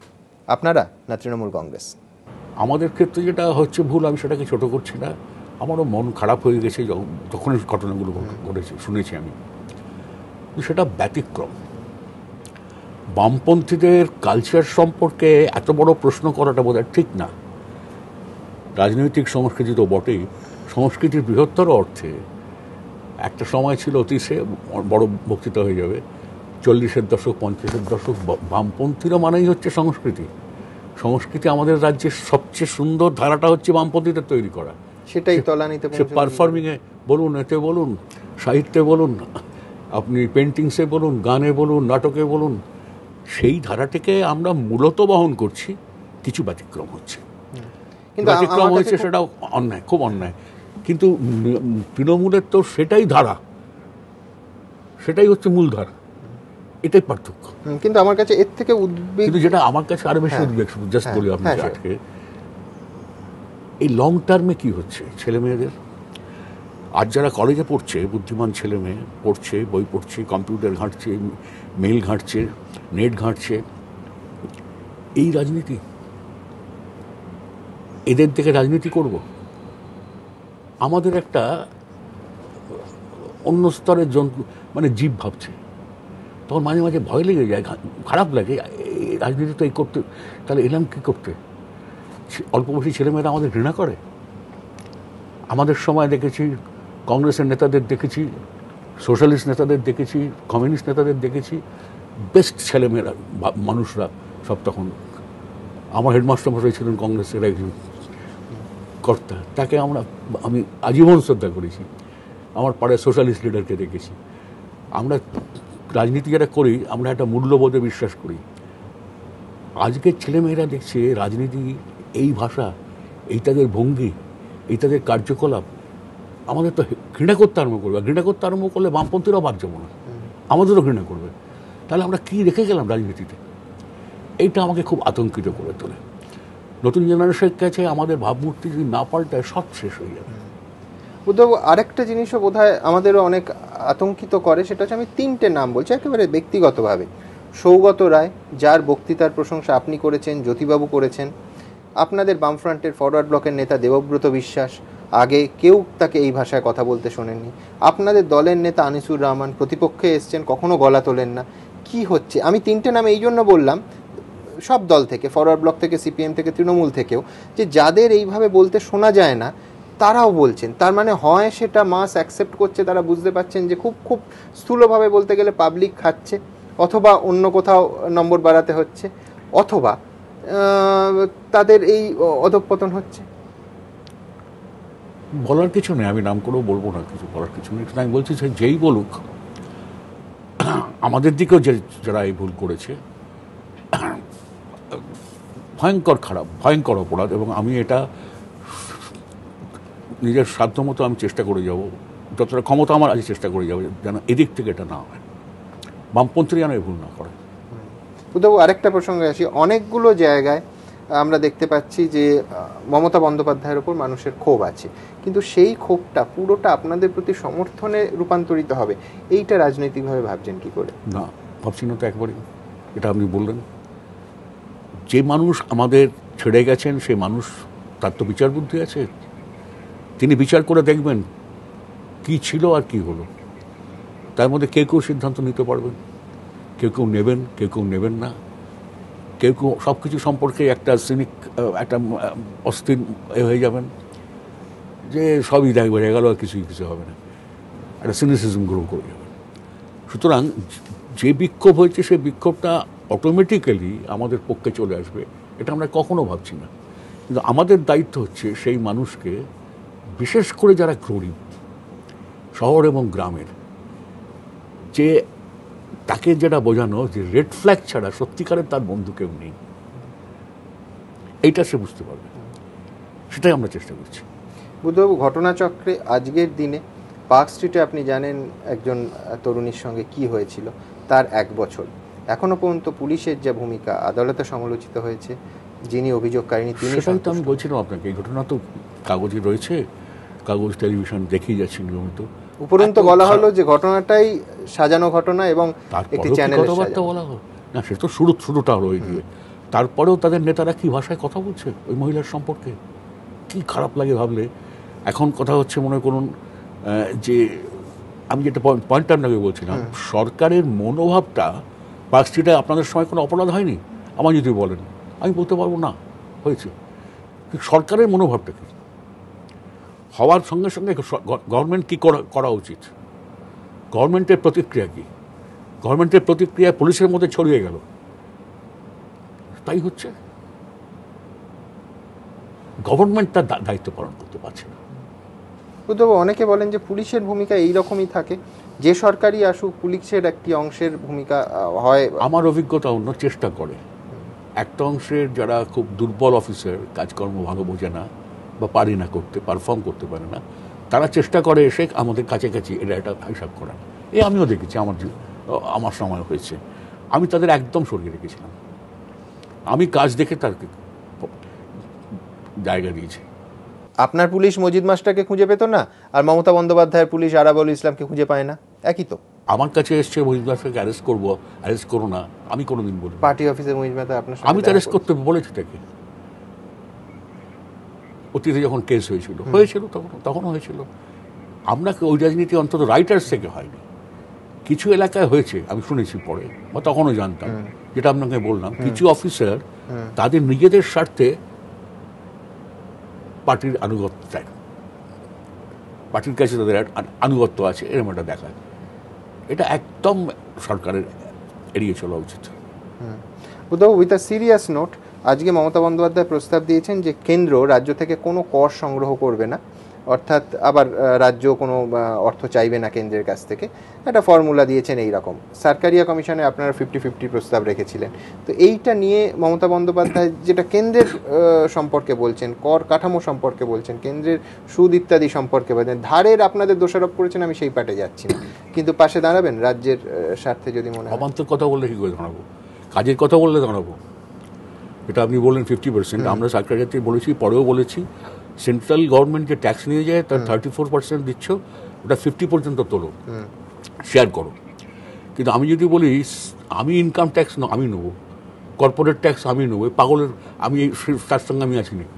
আপনারা না তৃণমূল কংগ্রেস? আমাদের ক্ষেত্রে যেটা হচ্ছে ভুল, আমি সেটাকে ছোট করছি না। আমারও মন খারাপ হয়ে গেছে যখন ঘটনাগুলো ঘটেছে, শুনেছি আমি। সেটা ব্যতিক্রম। বামপন্থীদের কালচার সম্পর্কে এত বড় প্রশ্ন করাটা বোধহয় ঠিক না। রাজনৈতিক সংস্কৃতি তো বটেই, সংস্কৃতির বৃহত্তর অর্থে একটা সময় ছিল, অতি সে বড় বক্তৃতা হয়ে যাবে, 40-এর দশক, 50-এর দশক, বামপন্থীরা মানেই হচ্ছে সংস্কৃতি। সংস্কৃতি আমাদের রাজ্যের সবচেয়ে সুন্দর ধারাটা হচ্ছে বামপন্থীদের তৈরি করা। সেটাই তলানিতে, সে পারফর্মিংয়ে বলুন, এতে বলুন, সাহিত্যে বলুন, আপনি পেন্টিংসে বলুন, গানে বলুন, নাটকে বলুন, সেই ধারাটিকে আমরা মূলত বহন করছি। কিছু ব্যতিক্রম হচ্ছে, ব্যতিক্রম হয়েছে, সেটাও অন্যায়, খুব অন্যায়। কিন্তু তৃণমূলের তো সেটাই ধারা, সেটাই হচ্ছে মূল ধারা, এটাই পার্থক্য। কিন্তু আমার কাছে এর থেকে উদ্বেগ, কিন্তু যেটা আমার কাছে আরো বেশি উদ্বেগ, জাস্ট বলি আপনাকে আজকে, এই লং টার্মে কি হচ্ছে ছেলে মেয়েদের। আজ যারা কলেজে পড়ছে, বুদ্ধিমান ছেলে মেয়ে পড়ছে, বই পড়ছে, কম্পিউটার ঘাঁটছে, মেইল ঘাঁটছে, নেট ঘাঁটছে, এই রাজনীতি, এদের থেকে রাজনীতি করব। আমাদের একটা অন্য স্তরের জন্তু, মানে জীব ভাবছে, তখন মাঝে মাঝে ভয় লেগে যায়, খারাপ লাগে। রাজনীতি তো এই করতে, তাহলে এলাম কী করতে? অল্প বয়সী ছেলেমেয়েরা আমাদের ঘৃণা করে। আমাদের সময় দেখেছি কংগ্রেসের নেতাদের দেখেছি, সোশ্যালিস্ট নেতাদের দেখেছি, কমিউনিস্ট নেতাদের দেখেছি, বেস্ট ছেলেমেয়েরা, মানুষরা সব তখন। আমার হেডমাস্টার মশাই ছিলেন কংগ্রেসের একজন কর্তা, তাকে আমি আজীবন শ্রদ্ধা করেছি। আমার পাড়ায় সোশ্যালিস্ট লিডারকে দেখেছি। আমরা রাজনীতি যারা করি, আমরা একটা মূল্যবোধে বিশ্বাস করি। আজকের ছেলেমেয়েরা দেখছে রাজনীতি, এই ভাষা, এই তাদের ভঙ্গি, এই তাদের কার্যকলাপ, আমাদের তো ঘৃণা করতে আরম্ভ করবে। ঘৃণা করতে আরম্ভ করলে বামপন্থীরাও বাদ যাবো না, আমাদেরও ঘৃণা করবে। তাহলে আমরা কী রেখে গেলাম রাজনীতিতে? এইটা আমাকে খুব আতঙ্কিত করে তোলে। নতুন জেনারেশনের কাছে আমাদের ভাবমূর্তি যদি না পাল্টায়, সব শেষ হয়ে যাবে। উদ্ধব, আরেকটা জিনিসও বোধহয় আমাদেরও অনেক আতঙ্কিত করে, সেটা হচ্ছে, আমি 3টে নাম বলছি একেবারে ব্যক্তিগতভাবে। সৌগত রায়, যার বক্তৃতার প্রশংসা আপনি করেছেন, জ্যোতিবাবু করেছেন। আপনাদের বামফ্রন্টের ফরওয়ার্ড ব্লকের নেতা দেবব্রত বিশ্বাস, আগে কেউ তাকে এই ভাষায় কথা বলতে শোনেননি। আপনাদের দলের নেতা আনিসুর রহমান প্রতিপক্ষে এসছেন, কখনো গলা তোলেন না। কি হচ্ছে? আমি 3টে নাম এই জন্য বললাম, সব দল থেকে, ফরওয়ার্ড ব্লক থেকে, সিপিএম থেকে, তৃণমূল থেকেও, যে যাদের এইভাবে বলতে শোনা যায় না, তারাও বলছেন। তার মানে হয় সেটা মাস অ্যাকসেপ্ট করছে, তারা বুঝতে পারছেন যে খুব খুব স্থূলভাবে বলতে গেলে পাবলিক খাচ্ছে, অথবা অন্য কোথাও নম্বর বাড়াতে হচ্ছে, অথবা তাদের এই অধঃপতন হচ্ছে? বলার কিছু নেই, আমি নাম করেও বলবো না, কিছু বলার কিছু নেই। আমি বলছি যে যেই বলুক, আমাদের দিকেও যারা এই ভুল করেছে, ভয়ঙ্কর খারাপ, ভয়ঙ্কর অপরাধ। এবং আমি এটা নিজের সাধ্যমতো আমি চেষ্টা করে যাব, যতটা ক্ষমতা আমার আজ চেষ্টা করে যাবো যেন এদিক থেকে এটা না হয়, বামপন্থীরা যেন এই ভুল না করে। উদ্ধব, আরেকটা প্রসঙ্গে আসি। অনেকগুলো জায়গায় আমরা দেখতে পাচ্ছি যে মমতা বন্দ্যোপাধ্যায়ের ওপর মানুষের ক্ষোভ আছে, কিন্তু সেই ক্ষোভটা পুরোটা আপনাদের প্রতি সমর্থনে রূপান্তরিত হবে, এইটা রাজনৈতিকভাবে ভাবছেন কি করে? না, ভাবছি না তো একবারই। এটা আপনি বললেন, যে মানুষ আমাদের ছেড়ে গেছেন সেই মানুষ, তার তো বিচার বুদ্ধি আছে, তিনি বিচার করে দেখবেন কি ছিল আর কি হলো। তার মধ্যে কেউ কেউ সিদ্ধান্ত নিতে পারবেন, কেউ কেউ নেবেন, কেউ কেউ নেবেন না, কেউ কেউ সব কিছু সম্পর্কে একটা সিনিক, একটা অস্থির হয়ে যাবেন যে সবই দেখবে গেল আর কিছুই কিছু হবে না, একটা সিনিসিজম গ্রো করে যাবেন। সুতরাং যে বিক্ষোভ হয়েছে সেই বিক্ষোভটা অটোমেটিক্যালি আমাদের পক্ষে চলে আসবে, এটা আমরা কখনো ভাবছি না। কিন্তু আমাদের দায়িত্ব হচ্ছে সেই মানুষকে, বিশেষ করে যারা গরিব শহর এবং গ্রামের, যে তাকে যেটা বোঝানো যে রেড ফ্ল্যাগ ছাড়া সত্যিকারের তার বন্ধু কেউ নেই, এইটা সে বুঝতে পারবে, সেটাই আমরা চেষ্টা করছি। বুদ্ধবাবু, ঘটনাচক্রে আজকের দিনে পার্ক স্ট্রিটে আপনি জানেন একজন তরুণীর সঙ্গে কি হয়েছিল, তার 1 বছর এখনো পর্যন্ত পুলিশের যে ভূমিকা আদালতে সমালোচিত হয়েছে, যিনি অভিযোগকারিনী তিনি। সেটাই তো আমি বলছিলাম আপনাকে, এই ঘটনা তো কাগজে রয়েছে, কাগজ টেলিভিশন দেখেই যাচ্ছি নিয়মিত। উপরন্তু বলা হলো যে ঘটনাটাই সাজানো ঘটনা এবং একটি চ্যানেল কথাবার্তা বলা হলো না, সে তো শুরুটা হলো ওই দিয়ে। তারপরেও তাদের নেতারা কি ভাষায় কথা বলছে ওই মহিলার সম্পর্কে, কি খারাপ লাগে ভাবলে। এখন কথা হচ্ছে, মনে করুন যে আমি যেটা পয়েন্ট আপনাকে বলছিলাম, সরকারের মনোভাবটা পার্ক স্ট্রিটে আপনাদের সময় কোনো অপরাধ হয়নি আমার যদি বলেন, আমি বলতে পারবো না হয়েছে। সরকারের মনোভাবটা কি হওয়ার সঙ্গে সঙ্গে গভর্নমেন্ট কী করা উচিত, গভর্নমেন্টের প্রতিক্রিয়া কি, গভর্নমেন্টের প্রতিক্রিয়া পুলিশের মধ্যে ছড়িয়ে গেল, তাই হচ্ছে। গভর্নমেন্ট তার দায়িত্ব পালন করতে পারছে না। বুদ্ধবাবু, অনেকে বলেন যে পুলিশের ভূমিকা এইরকমই থাকে, যে সরকারই আসুক পুলিশের একটি অংশের ভূমিকা হয়। আমার অভিজ্ঞতা অন্য চেষ্টা করে, একটা অংশের যারা খুব দুর্বল অফিসার, কাজকর্ম ভালো বোঝে না বা পারে না করতে, পারফর্ম করতে পারে না, তারা চেষ্টা করে এসে আমাদের কাছাকাছি এটা একটা হিসাব করা। আমিও দেখেছি, আমার সময় হয়েছে, আমি তাদের একদম সরিয়ে রেখেছিলাম, আমি কাজ দেখে তার জায়গা দিয়েছি। আপনার পুলিশ মজিদ মাস্টারকে খুঁজে পেত না, আর মমতা বন্দ্যোপাধ্যায়ের পুলিশ আরাবুল ইসলামকে খুঁজে পায় না, একই তো। আমার কাছে এসছে মজিদ মাস্টারকে অ্যারেস্ট করবো, অ্যারেস্ট করো না, আমি কোনোদিন বলি পার্টি অফিসে মজিদ মাস্টার আপনার আমি তো অ্যারেস্ট করতে বলেছি তাকে, অতীতে যখন কেস হয়েছিল তখনও হয়েছিল। আমরা ওই রাজনীতি অন্তত রাইটার্স থেকে হয়নি, কিছু এলাকায় হয়েছে আমি শুনেছি পরে, বা তখনও জানতাম, যেটা আপনাকে বললাম, কিছু অফিসার তাদের নিজেদের স্বার্থে পার্টির আনুগত্য চায়, পার্টির কাছে তাদের আনুগত্য আছে, এরকম একটা দেখায়। এটা একদম সরকারের এড়িয়ে চলা উচিত। উইথ আ সিরিয়াস নোট, আজকে মমতা বন্দ্যোপাধ্যায় প্রস্তাব দিয়েছেন যে কেন্দ্র রাজ্য থেকে কোনো কর সংগ্রহ করবে না, অর্থাৎ আবার রাজ্য কোনো অর্থ চাইবে না কেন্দ্রের কাছ থেকে, একটা ফর্মুলা দিয়েছেন এই রকম। সরকারিয়া কমিশনে আপনারা 50-50 প্রস্তাব রেখেছিলেন, তো এইটা নিয়ে মমতা বন্দ্যোপাধ্যায় যেটা কেন্দ্রের সম্পর্কে বলছেন, কর কাঠামো সম্পর্কে বলছেন, কেন্দ্রের সুদ ইত্যাদি সম্পর্কে বলছেন, ধারের আপনাদের দোষারোপ করেছেন, আমি সেই পাটে যাচ্ছি না, কিন্তু পাশে দাঁড়াবেন রাজ্যের স্বার্থে যদি মনে হয়? অবান্তর কথা বললে কি করে দাঁড়াবো, কাজের কথা বললে দাঁড়াবো। এটা আপনি বললেন 50%, আমরা সরকারিয়াতে বলেছি, পরেও বলেছি, সেন্ট্রাল গভর্নমেন্ট যে ট্যাক্স নিয়ে যায় তার 34% দিচ্ছ, ওটা 50 পর্যন্ত তোলো, শেয়ার করো। কিন্তু আমি যদি বলি আমি ইনকাম ট্যাক্স আমি নেবো, কর্পোরেট ট্যাক্স আমি নেবো, পাগলের আমি তার সঙ্গে আমি আছি নাকি?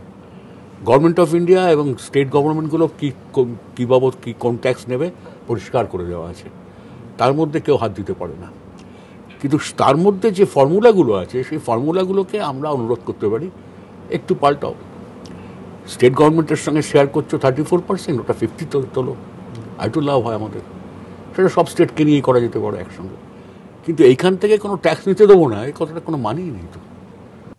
গভর্নমেন্ট অফ ইন্ডিয়া এবং স্টেট গভর্নমেন্টগুলো কী বাবদ কী কোন ট্যাক্স নেবে পরিষ্কার করে দেওয়া আছে, তার মধ্যে কেউ হাত দিতে পারে না। কিন্তু তার মধ্যে যে ফর্মুলাগুলো আছে সেই ফর্মুলাগুলোকে আমরা অনুরোধ করতে পারি একটু পাল্টাও। স্টেট গভর্নমেন্টের সঙ্গে শেয়ার করছো 34%, ওটা 50 তোলো, একটু লাভ হয় আমাদের, সেটা সব স্টেটকে নিয়েই করা যেতে পারে একসঙ্গে। কিন্তু এইখান থেকে কোনো ট্যাক্স নিতে দেবো না, এই কথাটা কোনো মানেই নেই তো।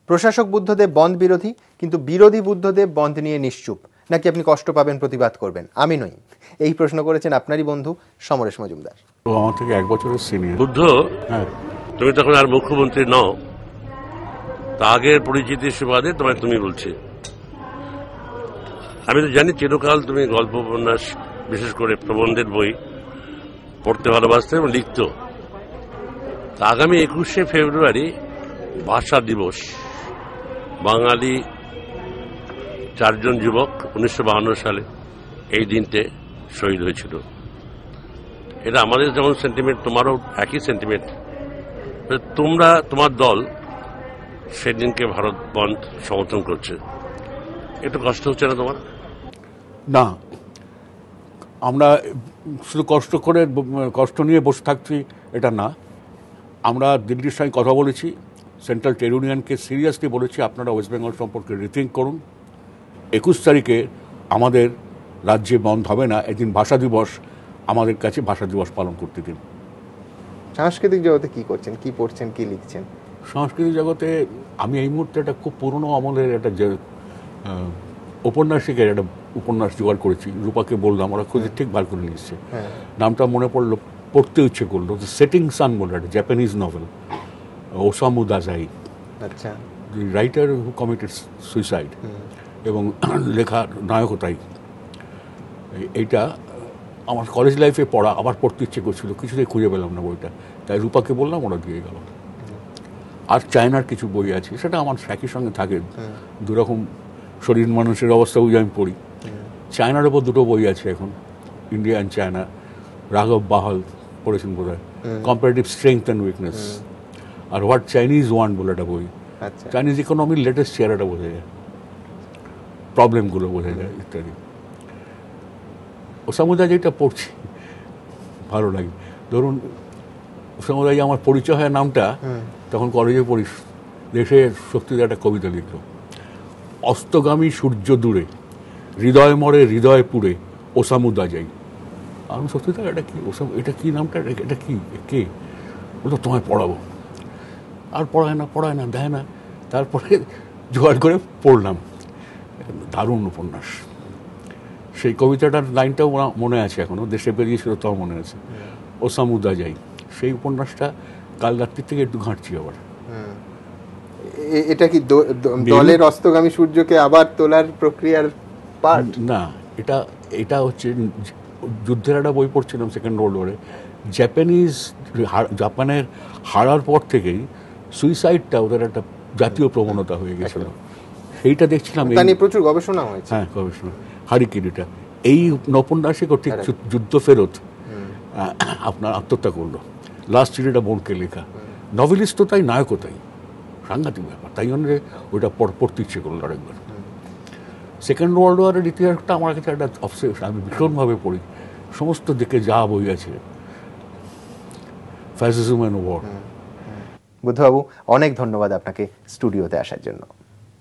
প্রশাসক বুদ্ধদেব বন্ধ বিরোধী, কিন্তু বিরোধী বুদ্ধদেব বন্ধ নিয়ে নিশ্চুপ, নাকি আপনি কষ্ট পাবেন, প্রতিবাদ করবেন? আমি নই, এই প্রশ্ন করেছেন আপনারই বন্ধু সমরেশ মজুমদার। তো আমার থেকে 1 বছরের সিনিয়র। বুদ্ধ, হ্যাঁ, তুমি তখন আর মুখ্যমন্ত্রী নও, তা আগের পরিচিতির সুবাদে তোমায় তুমি বলছি। আমি তো জানি চিরকাল তুমি গল্প উপন্যাস, বিশেষ করে প্রবন্ধের বই পড়তে ভালোবাসতে এবং লিখত। তা আগামী 21শে ফেব্রুয়ারি ভাষা দিবস, বাঙালি 4 জন যুবক 1952 সালে এই দিনতে শহীদ হয়েছিল। এটা আমাদের যেমন সেন্টিমেন্ট, তোমারও একই সেন্টিমেন্ট। তোমরা, তোমার দল সেদিনকে ভারত বন্ধ সমর্থন করছে, একটু কষ্ট হচ্ছে না তোমার? না, আমরা শুধু কষ্ট নিয়ে বসে থাকছি এটা না। আমরা দিল্লির সঙ্গে কথা বলেছি, সেন্ট্রাল ট্রেড ইউনিয়নকে সিরিয়াসলি বলেছি আপনারা ওয়েস্ট বেঙ্গল সম্পর্কে রিথিঙ্ক করুন। 21 তারিখে আমাদের রাজ্যে বন্ধ হবে না, এদিন ভাষা দিবস, আমাদের কাছে ভাষা দিবস পালন করতে দিন। সাংস্কৃতিক জগতে কি করছেন, কি পড়ছেন, কি লিখছেন? সাংস্কৃতিক জগতে আমি এই মুহূর্তে একটা খুব পুরনো আমলের একটা ঔপন্যাসিকের একটা উপন্যাস জোগাড় করেছি। রূপাকে বললাম, ওরা খুঁজে ঠিক বার করে নিচ্ছে। নামটা মনে পড়লো, পড়তে ইচ্ছে করলো। সেটিং সান বলে একটা জাপানিজ নভেল, ওসামু দাজাই, আচ্ছা, রাইটার হু কমিটেড সুইসাইড, এবং লেখা নায়কও তাই। এইটা আমার কলেজ লাইফে পড়া, আবার পড়তে ইচ্ছে করছিল, কিছুতেই খুঁজে পেলাম না বইটা, তাই রূপাকে বললাম, ওরা দিয়ে গেল। আর চায়নার কিছু বই আছে, সেটা আমার একই সঙ্গে থাকে, দুরকম শরীর মানুষের অবস্থা বুঝে আমি পড়ি। চায়নার ওপর 2টো বই আছে এখন, ইন্ডিয়া অ্যান্ড চায়না, রাঘব বাহাল পড়েছেন বোধ হয়, কম্পারেটিভ স্ট্রেংথ অ্যান্ড উইকনেস, আর হোয়াট চাইনিজ ওয়ান্ট বলে একটা বই। চাইনিজ ইকোনমির লেটেস্ট চেহারাটা বোঝা যায়, প্রবলেমগুলো বোঝা যায় ইত্যাদি। ওসামু দাজাই যেটা পড়ছি ভালো লাগে। ধরুন, ওসামু দাজাই আমার পরিচয় হয় নামটা, তখন কলেজে পড়িস, দেশের শক্তিতে একটা কবিতা লিখল, অস্তগামী সূর্য দূরে, হৃদয় মরে হৃদয় পুড়ে, ওসামু দাজাই। আমি সত্যি তো এটা কি ওসামু, এটা কি নামটা, এটা কি, কে? বলতো তোমায় পড়াবো। আর পড়ায় না দেয় না। তারপরে জোগাড় করে পড়লাম, দারুণ উপন্যাস। সেই কবিতাটার লাইনটাও মনে আছে এখনো, দেশে বেরিয়েছিল তাও মনে আছে, ওসামু দাজাই। সেই উপন্যাসটা কাল রাত্রির থেকে একটু ঘাঁটছি আবার। এটা কি দলের অস্তগামী সূর্যকে আবার তোলার প্রক্রিয়ার পার্ট? না, এটা হচ্ছে যুদ্ধের একটা বই পড়ছিলাম সেকেন্ড ওয়ার্ল্ড ওয়ারে। জাপানের হারার পর থেকেই সুইসাইডটা ওদের একটা জাতীয় প্রবণতা হয়ে গেছিল, সেইটা দেখছিলাম। প্রচুর গবেষণা হয়েছে। হ্যাঁ, গবেষণা। হারিকিরিটা এই নৌপন্যাসিকও ঠিক যুদ্ধ ফেরত আপনার আত্মহত্যা করলো। লাস্ট চিঠিটা বোনকে লেখা। নভেলিস্ট তো তাই, নায়কও তাই, সাংঘাতিক ব্যাপার। তাই জন্য ওইটা পড়তে ইচ্ছে করলো আরেকবার। সেকেন্ড ওয়ার্ল্ড ওয়ারের ইতিহাসটা আমার কাছে একটা অবসেশন, আমি ভীষণভাবে পড়ি। সমস্ত দিকে যা বই আছে, ফ্যাসিজম অ্যান্ড ওয়ার। বুদ্ধবাবু, অনেক ধন্যবাদ আপনাকে স্টুডিওতে আসার জন্য।